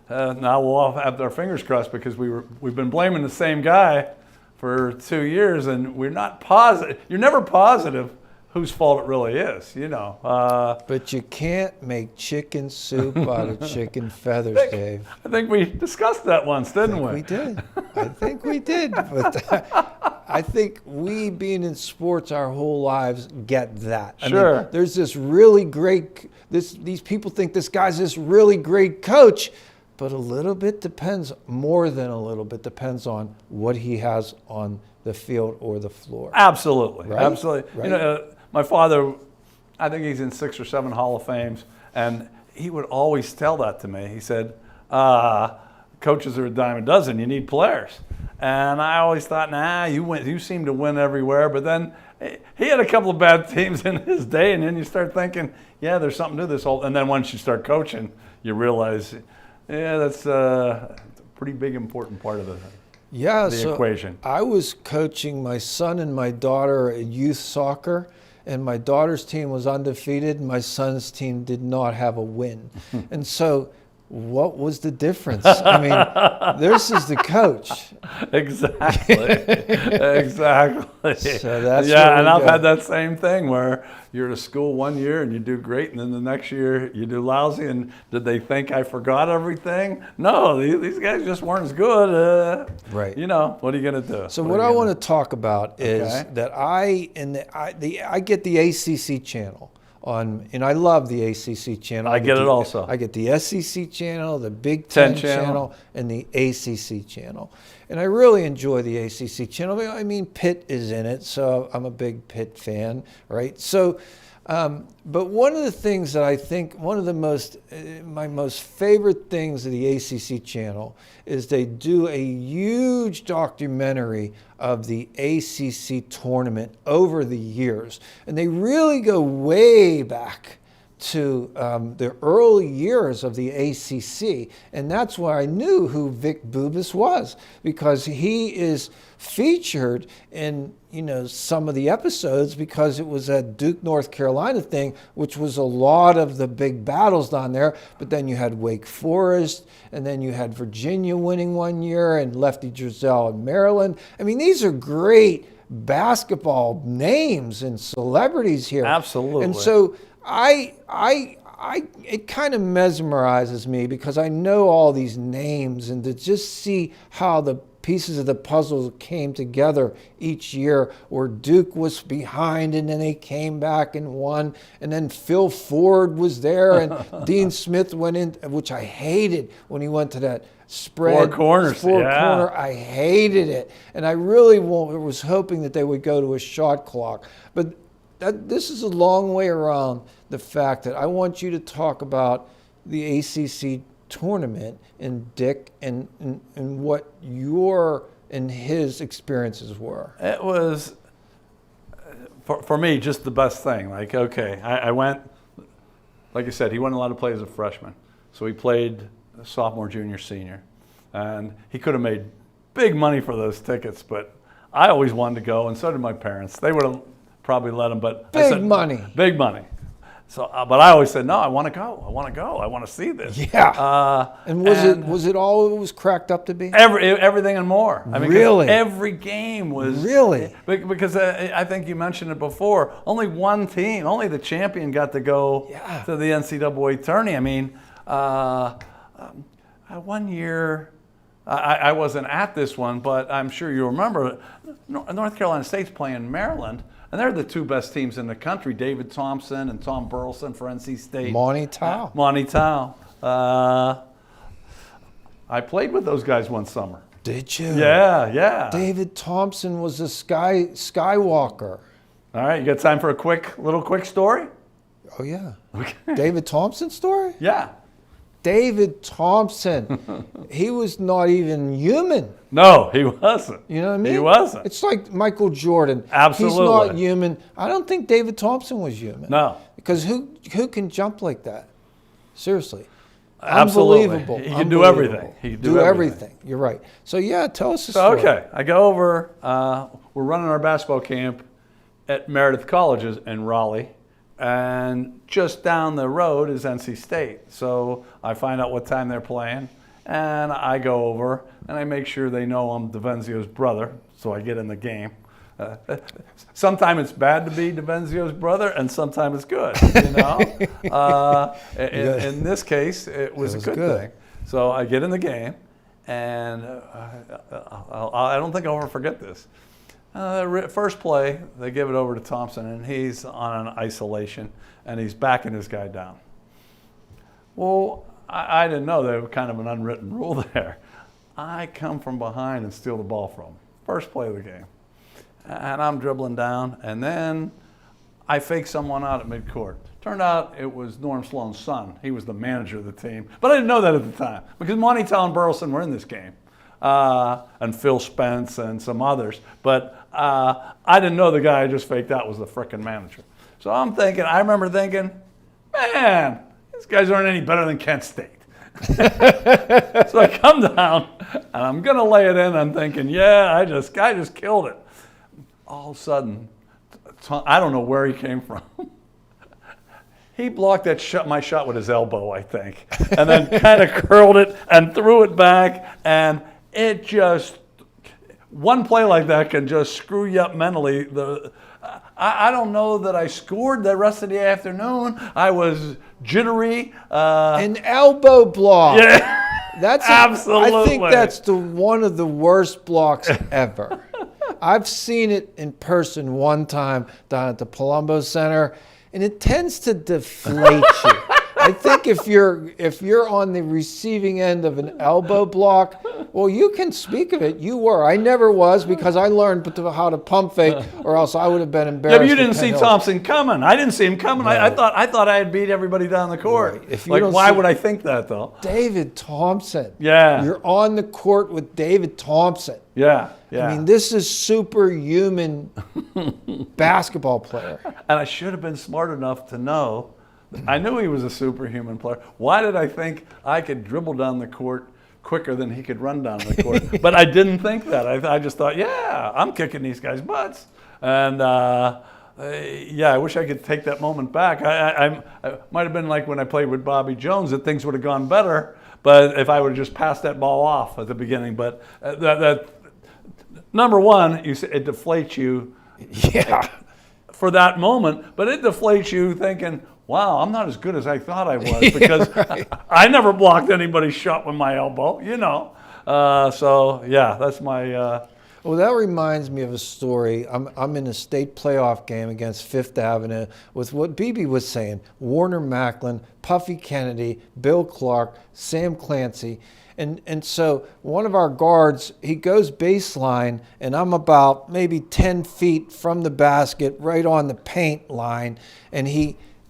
B: now we'll all have our fingers crossed because we've been blaming the same guy for 2 years, and we're not positive. You're never positive whose fault it really is, you know.
A: But you can't make chicken soup out of chicken feathers, Dave.
B: I think we discussed that once, didn't we?
A: We did. I think we did. But I think we, being in sports our whole lives, get that. I
B: Sure.
A: mean, there's this really great, these people think this guy's this really great coach, but a little bit depends, more than a little bit depends on what he has on the field or the floor.
B: Absolutely.
A: Right?
B: Absolutely.
A: Right.
B: You know, my father, I think he's in 6 or 7 Hall of Fames, and he would always tell that to me. He said, coaches are a dime a dozen, you need players. And I always thought, nah, you seem to win everywhere. But then he had a couple of bad teams in his day, and then you start thinking, yeah, there's something to this whole. And then once you start coaching, you realize, yeah, that's a pretty big, important part of the equation.
A: I was coaching my son and my daughter at youth soccer, and my daughter's team was undefeated, and my son's team did not have a win. And so what was the difference? I mean, this is the coach.
B: Exactly. Exactly.
A: So that's
B: yeah, and I've had that same thing where you're at a school one year and you do great, and then the next year you do lousy. And did they think I forgot everything? No, these guys just weren't as good.
A: Right.
B: You know, what are you going to do?
A: So what I want to talk about is that I get the ACC channel. And I love the ACC channel.
B: I get it also.
A: I get the SEC channel, the Big Ten channel, and the ACC channel. And I really enjoy the ACC channel. I mean, Pitt is in it, so I'm a big Pitt fan, right? So, but one of the things that I think, one of the my most favorite things of the ACC channel is they do a huge documentary of the ACC tournament over the years. And they really go way back to the early years of the ACC. And that's why I knew who Vic Bubas was, because he is featured in, you know, some of the episodes, because it was that Duke, North Carolina thing, which was a lot of the big battles down there. But then you had Wake Forest, and then you had Virginia winning one year, and Lefty Driesell in Maryland. I mean, these are great basketball names and celebrities here.
B: Absolutely.
A: And so it kind of mesmerizes me, because I know all these names, and to just see how the pieces of the puzzle came together each year, where Duke was behind and then they came back and won, and then Phil Ford was there, and Dean Smith went in, which I hated when he went to that spread.
B: Four corners,
A: corner. I hated it, and I really was hoping that they would go to a shot clock. But this is a long way around the fact that I want you to talk about the ACC tournament and Dick and what your and his experiences were.
B: It was, for me, just the best thing. Like, okay, I went, like I said, he wasn't allowed to play as a freshman. So he played sophomore, junior, senior. And he could have made big money for those tickets, but I always wanted to go, and so did my parents. They would have probably let him, but I said, big money. So, but I always said, no, I want to go. I want to go. I want to see this.
A: Yeah. And was it all it was cracked up to be?
B: Everything and more. I mean,
A: really?
B: Every game was
A: really,
B: because I think you mentioned it before. Only one team, only the champion, got to go to the NCAA tourney. I mean, one year. I wasn't at this one, but I'm sure you remember. North Carolina State's playing Maryland. And they're the two best teams in the country, David Thompson and Tom Burleson for NC State.
A: Monty Tao.
B: I played with those guys one summer.
A: Did you?
B: Yeah.
A: David Thompson was a Skywalker.
B: All right, you got time for a quick story?
A: Oh, yeah.
B: Okay.
A: David Thompson story?
B: Yeah.
A: David Thompson, he was not even human.
B: No, he wasn't.
A: You know what I mean?
B: He wasn't.
A: It's like Michael Jordan.
B: Absolutely.
A: He's not human. I don't think David Thompson was human.
B: No.
A: Because who can jump like that? Seriously.
B: Absolutely.
A: Unbelievable.
B: He can do everything. He can do
A: everything. You're right. So, yeah, tell us the story.
B: Okay, I go over. We're running our basketball camp at Meredith Colleges in Raleigh. And just down the road is NC State. So I find out what time they're playing, and I go over, and I make sure they know I'm Devenzio's brother, so I get in the game. Sometimes it's bad to be Devenzio's brother, and sometimes it's good. In this case, it was a good thing. So I get in the game, and I don't think I'll ever forget this. First play, they give it over to Thompson, and he's on an isolation, and he's backing this guy down. Well, I didn't know there was kind of an unwritten rule there. I come from behind and steal the ball from him. First play of the game. And I'm dribbling down, and then I fake someone out at midcourt. Turned out it was Norm Sloan's son. He was the manager of the team. But I didn't know that at the time, because Montytown and Burleson were in this game. And Phil Spence and some others. But I didn't know the guy I just faked out was the frickin' manager. So I remember thinking, man, these guys aren't any better than Kent State. So I come down, and I'm going to lay it in. I'm thinking, yeah, I just killed it. All of a sudden, I don't know where he came from. He blocked my shot with his elbow, I think, and then kind of curled it and threw it back, and it just, one play like that can just screw you up mentally. I don't know that I scored the rest of the afternoon. I was jittery.
A: An elbow block.
B: Yeah,
A: that's
B: absolutely.
A: I think that's one of the worst blocks ever. I've seen it in person one time down at the Palumbo Center, and it tends to deflate you. I think if you're on the receiving end of an elbow block, well, you can speak of it. You were. I never was, because I learned how to pump fake, or else I would have been embarrassed.
B: Yeah, but you didn't see Thompson coming. I didn't see him coming. No. I thought I had beat everybody down the court. Right. Why would I think that, though?
A: David Thompson.
B: Yeah.
A: You're on the court with David Thompson.
B: Yeah.
A: I mean, this is superhuman basketball player.
B: And I should have been smart enough to know. I knew he was a superhuman player. Why did I think I could dribble down the court quicker than he could run down the court? But I didn't think that. I just thought, yeah, I'm kicking these guys' butts. And I wish I could take that moment back. I might have been like when I played with Bobby Jones, that things would have gone better. But if I would have just passed that ball off at the beginning. But that number one, it deflates you.
A: Yeah.
B: For that moment, but it deflates you thinking, wow, I'm not as good as I thought I was, because right. I never blocked anybody's shot with my elbow, So, yeah, that's my...
A: Well, that reminds me of a story. I'm in a state playoff game against Fifth Avenue with what BB was saying, Warner Macklin, Puffy Kennedy, Bill Clark, Sam Clancy. And so one of our guards, he goes baseline, and I'm about maybe 10 feet from the basket, right on the paint line, and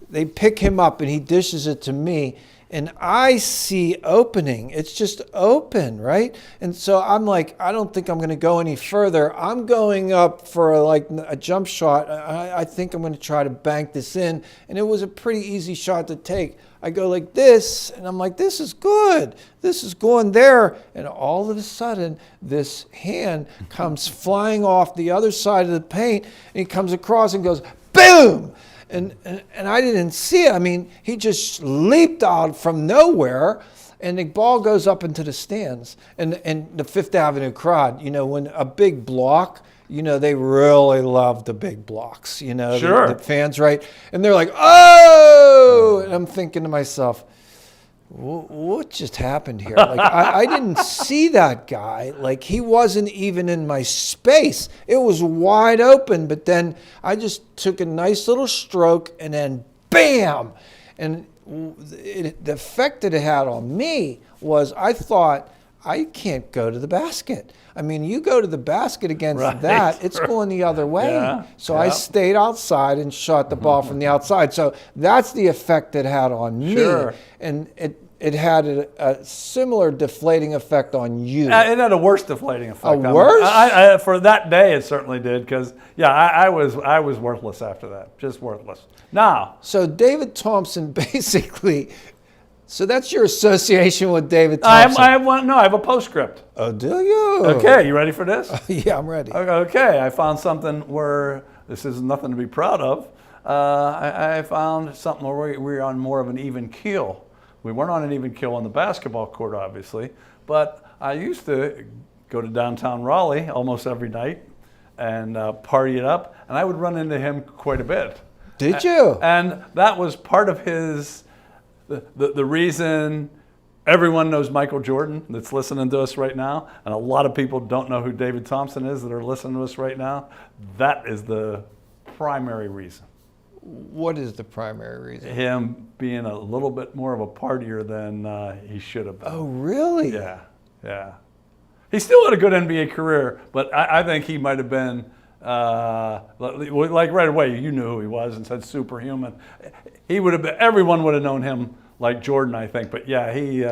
A: they pick him up, and he dishes it to me, and I see opening. It's just open, right? And so I'm like, I don't think I'm going to go any further. I'm going up for a jump shot. I think I'm going to try to bank this in, and it was a pretty easy shot to take. I go like this, and I'm like, this is good. This is going there. And all of a sudden, this hand comes flying off the other side of the paint, and he comes across and goes, boom! And I didn't see it. I mean, he just leaped out from nowhere, and the ball goes up into the stands. And the Fifth Avenue crowd, when a big block, they really love the big blocks,
B: Sure.
A: the fans, right? And they're like, oh! And I'm thinking to myself, what just happened here? I didn't see that guy. He wasn't even in my space. It was wide open, but then I just took a nice little stroke, and then bam! And the effect that it had on me was I thought, I can't go to the basket. I mean, you go to the basket against that, it's going the other way. Yeah, so I stayed outside and shot the ball from the outside. So that's the effect it had on me.
B: Sure.
A: And it had a similar deflating effect on you.
B: It had a worse deflating effect on me.
A: Worse?
B: For that day, it certainly did, because, I was worthless after that, just worthless. Now.
A: So David Thompson basically... So that's your association with David Thompson.
B: I have a postscript.
A: Oh, do you?
B: Okay, you ready for this?
A: Yeah, I'm ready.
B: Okay, I found something where this is nothing to be proud of. I found something where we were on more of an even keel. We weren't on an even keel on the basketball court, obviously, but I used to go to downtown Raleigh almost every night and party it up. And I would run into him quite a bit.
A: Did you?
B: And that was part of the reason everyone knows Michael Jordan that's listening to us right now. And a lot of people don't know who David Thompson is that are listening to us right now. That is the primary reason.
A: What is the primary reason?
B: Him being a little bit more of a partier than he should have been.
A: Oh, really?
B: Yeah, yeah. He still had a good NBA career, but I think he might have been, like right away, you knew who he was and said superhuman. He would have been, everyone would have known him like Jordan, I think. But yeah, he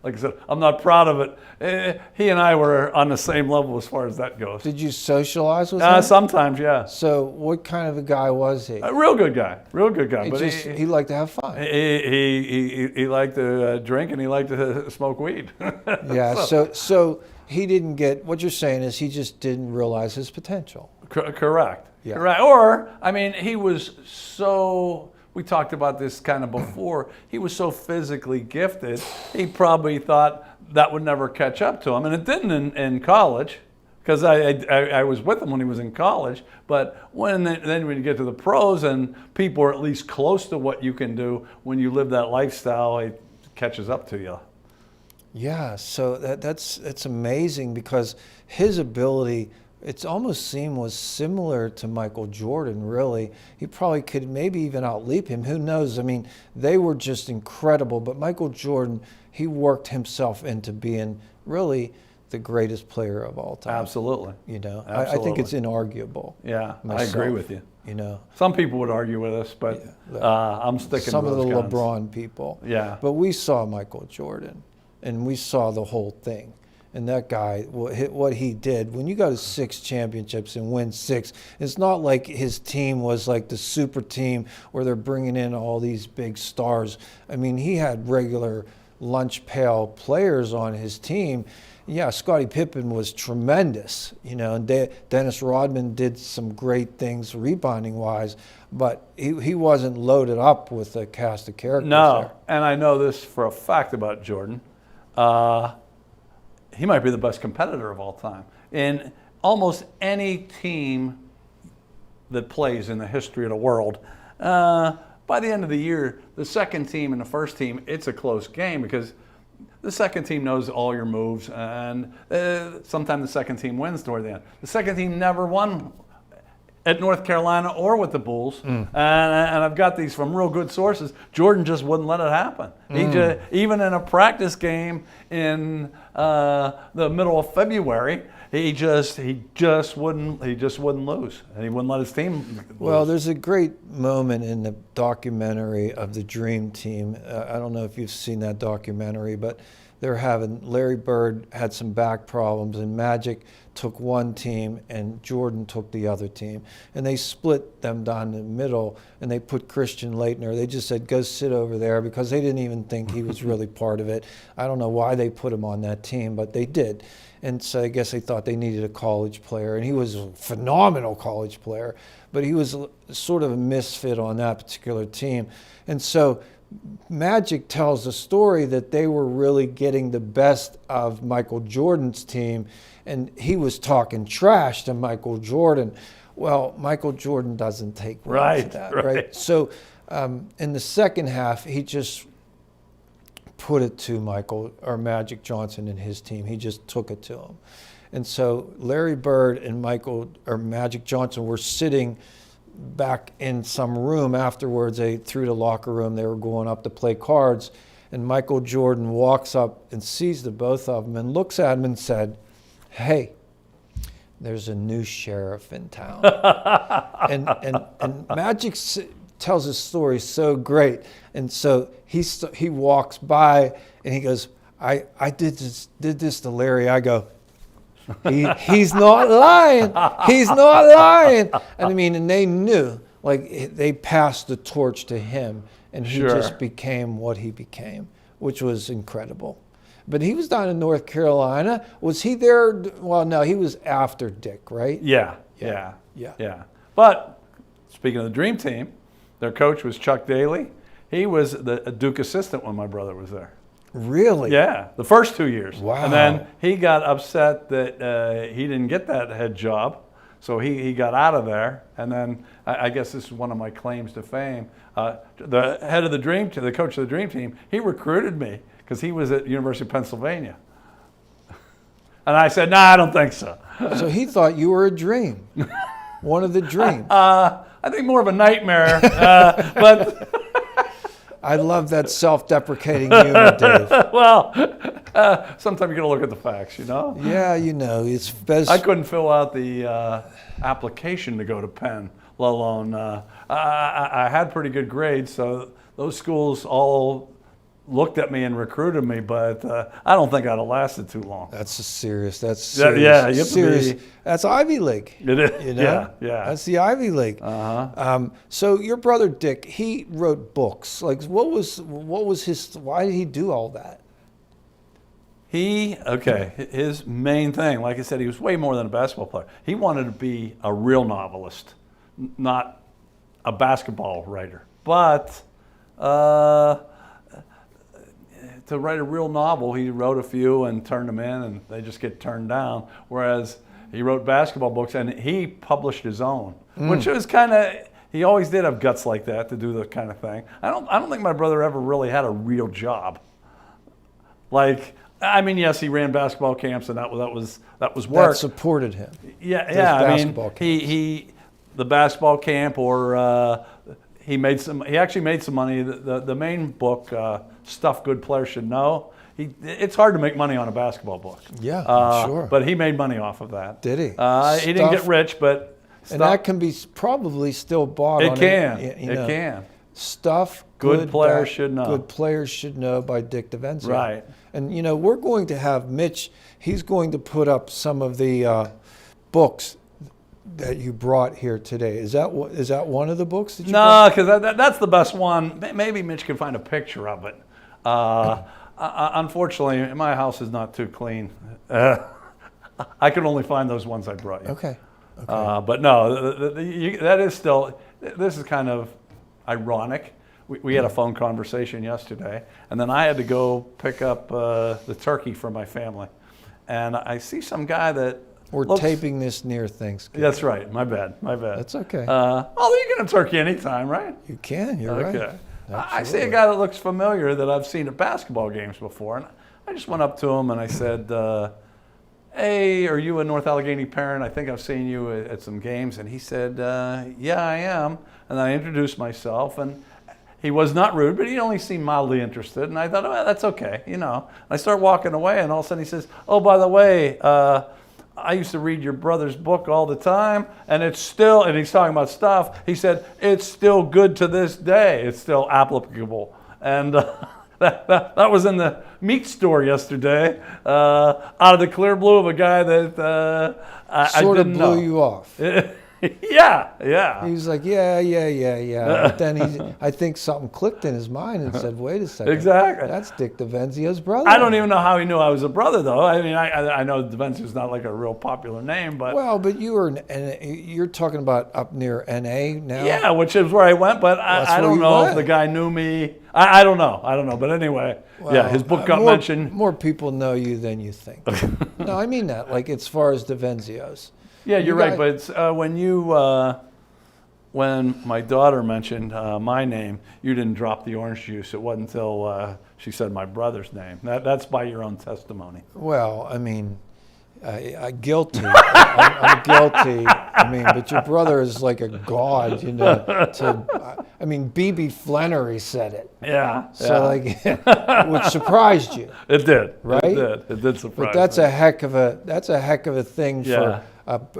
B: like I said, I'm not proud of it. He and I were on the same level as far as that goes.
A: Did you socialize with him?
B: Sometimes, yeah.
A: So what kind of a guy was he?
B: A real good guy, real good guy. But
A: He liked to have fun.
B: he liked to drink and he liked to smoke weed.
A: Yeah, so he didn't get, what you're saying is he just didn't realize his potential.
B: Correct.
A: Yeah.
B: Correct. Or, I mean, he was so, we talked about this kind of before, he was so physically gifted, he probably thought that would never catch up to him. And it didn't in college, because I was with him when he was in college. But then when you get to the pros and people are at least close to what you can do when you live that lifestyle, it catches up to you.
A: Yeah, so that's amazing because his ability, it almost seemed was similar to Michael Jordan, really. He probably could maybe even outleap him. Who knows? I mean, they were just incredible. But Michael Jordan, he worked himself into being really the greatest player of all time.
B: Absolutely.
A: You know,
B: Absolutely.
A: I think it's inarguable.
B: Yeah,
A: myself,
B: I agree with you.
A: You know,
B: Some people would argue with us, but I'm sticking
A: some
B: with
A: of the
B: those guns.
A: LeBron people.
B: Yeah.
A: But we saw Michael Jordan, and we saw the whole thing. And that guy, what he did, when you go to 6 championships and win 6, it's not like his team was like the super team where they're bringing in all these big stars. I mean, he had regular lunch pail players on his team. Yeah, Scottie Pippen was tremendous, you know, and Dennis Rodman did some great things rebounding-wise, but he wasn't loaded up with a cast of characters
B: No,
A: there.
B: and I know this for a fact about Jordan. He might be the best competitor of all time. In almost any team that plays in the history of the world, by the end of the year, the second team and the first team, it's a close game because the second team knows all your moves, and sometimes the second team wins toward the end. The second team never won at North Carolina or with the Bulls, and I've got these from real good sources. Jordan just wouldn't let it happen. He just, even in a practice game in the middle of February, he just wouldn't lose, and he wouldn't let his team lose.
A: Well, there's a great moment in the documentary of the Dream Team. I don't know if you've seen that documentary, but Larry Bird had some back problems, and Magic took one team and Jordan took the other team. And they split them down the middle, and they put Christian Laettner. They just said, go sit over there, because they didn't even think he was really part of it. I don't know why they put him on that team, but they did. And so I guess they thought they needed a college player, and he was a phenomenal college player, but he was sort of a misfit on that particular team. And so Magic tells the story that they were really getting the best of Michael Jordan's team, and he was talking trash to Michael Jordan. Well, Michael Jordan doesn't take well to that, right? So in the second half, he just put it to Magic Johnson and his team. He just took it to him. And so Larry Bird and Magic Johnson were sitting back in some room afterwards. Through the locker room, they were going up to play cards, and Michael Jordan walks up and sees the both of them and looks at them and said, hey, there's a new sheriff in town. and Magic tells his story so great, and so he walks by and he goes, I did this to Larry. I go, he's not lying. He's not lying. And I mean, and they knew, like, they passed the torch to him, and he just became what he became, which was incredible. But he was down in North Carolina. Was he there? Well, no, he was after Dick, right?
B: Yeah. But speaking of the Dream Team, their coach was Chuck Daly. He was a Duke assistant when my brother was there.
A: Really?
B: Yeah, the first 2 years.
A: Wow.
B: And then he got upset that he didn't get that head job, so he got out of there. And then I guess this is one of my claims to fame. The head of the dream team, the coach of the dream team, he recruited me because he was at University of Pennsylvania. And I said, I don't think so.
A: So he thought you were a dream, one of the dreams.
B: I think more of a nightmare, but
A: I love that self-deprecating humor, Dave.
B: well, sometimes you got to look at the facts,
A: Yeah, it's best.
B: I couldn't fill out the application to go to Penn, let alone I had pretty good grades, so those schools all looked at me and recruited me, but I don't think I'd have lasted too long.
A: That's serious.
B: Yeah, you have
A: serious.
B: to be.
A: That's Ivy League.
B: It is. Yeah.
A: That's the Ivy League. So your brother Dick, he wrote books. Like, what was his? Why did he do all that?
B: His main thing, like I said, he was way more than a basketball player. He wanted to be a real novelist, not a basketball writer. But to write a real novel, he wrote a few and turned them in, and they just get turned down. Whereas he wrote basketball books, and he published his own, which was kind of. He always did have guts like that to do the kind of thing. I don't think my brother ever really had a real job. Like, I mean, yes, he ran basketball camps, and that was work.
A: That supported him.
B: Yeah. I mean, the basketball camp, or he actually made some money. The main book, Stuff Good Players Should Know. It's hard to make money on a basketball book.
A: Yeah, I'm sure.
B: But he made money off of that.
A: Did he?
B: He didn't get rich, but
A: and that can be probably still bought.
B: It can.
A: Stuff
B: Good Players Should Know.
A: Good Players Should Know by Dick Devenzio.
B: Right.
A: And we're going to have Mitch. He's going to put up some of the books that you brought here today. Is that one of the books that you brought?
B: No, because that's the best one. Maybe Mitch can find a picture of it. Unfortunately, my house is not too clean. I can only find those ones I brought you.
A: Okay.
B: But no, that is still. This is kind of ironic. We had a phone conversation yesterday, and then I had to go pick up the turkey for my family, and I see some guy that.
A: We're taping this near Thanksgiving.
B: That's right. My bad.
A: That's okay.
B: You can have turkey anytime, right?
A: You can. You're right.
B: Okay. I see a guy that looks familiar that I've seen at basketball games before, and I just went up to him and I said, "Hey, are you a North Allegheny parent? I think I've seen you at some games." And he said, "Yeah, I am." And I introduced myself, and he was not rude, but he only seemed mildly interested. And I thought, "Oh, that's okay, I start walking away, and all of a sudden he says, "Oh, by the way, I used to read your brother's book all the time, and it's still," and he's talking about stuff, he said, "it's still good to this day. It's still applicable." And that was in the meat store yesterday, out of the clear blue of a guy that I didn't know.
A: Sort of blew you off.
B: Yeah.
A: He was like, yeah. But then I think something clicked in his mind and said, wait a second.
B: Exactly.
A: That's Dick Devenzio's brother.
B: I don't even know how he knew I was a brother, though. I mean, I know Devenzio's not like a real popular name, but...
A: Well, but you're talking about up near N.A. now?
B: Yeah, which is where I went, but I don't know if the guy knew me. I don't know. But anyway, well, his book got mentioned.
A: More people know you than you think. No, I mean that, like as far as Devenzio's.
B: Yeah, you're right. But it's, when my daughter mentioned my name, you didn't drop the orange juice. It wasn't until she said my brother's name. That's by your own testimony.
A: Well, I mean, guilty. I'm guilty. I mean, but your brother is like a god, I mean, B.B. Flannery said it.
B: Yeah.
A: So which surprised you.
B: It did.
A: Right?
B: It did surprise
A: But that's
B: me.
A: a heck of a thing for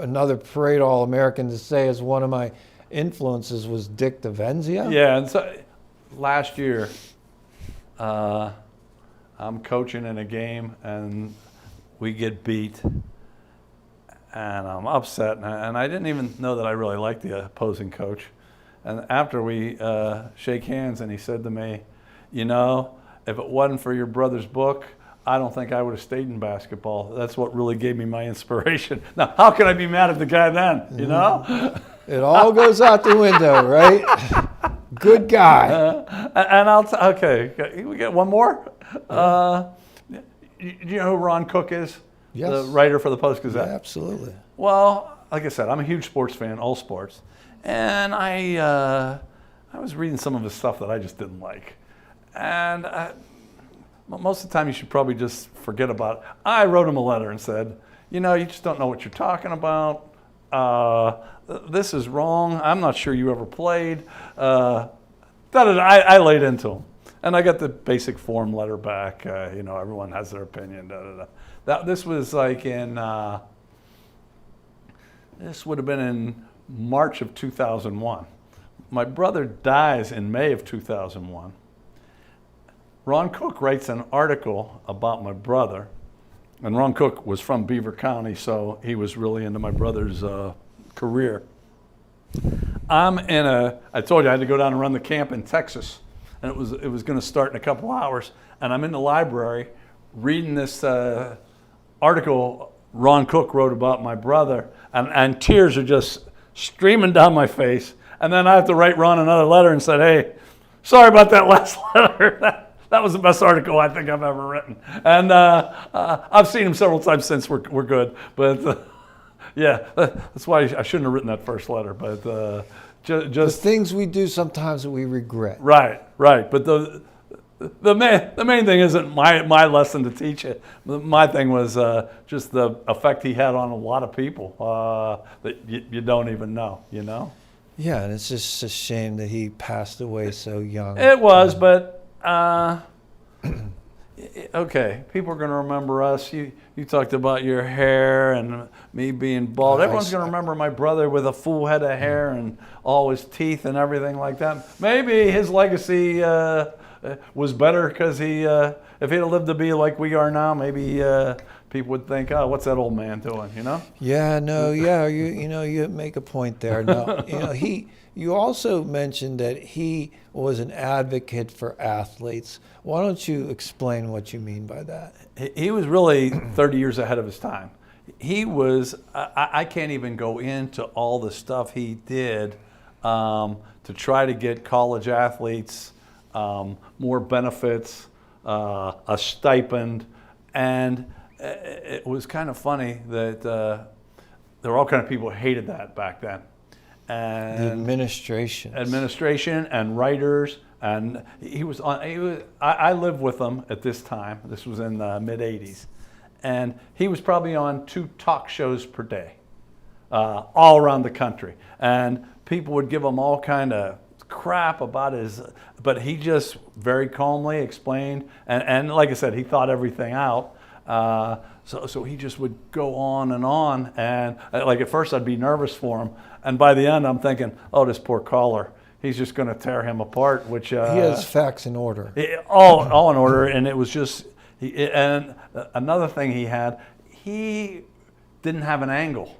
A: another parade All-American to say as one of my influences was Dick Devenzio.
B: Yeah, and so last year, I'm coaching in a game and we get beat, and I'm upset, and I didn't even know that I really liked the opposing coach. And after we shake hands, and he said to me, if it wasn't for your brother's book, I don't think I would have stayed in basketball. That's what really gave me my inspiration. Now, how can I be mad at the guy then,
A: It all goes out the window, right? Good guy.
B: And okay, we get one more. You know who Ron Cook is?
A: Yes.
B: The writer for the
A: Yeah,
B: Post-Gazette.
A: absolutely.
B: Well, like I said, I'm a huge sports fan, all sports. And I was reading some of his stuff that I just didn't like. And most of the time you should probably just forget about it. I wrote him a letter and said, you just don't know what you're talking about. This is wrong. I'm not sure you ever played. I laid into him. And I got the basic form letter back. Everyone has their opinion. This was like this would have been in March of 2001. My brother dies in May of 2001. Ron Cook writes an article about my brother. And Ron Cook was from Beaver County, so he was really into my brother's career. I told you I had to go down and run the camp in Texas. And it was going to start in a couple hours. And I'm in the library reading this article Ron Cook wrote about my brother. And tears are just streaming down my face. And then I have to write Ron another letter and said, hey, sorry about that last letter. That was the best article I think I've ever written. And I've seen him several times since. We're good. But yeah, that's why I shouldn't have written that first letter. But just
A: The things we do sometimes that we regret.
B: right. But the main thing isn't my lesson to teach it. My thing was just the effect he had on a lot of people that you don't even know.
A: Yeah, and it's just a shame that he passed away so young.
B: It was, but okay, people are going to remember us. You talked about your hair and me being bald. Everyone's going to remember my brother with a full head of hair and all his teeth and everything like that. Maybe his legacy was better because if he'd have lived to be like we are now, maybe people would think, oh, what's that old man doing,
A: Yeah, no, yeah, you make a point there. No, you also mentioned that he was an advocate for athletes. Why don't you explain what you mean by that?
B: He was really 30 years ahead of his time. He was, I can't even go into all the stuff he did to try to get college athletes more benefits, a stipend, and it was kind of funny that there were all kind of people who hated that back then. And
A: The administration
B: and writers, and I lived with him at this time. This was in the mid '80s, and he was probably on 2 talk shows per day, all around the country, and people would give him all kind of crap about but he just very calmly explained, and like I said, he thought everything out. So he just would go on, and like at first I'd be nervous for him, and by the end I'm thinking, oh, this poor caller, he's just going to tear him apart. Which
A: he has facts in order.
B: All in order, and it was just. And another thing he didn't have an angle,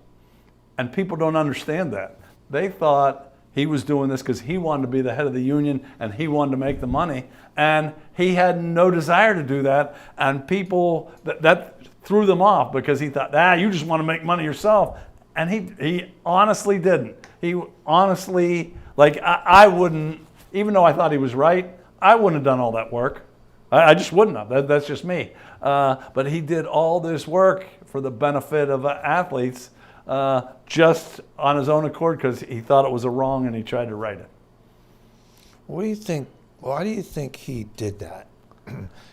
B: and people don't understand that. They thought he was doing this because he wanted to be the head of the union and he wanted to make the money, and he had no desire to do that. And people that threw them off because he thought, you just want to make money yourself. And he honestly didn't. He honestly, I wouldn't, even though I thought he was right, I wouldn't have done all that work. I just wouldn't have. That's just me. But he did all this work for the benefit of athletes. Just on his own accord because he thought it was a wrong and he tried to right it.
A: What do you think? Why do you think he did that?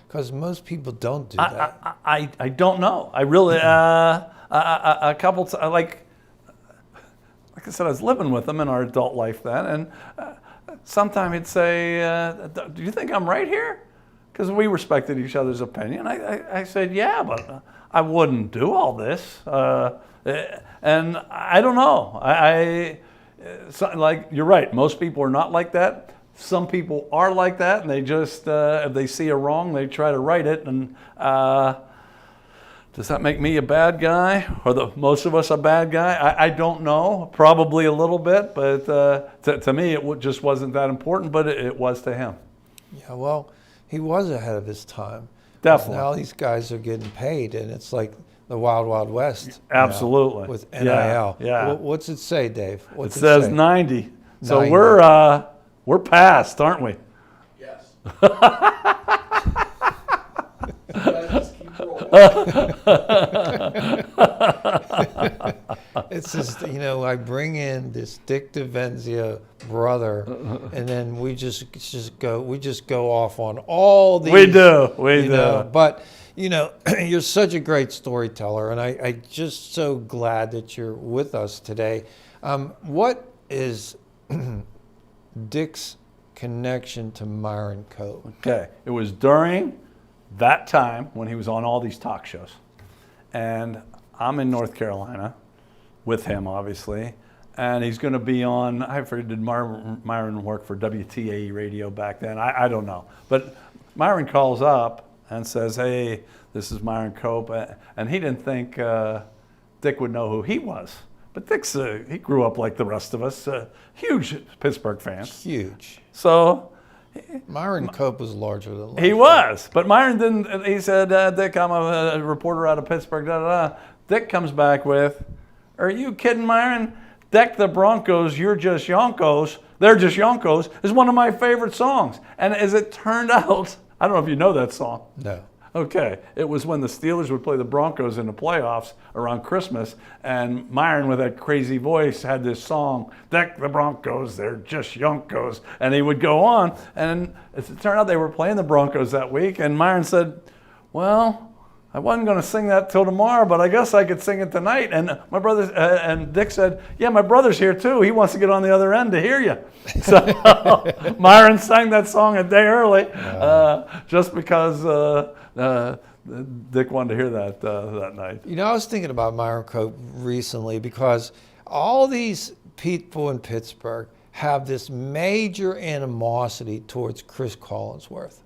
A: Because most people don't do that.
B: I don't know. I really a couple like I said, I was living with him in our adult life then, and sometime he'd say, "Do you think I'm right here?" Because we respected each other's opinion. I said, "Yeah, but I wouldn't do all this." And I don't know. Like you're right. Most people are not like that. Some people are like that, and they just if they see a wrong, they try to right it. And does that make me a bad guy, or most of us a bad guy? I don't know. Probably a little bit, but to me, it just wasn't that important. But it was to him.
A: Yeah, well, he was ahead of his time.
B: Definitely.
A: Now these guys are getting paid, and it's like the Wild Wild West.
B: Absolutely.
A: With NIL.
B: Yeah.
A: What's it say, Dave? What's
B: it says
A: say?
B: 90. So
A: 90.
B: we're We're past, aren't we?
D: Yes. You guys just keep rolling.
A: It's just, I bring in this Dick Devenzio brother, and then we just go off on all these.
B: We do.
A: But you're such a great storyteller, and I just so glad that you're with us today. What is Dick's connection to Myron Cope?
B: Okay, it was during that time when he was on all these talk shows, and I'm in North Carolina with him, obviously, and he's going to be on, I forget, did Myron work for WTAE radio back then? I don't know. But Myron calls up and says, hey, this is Myron Cope, and he didn't think Dick would know who he was. But Dick's, he grew up like the rest of us, huge Pittsburgh fan.
A: Huge.
B: So
A: Myron Cope was larger than life.
B: he was, but Myron didn't. He said, Dick, I'm a reporter out of Pittsburgh, Dick comes back with, are you kidding, Myron? Deck the Broncos, you're just Yonkos. They're just Yonkos is one of my favorite songs. And as it turned out, I don't know if you know that song.
A: No.
B: Okay, it was when the Steelers would play the Broncos in the playoffs around Christmas, and Myron, with that crazy voice, had this song, Deck the Broncos, they're just Yonkos, and he would go on, and as it turned out, they were playing the Broncos that week, and Myron said, well, I wasn't going to sing that till tomorrow, but I guess I could sing it tonight. And my brother and Dick said, yeah, my brother's here too. He wants to get on the other end to hear you. So Myron sang that song a day early, just because Dick wanted to hear that that night.
A: I was thinking about Myron Cope recently because all these people in Pittsburgh have this major animosity towards Chris Collinsworth.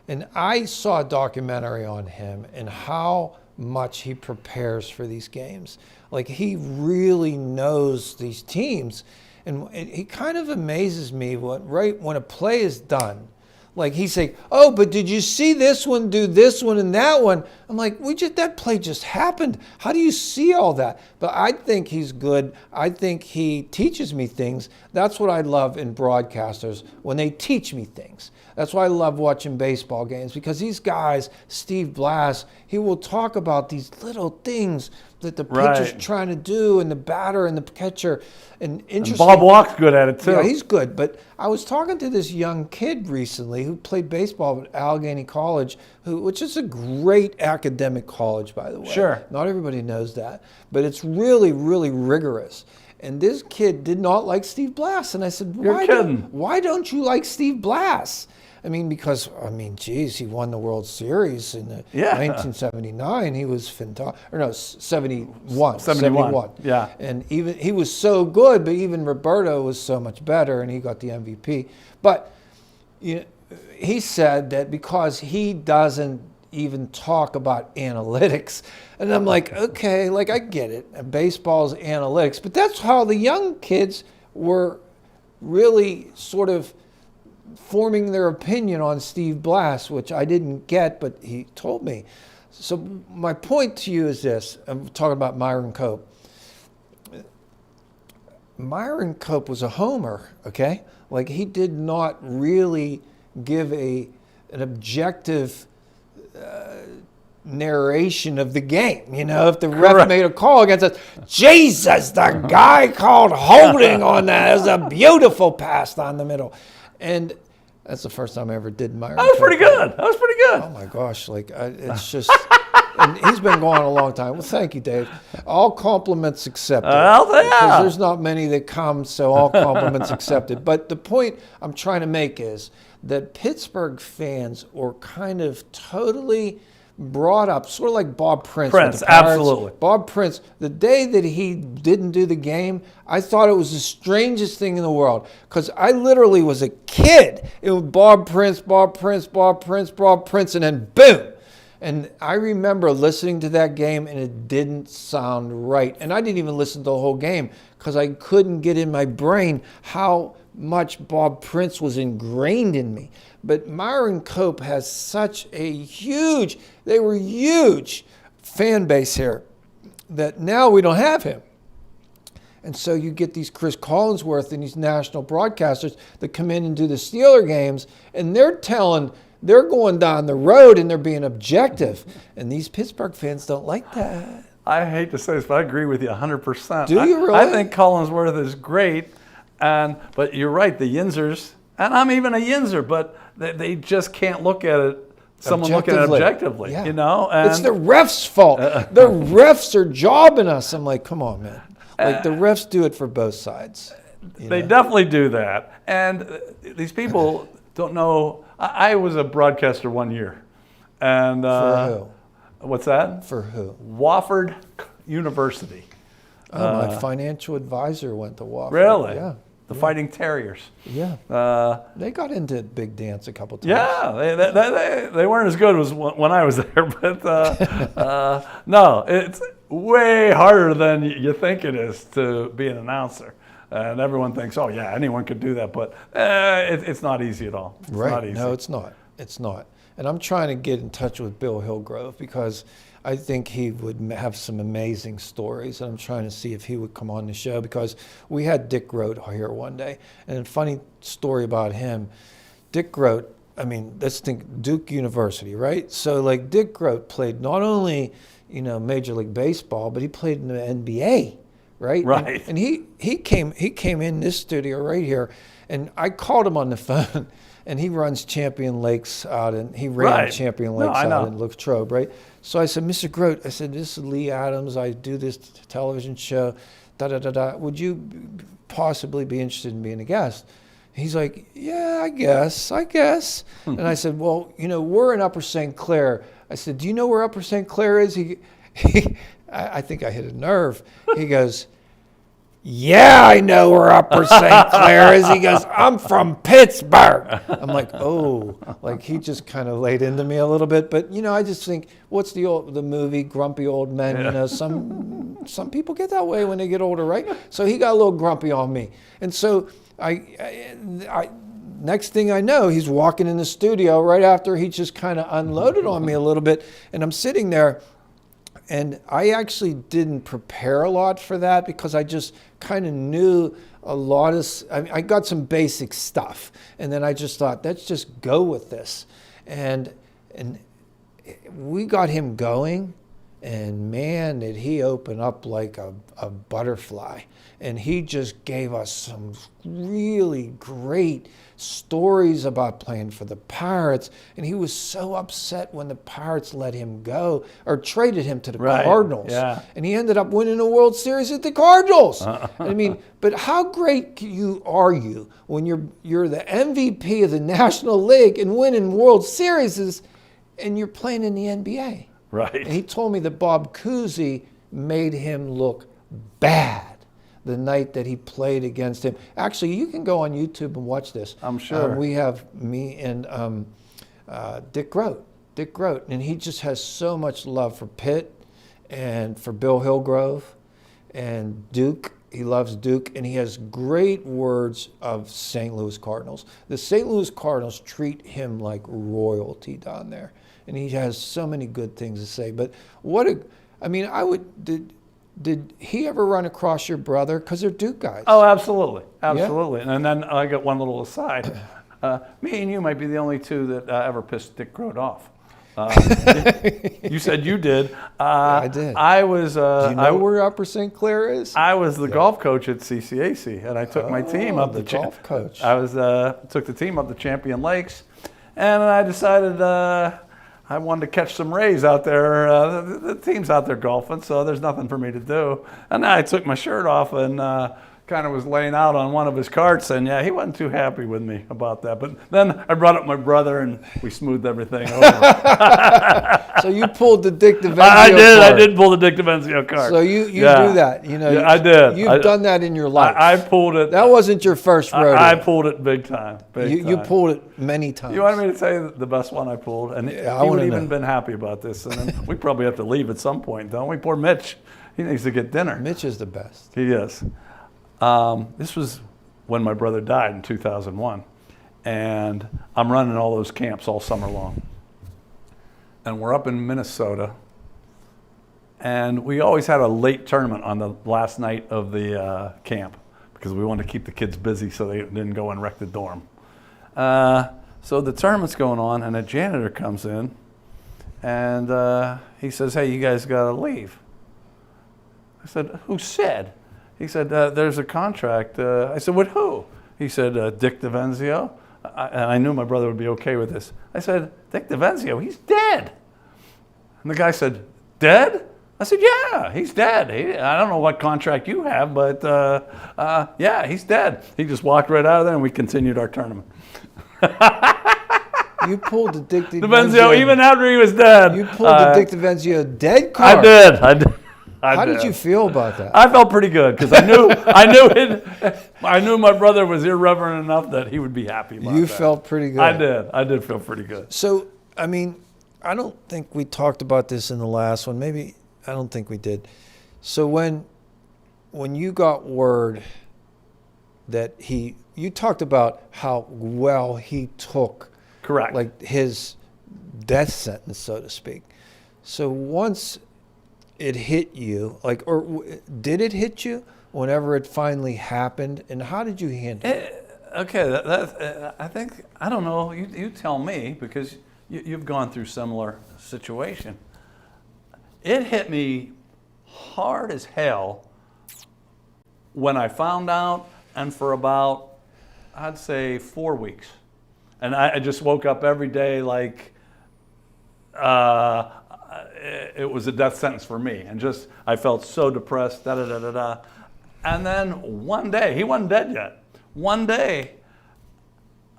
A: And I saw a documentary on him and how much he prepares for these games. Like, he really knows these teams. And he kind of amazes me when a play is done. Like, he's saying, oh, but did you see this one do this one and that one? I'm like, that play just happened. How do you see all that? But I think he's good. I think he teaches me things. That's what I love in broadcasters, when they teach me things. That's why I love watching baseball games, because these guys, Steve Blass, he will talk about these little things that the pitcher's trying to do, and the batter and the catcher. And interesting.
B: And Bob Walk's good at it too.
A: Yeah, he's good. But I was talking to this young kid recently who played baseball at Allegheny College, which is a great academic college, by the way.
B: Sure.
A: Not everybody knows that. But it's really, really rigorous. And this kid did not like Steve Blass. And I said, why don't you like Steve Blass? Because, geez, he won the World Series in 1979. He was fantastic. Or no, 71.
B: 71, yeah.
A: And even he was so good, but even Roberto was so much better, and he got the MVP. But he said that because he doesn't even talk about analytics, and I'm like, okay, I get it. Baseball's analytics, but that's how the young kids were really sort of forming their opinion on Steve Blass, which I didn't get, but he told me. So my point to you is this. I'm talking about Myron Cope. Myron Cope was a homer, okay? He did not really give an objective narration of the game. If the ref made a call against us, Jesus, the guy called holding on that. It was a beautiful pass down the middle. And that's the first time I ever did Myron Cope.
B: That was pretty good.
A: Oh my gosh, it's just, and he's been going a long time. Well, thank you, Dave. All compliments accepted. Because there's not many that come, so all compliments accepted. But the point I'm trying to make is that Pittsburgh fans were kind of totally brought up, sort of like Bob Prince.
B: Absolutely.
A: Bob Prince, the day that he didn't do the game, I thought it was the strangest thing in the world, because I literally was a kid. It was Bob Prince, and then boom. And I remember listening to that game, and it didn't sound right. And I didn't even listen to the whole game, because I couldn't get in my brain how much Bob Prince was ingrained in me. But Myron Cope has such a huge fan base here, that now we don't have him. And so you get these Chris Collinsworth and these national broadcasters that come in and do the Steeler games, and they're going down the road and they're being objective. And these Pittsburgh fans don't like that.
B: I hate to say this, but I agree with you 100%.
A: Do you really?
B: I think Collinsworth is great, but you're right, the Yinzers, and I'm even a Yinzer, but they just can't look at it. Someone looking at it objectively,
A: Yeah.
B: you know? And
A: it's the refs' fault. The refs are jobbing us. I'm like, come on, man. Like, the refs do it for both sides.
B: They definitely do that. And these people don't know. I was a broadcaster 1 year. And
A: For
B: what's that?
A: who? For who?
B: Wofford University.
A: Oh, my financial advisor went to Wofford.
B: Really?
A: Yeah.
B: The Fighting Terriers.
A: Yeah. They got into big dance a couple times.
B: Yeah, they weren't as good as when I was there, but no, it's way harder than you think it is to be an announcer. And everyone thinks, oh yeah, anyone could do that, but it's not easy at all. It's
A: Right.
B: not easy.
A: No, it's not. It's not. And I'm trying to get in touch with Bill Hillgrove because I think he would have some amazing stories. And I'm trying to see if he would come on the show because we had Dick Groat here one day. And a funny story about him, Dick Groat, I mean, let's think Duke University, right? So like Dick Groat played not only, Major League Baseball, but he played in the NBA, right?
B: Right.
A: And he came in this studio right here, and I called him on the phone. And he runs Champion Lakes out, and he ran
B: Right.
A: Champion
B: No,
A: Lakes
B: I know.
A: out in Latrobe, right? So I said, Mr. Groat, I said, this is Lee Adams. I do this television show, da-da-da-da. Would you possibly be interested in being a guest? He's like, yeah, I guess. And I said, well, we're in Upper St. Clair. I said, do you know where Upper St. Clair is? I think I hit a nerve. He goes, yeah, I know where Upper St. Clair is. He goes, I'm from Pittsburgh. I'm like, oh, like he just kind of laid into me a little bit. But, I just think, what's the movie, Grumpy Old Men?
B: Yeah.
A: Some people get that way when they get older, right? So he got a little grumpy on me. And so I next thing I know, he's walking in the studio right after he just kind of unloaded on me a little bit. And I'm sitting there. And I actually didn't prepare a lot for that because I just kind of knew a lot of, I got some basic stuff. And then I just thought, let's just go with this. And we got him going, and man, did he open up like a butterfly. And he just gave us some really great stories about playing for the Pirates. And he was so upset when the Pirates let him go or traded him to the
B: Right.
A: Cardinals.
B: Yeah.
A: And he ended up winning a World Series at the Cardinals. I mean, but how great are you when you're the MVP of the National League and winning World Series and you're playing in the NBA?
B: Right.
A: And he told me that Bob Cousy made him look bad the night that he played against him. Actually, you can go on YouTube and watch this.
B: I'm sure.
A: We have me and Dick Groat. And he just has so much love for Pitt and for Bill Hillgrove and Duke. He loves Duke, and he has great words of St. Louis Cardinals. The St. Louis Cardinals treat him like royalty down there, and he has so many good things to say. But did he ever run across your brother? Because they're Duke guys.
B: Oh, absolutely. And then I got one little aside. Me and you might be the only two that ever pissed Dick Groat off. You said you did.
A: I did.
B: I was.
A: Do you know where Upper St. Clair is?
B: I was the golf coach at CCAC, and I took my team up
A: the golf coach.
B: I was took the team up to Champion Lakes, and I decided I wanted to catch some rays out there. The team's out there golfing, so there's nothing for me to do. And I took my shirt off and kind of was laying out on one of his carts, and yeah, he wasn't too happy with me about that. But then I brought up my brother, and we smoothed everything over.
A: So you pulled the Dick Devenzio
B: I
A: card.
B: did pull the Dick Devenzio card.
A: So you
B: Yeah.
A: do that,
B: Yeah, I did.
A: You've done that in your life.
B: I pulled it.
A: That wasn't your first rodeo.
B: I pulled it big time.
A: You pulled it many times.
B: You wanted me to tell you the best one I pulled, and
A: Yeah, I
B: he would
A: wanna
B: even
A: know.
B: been happy about this. And then we probably have to leave at some point, don't we? Poor Mitch, he needs to get dinner.
A: Mitch is the best.
B: He is. This was when my brother died in 2001, and I'm running all those camps all summer long. And we're up in Minnesota, And we always had a late tournament on the last night of the camp because we wanted to keep the kids busy so they didn't go and wreck the dorm. So the tournament's going on, and a janitor comes in, and he says, "Hey, you guys got to leave." I said, "Who said?" He said, "There's a contract." I said, "With who?" He said, "Dick Devenzio." And I knew my brother would be okay with this. I said, "Dick Devenzio, he's dead." And the guy said, "Dead?" I said, "Yeah, he's dead. I don't know what contract you have, but yeah, he's dead." He just walked right out of there, and we continued our tournament.
A: You pulled the Dick
B: Devenzio, even after he was dead.
A: You pulled the Dick Devenzio dead card.
B: I did.
A: How did you feel about that?
B: I felt pretty good because I knew my brother was irreverent enough that he would be happy about that.
A: You felt pretty good.
B: I did feel pretty good.
A: So, I mean, I don't think we talked about this in the last one. Maybe, I don't think we did. So when you got word that you talked about how well he took,
B: Correct.
A: like his death sentence, so to speak. So once it hit you, did it hit you whenever it finally happened, and how did you handle it?
B: Okay, I think, I don't know, you tell me, because you've gone through similar situation. It hit me hard as hell when I found out, and for about, I'd say 4 weeks. And I just woke up every day like it was a death sentence for me. And just, I felt so depressed, da-da-da-da-da. And then one day, he wasn't dead yet. One day,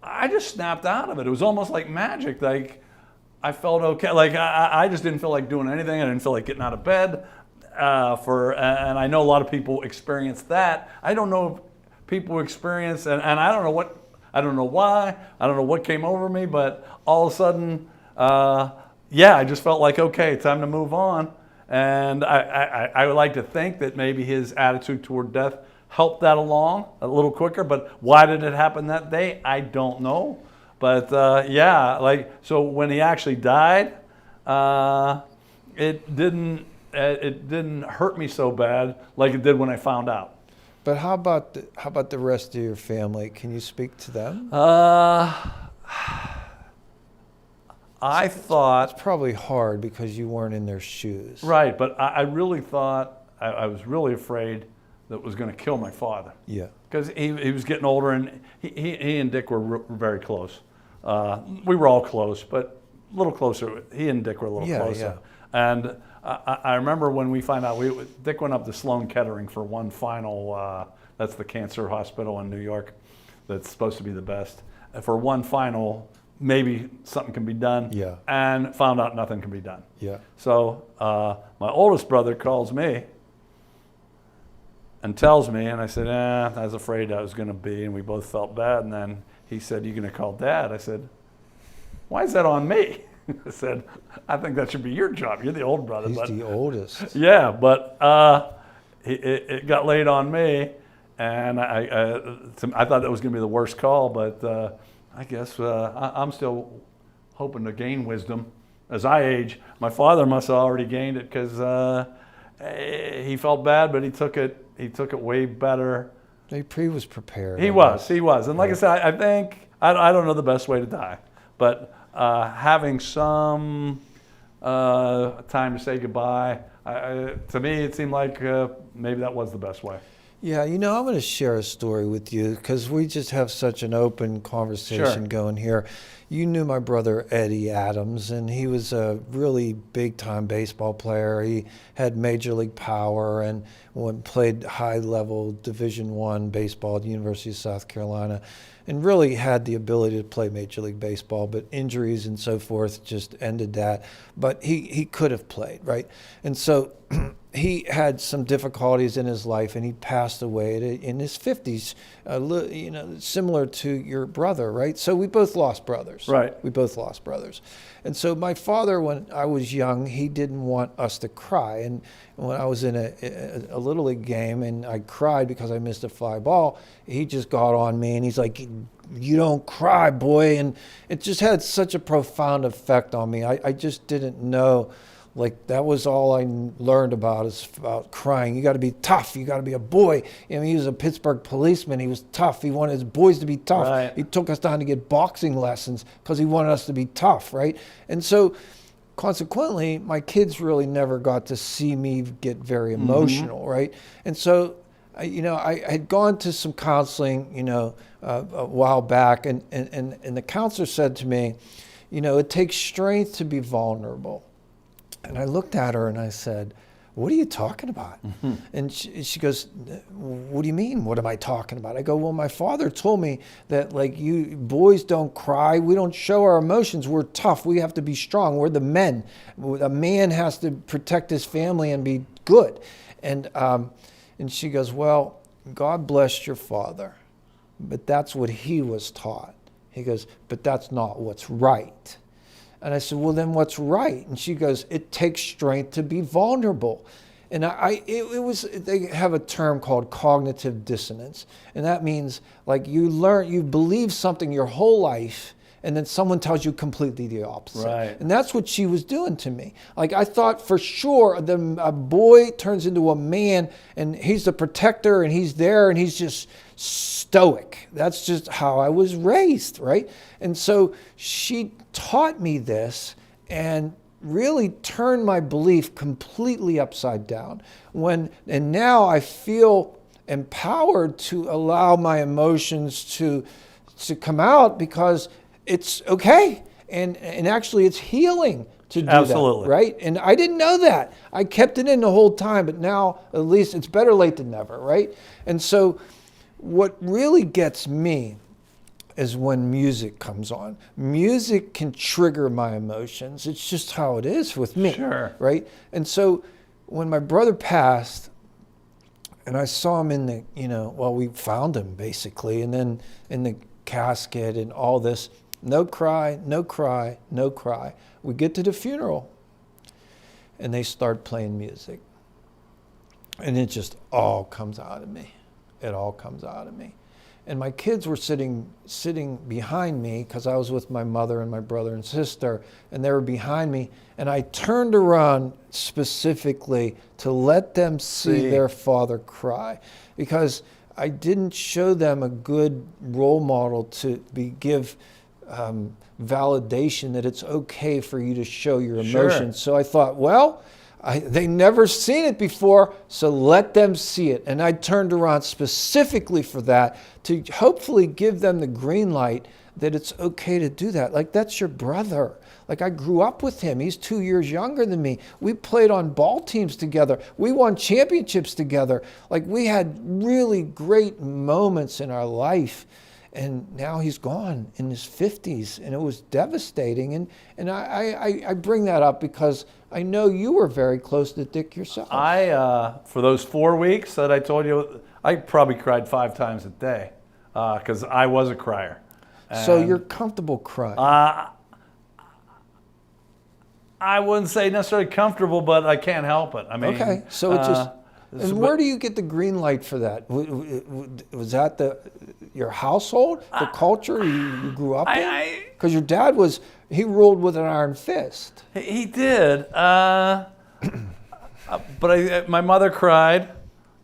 B: I just snapped out of it. It was almost like magic. Like, I felt okay. Like, I just didn't feel like doing anything. I didn't feel like getting out of bed. And I know a lot of people experience that. I don't know if people experience, and I don't know what, I don't know why, I don't know what came over me, but all of a sudden, yeah, I just felt like, okay, time to move on. And I would like to think that maybe his attitude toward death helped that along a little quicker, but why did it happen that day? I don't know. But yeah, like, so when he actually died, it didn't hurt me so bad like it did when I found out.
A: But how about the rest of your family? Can you speak to them?
B: I thought...
A: It's probably hard because you weren't in their shoes.
B: Right, but I really thought, I was really afraid that it was going to kill my father.
A: Yeah.
B: Because he was getting older, and he and Dick were very close. We were all close, but a little closer. He and Dick were a little closer. Yeah. And I remember when we found out, Dick went up to Sloan Kettering for one final, that's the cancer hospital in New York that's supposed to be the best. For one final, maybe something can be done.
A: Yeah.
B: And found out nothing can be done.
A: Yeah.
B: So my oldest brother calls me and tells me, and I said, I was afraid I was going to be, and we both felt bad. And then he said, "You going to call Dad?" I said, "Why is that on me?" I said, "I think that should be your job. You're the old brother."
A: He's the oldest.
B: Yeah, but it got laid on me, and I thought that was going to be the worst call, but I guess I'm still hoping to gain wisdom as I age. My father must have already gained it because he felt bad, but he took it way better.
A: He was prepared.
B: He was. And like I said, I think, I don't know the best way to die, but having some time to say goodbye, to me it seemed like maybe that was the best way.
A: Yeah, I'm going to share a story with you because we just have such an open conversation going here. You knew my brother Eddie Adams, and he was a really big-time baseball player. He had major league power and played high-level Division I baseball at the University of South Carolina, and really had the ability to play Major League Baseball, but injuries and so forth just ended that. But he could have played, right? And so he had some difficulties in his life, and he passed away in his 50s, similar to your brother, right? So we both lost brothers.
B: Right.
A: We both lost brothers. And so my father, when I was young, he didn't want us to cry. And when I was in a Little League game and I cried because I missed a fly ball, he just got on me and he's like, "You don't cry, boy." And it just had such a profound effect on me. I just didn't know Like that was all I learned about, is about crying. You got to be tough. You got to be a boy. I mean, he was a Pittsburgh policeman. He was tough. He wanted his boys to be tough.
B: Right.
A: He took us down to get boxing lessons because he wanted us to be tough, right? And so consequently, my kids really never got to see me get very emotional, right? And so, I had gone to some counseling, a while back, and the counselor said to me, it takes strength to be vulnerable. And I looked at her and I said, what are you talking about? And she goes, what do you mean? What am I talking about? I go, well, my father told me that like you boys don't cry. We don't show our emotions. We're tough. We have to be strong. We're the men. A man has to protect his family and be good. And she goes, well, God bless your father, but that's what he was taught. He goes, but that's not what's right. And I said, well, then what's right? And she goes, it takes strength to be vulnerable. And they have a term called cognitive dissonance. And that means like you believe something your whole life, and then someone tells you completely the opposite.
B: Right.
A: And that's what she was doing to me. Like I thought for sure a boy turns into a man and he's the protector and he's there and he's just stoic. That's just how I was raised, right? And so she taught me this and really turned my belief completely upside down. And now I feel empowered to allow my emotions to come out because it's okay. And actually it's healing to do
B: Absolutely.
A: that, right? And I didn't know that. I kept it in the whole time, but now at least it's better late than never, right? And so what really gets me is when music comes on. Music can trigger my emotions. It's just how it is with me,
B: Sure.
A: right? And so when my brother passed, and I saw him in we found him basically, and then in the casket and all this, no cry, no cry, no cry. We get to the funeral, and they start playing music. And it just all comes out of me. It all comes out of me. And my kids were sitting behind me because I was with my mother and my brother and sister, and they were behind me. And I turned around specifically to let them see their father cry, because I didn't show them a good role model to give validation that it's okay for you to show your emotions. So I thought, well, they never seen it before, so let them see it. And I turned around specifically for that, to hopefully give them the green light that it's okay to do that. Like, that's your brother. Like, I grew up with him. He's 2 years younger than me. We played on ball teams together. We won championships together. Like, we had really great moments in our life. And now he's gone in his 50s, and it was devastating. And I bring that up because I know you were very close to Dick yourself.
B: For those 4 weeks that I told you, I probably cried 5 times a day because I was a crier.
A: So
B: And,
A: you're comfortable crying.
B: I wouldn't say necessarily comfortable, but I can't help it. I mean,
A: okay, so it just... And where do you get the green light for that? Was that your household, the culture you grew up in? Because your dad he ruled with an iron fist.
B: He did, but my mother cried,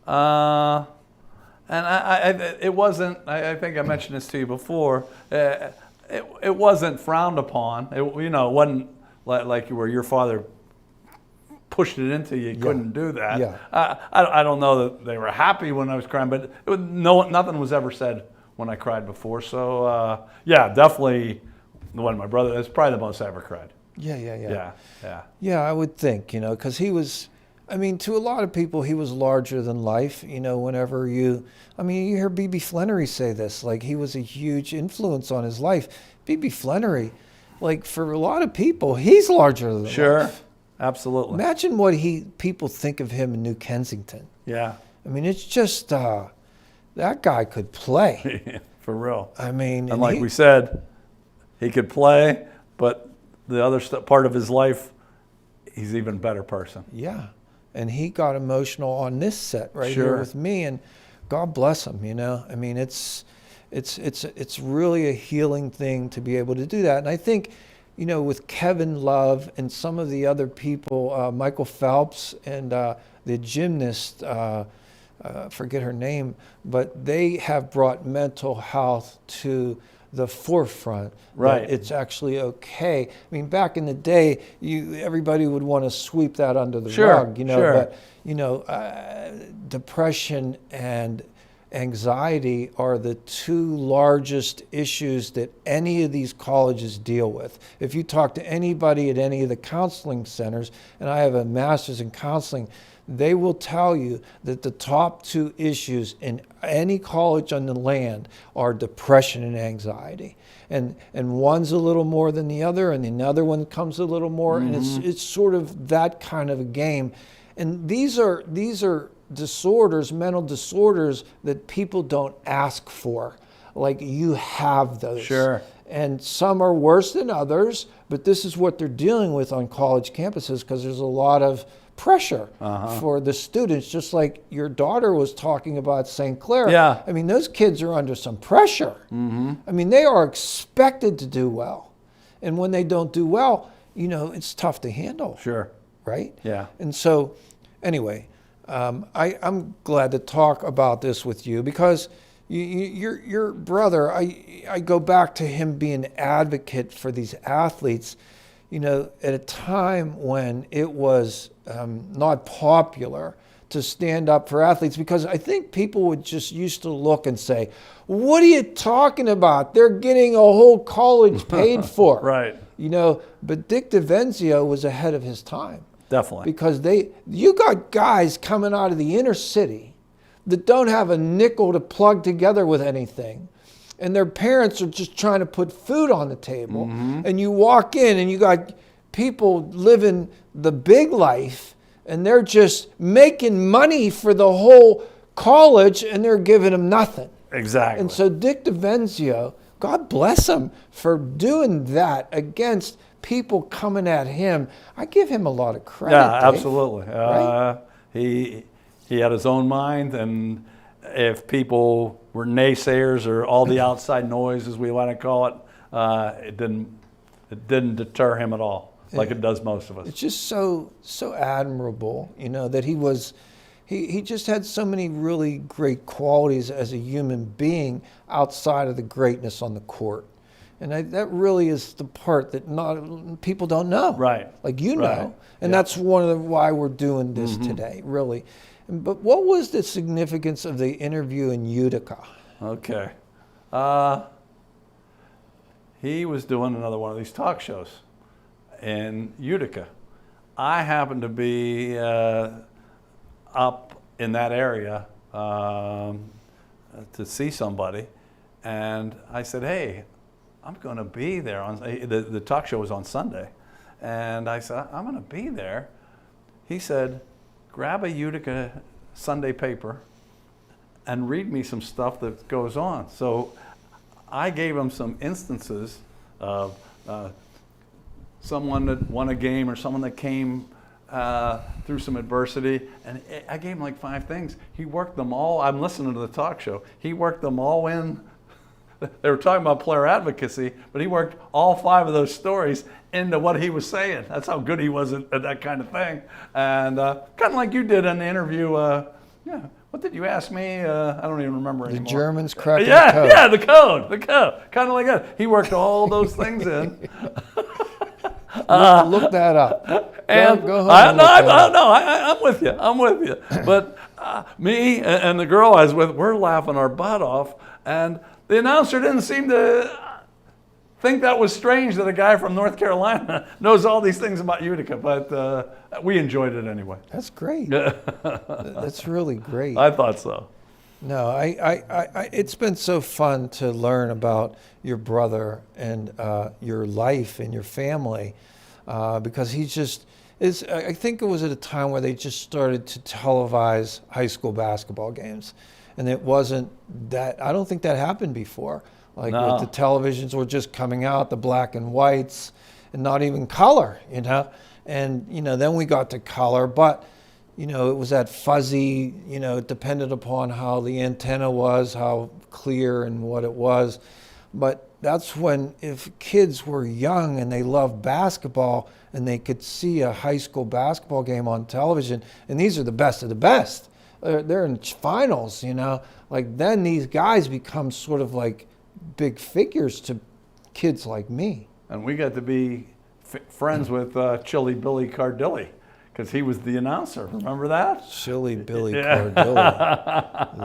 B: and it wasn't. I think I mentioned this to you before. It wasn't frowned upon. It wasn't like where your father pushed it into you. You couldn't do that.
A: Yeah.
B: I don't know that they were happy when I was crying, but nothing was ever said when I cried before. So definitely when my brother, that's probably the most I ever cried.
A: Yeah.
B: Yeah.
A: I would think, because he was, to a lot of people, he was larger than life. Whenever you hear B.B. Flannery say this, like he was a huge influence on his life. B.B. Flannery, like for a lot of people, he's larger than life.
B: Absolutely.
A: Imagine what people think of him in New Kensington.
B: Yeah.
A: It's just, that guy could play.
B: For real.
A: And
B: like we said, he could play, but the other part of his life, he's an even better person.
A: Yeah. And he got emotional on this set right here with me, and God bless him, it's really a healing thing to be able to do that. And I think you know, with Kevin Love and some of the other people, Michael Phelps and the gymnast, forget her name, but they have brought mental health to the forefront.
B: Right.
A: That it's actually okay. I mean, back in the day, everybody would want to sweep that under the
B: Sure,
A: rug, you know.
B: sure.
A: But you know, depression and anxiety are the two largest issues that any of these colleges deal with. If you talk to anybody at any of the counseling centers, and I have a master's in counseling, they will tell you that the top two issues in any college on the land are depression and anxiety. And one's a little more than the other, and the other one comes a little more, and it's sort of that kind of a game. And these are disorders, mental disorders that people don't ask for. Like, you have those.
B: Sure.
A: And some are worse than others, but this is what they're dealing with on college campuses because there's a lot of pressure for the students, just like your daughter was talking about St. Clair.
B: Yeah.
A: I mean, those kids are under some pressure. I mean, they are expected to do well. And when they don't do well, you know, it's tough to handle.
B: Sure.
A: Right?
B: Yeah.
A: And so, anyway, I'm glad to talk about this with you because your brother, I go back to him being an advocate for these athletes, you know, at a time when it was not popular to stand up for athletes, because I think people would just used to look and say, what are you talking about? They're getting a whole college paid for.
B: Right.
A: You know, but Dick Devenzio was ahead of his time.
B: Definitely.
A: Because you got guys coming out of the inner city that don't have a nickel to plug together with anything. And their parents are just trying to put food on the table. And you walk in and you got people living the big life and they're just making money for the whole college and they're giving them nothing.
B: Exactly.
A: And so Dick Devenzio, God bless him for doing that against people coming at him. I give him a lot of credit.
B: Yeah,
A: Dave.
B: absolutely.
A: Right?
B: He had his own mind, and if people were naysayers or all the outside noise, as we want to call it, it didn't deter him at all, like it does most of us.
A: It's just so admirable, you know, that he just had so many really great qualities as a human being outside of the greatness on the court. And that really is the part that people don't know.
B: Right.
A: Like you
B: Right.
A: know. And that's one of why we're doing this today, really. But what was the significance of the interview in Utica?
B: Okay. He was doing another one of these talk shows in Utica. I happened to be up in that area to see somebody, and I said, hey, I'm going to be there. The talk show was on Sunday, and I said, I'm going to be there. He said, grab a Utica Sunday paper and read me some stuff that goes on. So I gave him some instances of someone that won a game or someone that came through some adversity, and I gave him like 5 things. He worked them all. I'm listening to the talk show. He worked them all in. They were talking about player advocacy, but he worked all 5 of those stories into what he was saying. That's how good he was at that kind of thing. And kind of like you did in the interview. What did you ask me? I don't even remember anymore.
A: The Germans cracking the code.
B: Yeah, the code. Kind of like that. He worked all those things in.
A: Look that up.
B: And
A: go home and look that up.
B: I'm with you. But me and the girl I was with, we're laughing our butt off, and the announcer didn't seem to think that was strange that a guy from North Carolina knows all these things about Utica, but we enjoyed it anyway.
A: That's great. That's really great.
B: I thought so.
A: No, it's been so fun to learn about your brother and your life and your family because I think it was at a time where they just started to televise high school basketball games. And it wasn't that, I don't think that happened before. Like
B: No.
A: with the televisions were just coming out, the black and whites, and not even color, you know. And, you know, then we got to color, but, you know, it was that fuzzy, you know, it depended upon how the antenna was, how clear and what it was. But that's when, if kids were young and they loved basketball and they could see a high school basketball game on television, and these are the best of the best, they're in finals, like then these guys become sort of like big figures to kids like me.
B: And we got to be friends with Chili Billy Cardilli, because he was the announcer. Remember that?
A: Chili Billy Cardilli.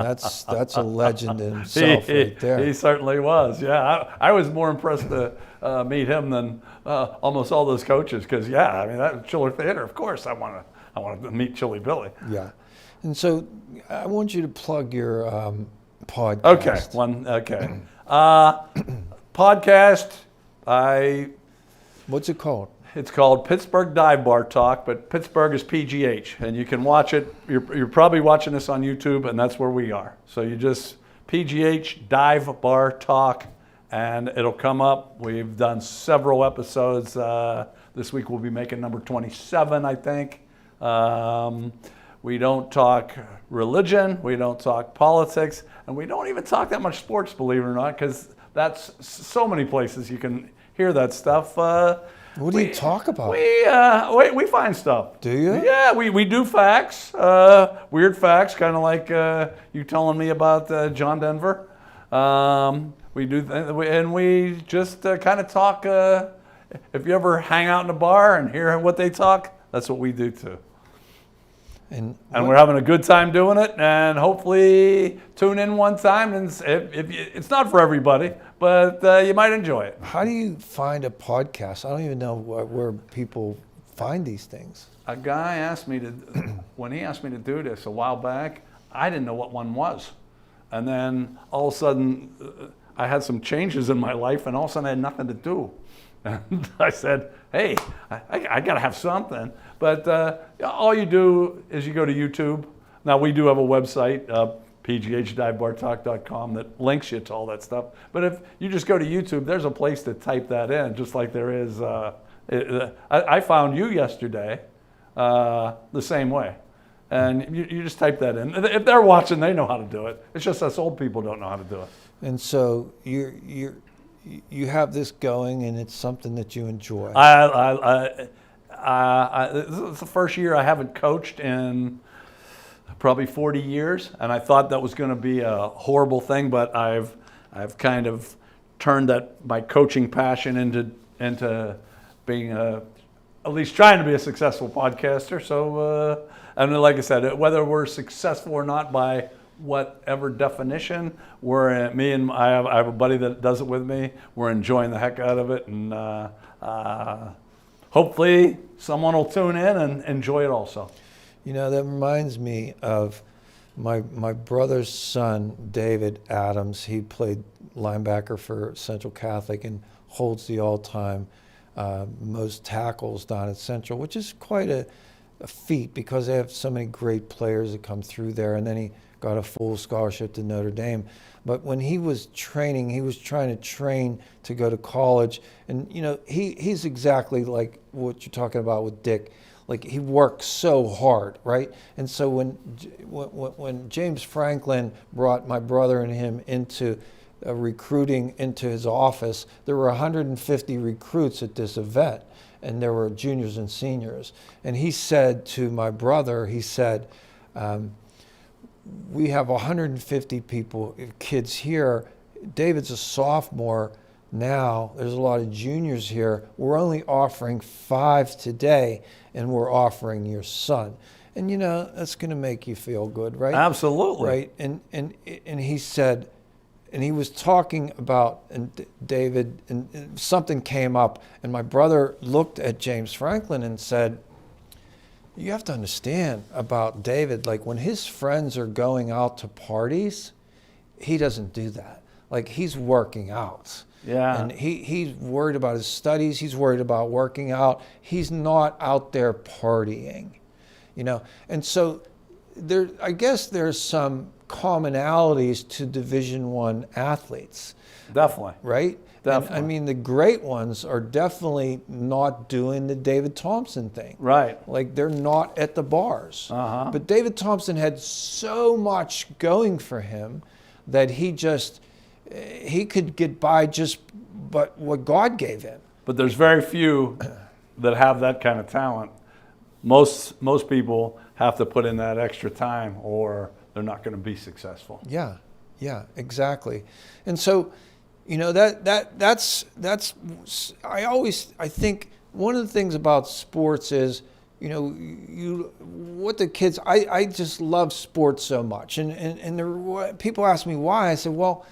A: That's a legend in himself right there.
B: He certainly was. Yeah, I was more impressed to meet him than almost all those coaches. Because that Chiller Theater. Of course, I want to meet Chili Billy.
A: Yeah, and so I want you to plug your podcast.
B: Okay. Podcast.
A: What's it called?
B: It's called Pittsburgh Dive Bar Talk, but Pittsburgh is PGH, and you can watch it. You're probably watching this on YouTube, and that's where we are. So you just PGH Dive Bar Talk, and it'll come up. We've done several episodes. This week we'll be making number 27, I think. We don't talk religion, we don't talk politics, and we don't even talk that much sports, believe it or not, because that's so many places you can hear that stuff.
A: What do you talk about?
B: We find stuff.
A: Do you?
B: Yeah, we do facts, weird facts, kind of like you telling me about John Denver. We do, and we just kind of talk. If you ever hang out in a bar and hear what they talk, that's what we do too. And we're having a good time doing it, and hopefully tune in one time. And if it's not for everybody, but you might enjoy it.
A: How do you find a podcast? I don't even know where people find these things.
B: A guy asked me to, when he asked me to do this a while back, I didn't know what one was. And then all of a sudden, I had some changes in my life, and all of a sudden I had nothing to do. And I said, hey, I got to have something. But all you do is you go to YouTube. Now, we do have a website, pghdivebartalk.com, that links you to all that stuff. But if you just go to YouTube, there's a place to type that in, just like there is. I found you yesterday the same way. And you just type that in. If they're watching, they know how to do it. It's just us old people don't know how to do it.
A: And so you have this going, and it's something that you enjoy.
B: This is the first year I haven't coached in probably 40 years, and I thought that was going to be a horrible thing, but I've kind of turned my coaching passion into being at least trying to be a successful podcaster. So, and like I said, whether we're successful or not by whatever definition, I have a buddy that does it with me. We're enjoying the heck out of it, and hopefully someone will tune in and enjoy it also.
A: That reminds me of my brother's son, David Adams. He played linebacker for Central Catholic and holds the all-time most tackles down at Central, which is quite a feat because they have so many great players that come through there. And then he got a full scholarship to Notre Dame. But when he was training, he was trying to train to go to college. And, he's exactly like what you're talking about with Dick. Like, he works so hard, right? And so when James Franklin brought my brother and him into recruiting into his office, there were 150 recruits at this event, and there were juniors and seniors. And he said to my brother, we have 150 kids here. David's a sophomore now. There's a lot of juniors here. We're only offering 5 today, and we're offering your son. And that's going to make you feel good, right?
B: Absolutely.
A: Right. And he said, and he was talking about David, and something came up, and my brother looked at James Franklin and said, you have to understand about David, like when his friends are going out to parties, he doesn't do that. Like, he's working out.
B: Yeah.
A: And he's worried about his studies. He's worried about working out. He's not out there partying, And so I guess there's some commonalities to Division I athletes.
B: Definitely.
A: Right?
B: Definitely.
A: And, the great ones are definitely not doing the David Thompson thing.
B: Right.
A: Like, they're not at the bars.
B: Uh-huh.
A: But David Thompson had so much going for him that he just, he could get by just but what God gave him.
B: But there's very few that have that kind of talent. Most people have to put in that extra time, or they're not going to be successful.
A: Yeah, exactly. And so, that's I think one of the things about sports is, what the kids, I just love sports so much. And people ask me why. I said, well,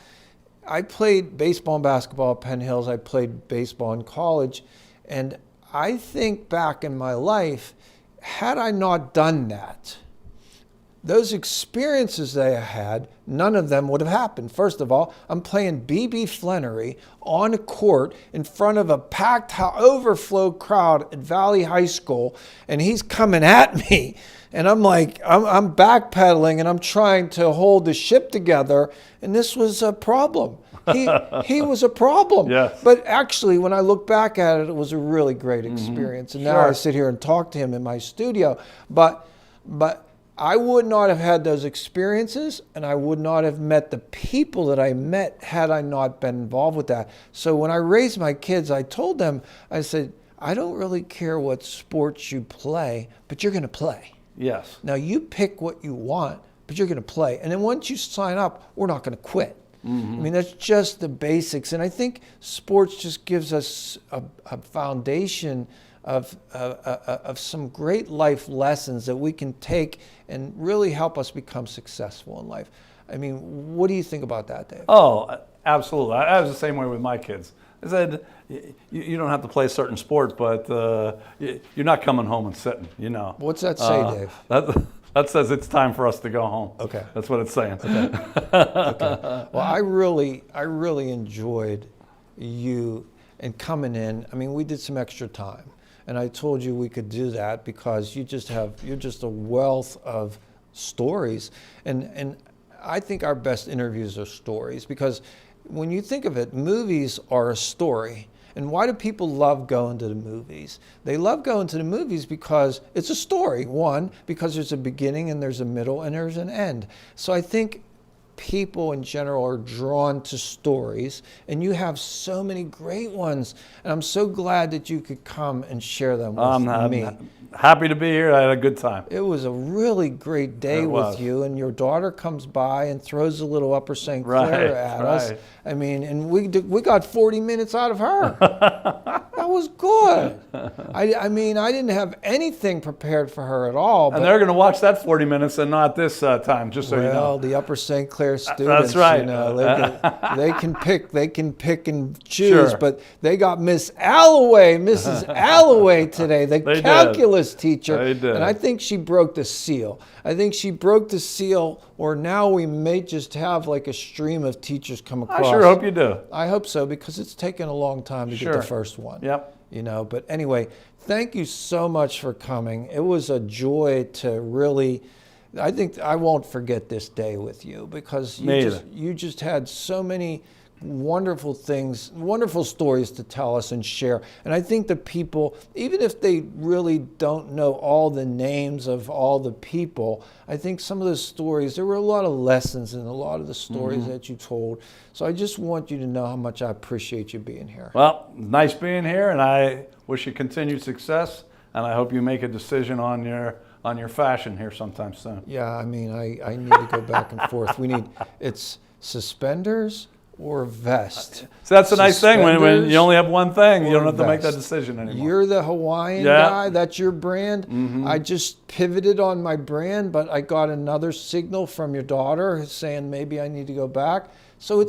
A: I played baseball and basketball at Penn Hills. I played baseball in college. And I think back in my life, had I not done that, those experiences that I had, none of them would have happened. First of all, I'm playing B.B. Flannery on a court in front of a packed, overflow crowd at Valley High School, and he's coming at me. And I'm like, I'm backpedaling, and I'm trying to hold the ship together, and this was a problem. He was a problem.
B: Yes.
A: But actually, when I look back at it, it was a really great experience. And now I sit here and talk to him in my studio. But I would not have had those experiences, and I would not have met the people that I met had I not been involved with that. So when I raised my kids, I told them, I said, I don't really care what sports you play, but you're going to play.
B: Yes.
A: Now you pick what you want, but you're going to play. And then once you sign up, we're not going to quit. I mean, that's just the basics. And I think sports just gives us a foundation of some great life lessons that we can take and really help us become successful in life. I mean, what do you think about that, Dave?
B: Oh, absolutely. I was the same way with my kids. I said, you don't have to play a certain sport, but you're not coming home and sitting,
A: What's that say, Dave?
B: That says it's time for us to go home.
A: Okay.
B: That's what it's saying.
A: Okay. Well, I really enjoyed you and coming in. I mean, we did some extra time, and I told you we could do that because you're just a wealth of stories, and I think our best interviews are stories, because when you think of it, movies are a story. And why do people love going to the movies? They love going to the movies because it's a story. One, because there's a beginning and there's a middle and there's an end. So I think people in general are drawn to stories, and you have so many great ones. And I'm so glad that you could come and share them with me.
B: I'm happy to be here. I had a good time.
A: It was a really great day with you, and your daughter comes by and throws a little Upper St. Clair at us. I mean, and we got 40 minutes out of her. That was good. I mean, I didn't have anything prepared for her at all.
B: And they're going to watch that 40 minutes and not this time, just so you know.
A: Well, the Upper St. Clair students,
B: that's right.
A: They can pick and choose, but they got Mrs. Alloway today, the calculus teacher.
B: They did.
A: And I think she broke the seal. Or now we may just have like a stream of teachers come across.
B: I sure hope you do.
A: I hope so, because it's taken a long time to get the first one.
B: Yep.
A: But anyway, thank you so much for coming. It was a joy to really, I think I won't forget this day with you, because you just had so many wonderful things, wonderful stories to tell us and share. And I think the people, even if they really don't know all the names of all the people, I think some of the stories, there were a lot of lessons in a lot of the stories that you told. So I just want you to know how much I appreciate you being here.
B: Well, nice being here, and I wish you continued success, and I hope you make a decision on your fashion here sometime soon.
A: Yeah, I mean, I need to go back and forth. It's suspenders or vest.
B: So that's a nice thing when you only have one thing. You don't have to make that
A: vest.
B: decision anymore.
A: You're the Hawaiian guy. That's your brand. I just pivoted on my brand, but I got another signal from your daughter saying maybe I need to go back. So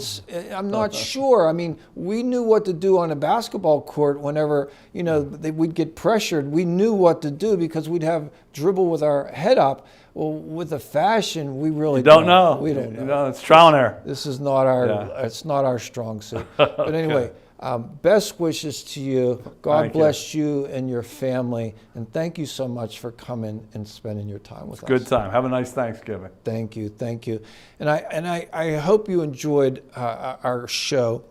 A: I'm not sure. I mean, we knew what to do on a basketball court whenever, we'd get pressured. We knew what to do because we'd have dribble with our head up. Well, with the fashion, we really don't know. We don't know.
B: It's trial and error.
A: This is not it's not our strong suit. But anyway, best wishes to you. God bless you and your family. And thank you so much for coming and spending your time with us.
B: Good time. Have a nice Thanksgiving.
A: Thank you. And I hope you enjoyed our show.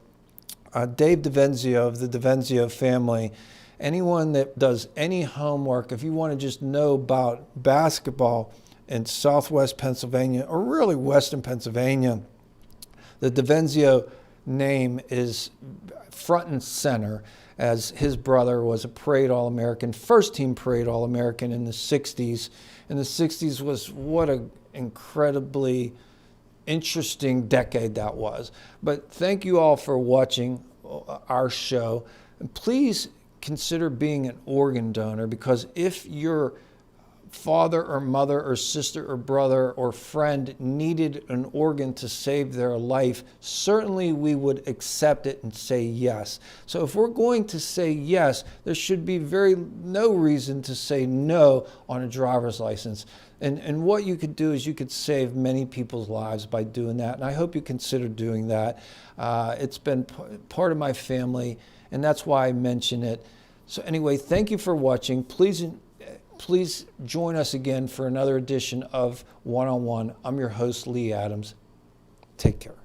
A: Dave Devenzio of the Devenzio family. Anyone that does any homework, if you want to just know about basketball in Southwest Pennsylvania, or really Western Pennsylvania, the Devenzio name is front and center, as his brother was a parade All-American, first team parade All-American in the 60s. And the 60s was what an incredibly interesting decade that was. But thank you all for watching our show. And please consider being an organ donor, because if your father or mother or sister or brother or friend needed an organ to save their life, certainly we would accept it and say yes. So if we're going to say yes, there should be no reason to say no on a driver's license. And what you could do is you could save many people's lives by doing that. And I hope you consider doing that. It's been part of my family, and that's why I mention it. So anyway, thank you for watching. Please join us again for another edition of One on One. I'm your host, Lee Adams. Take care.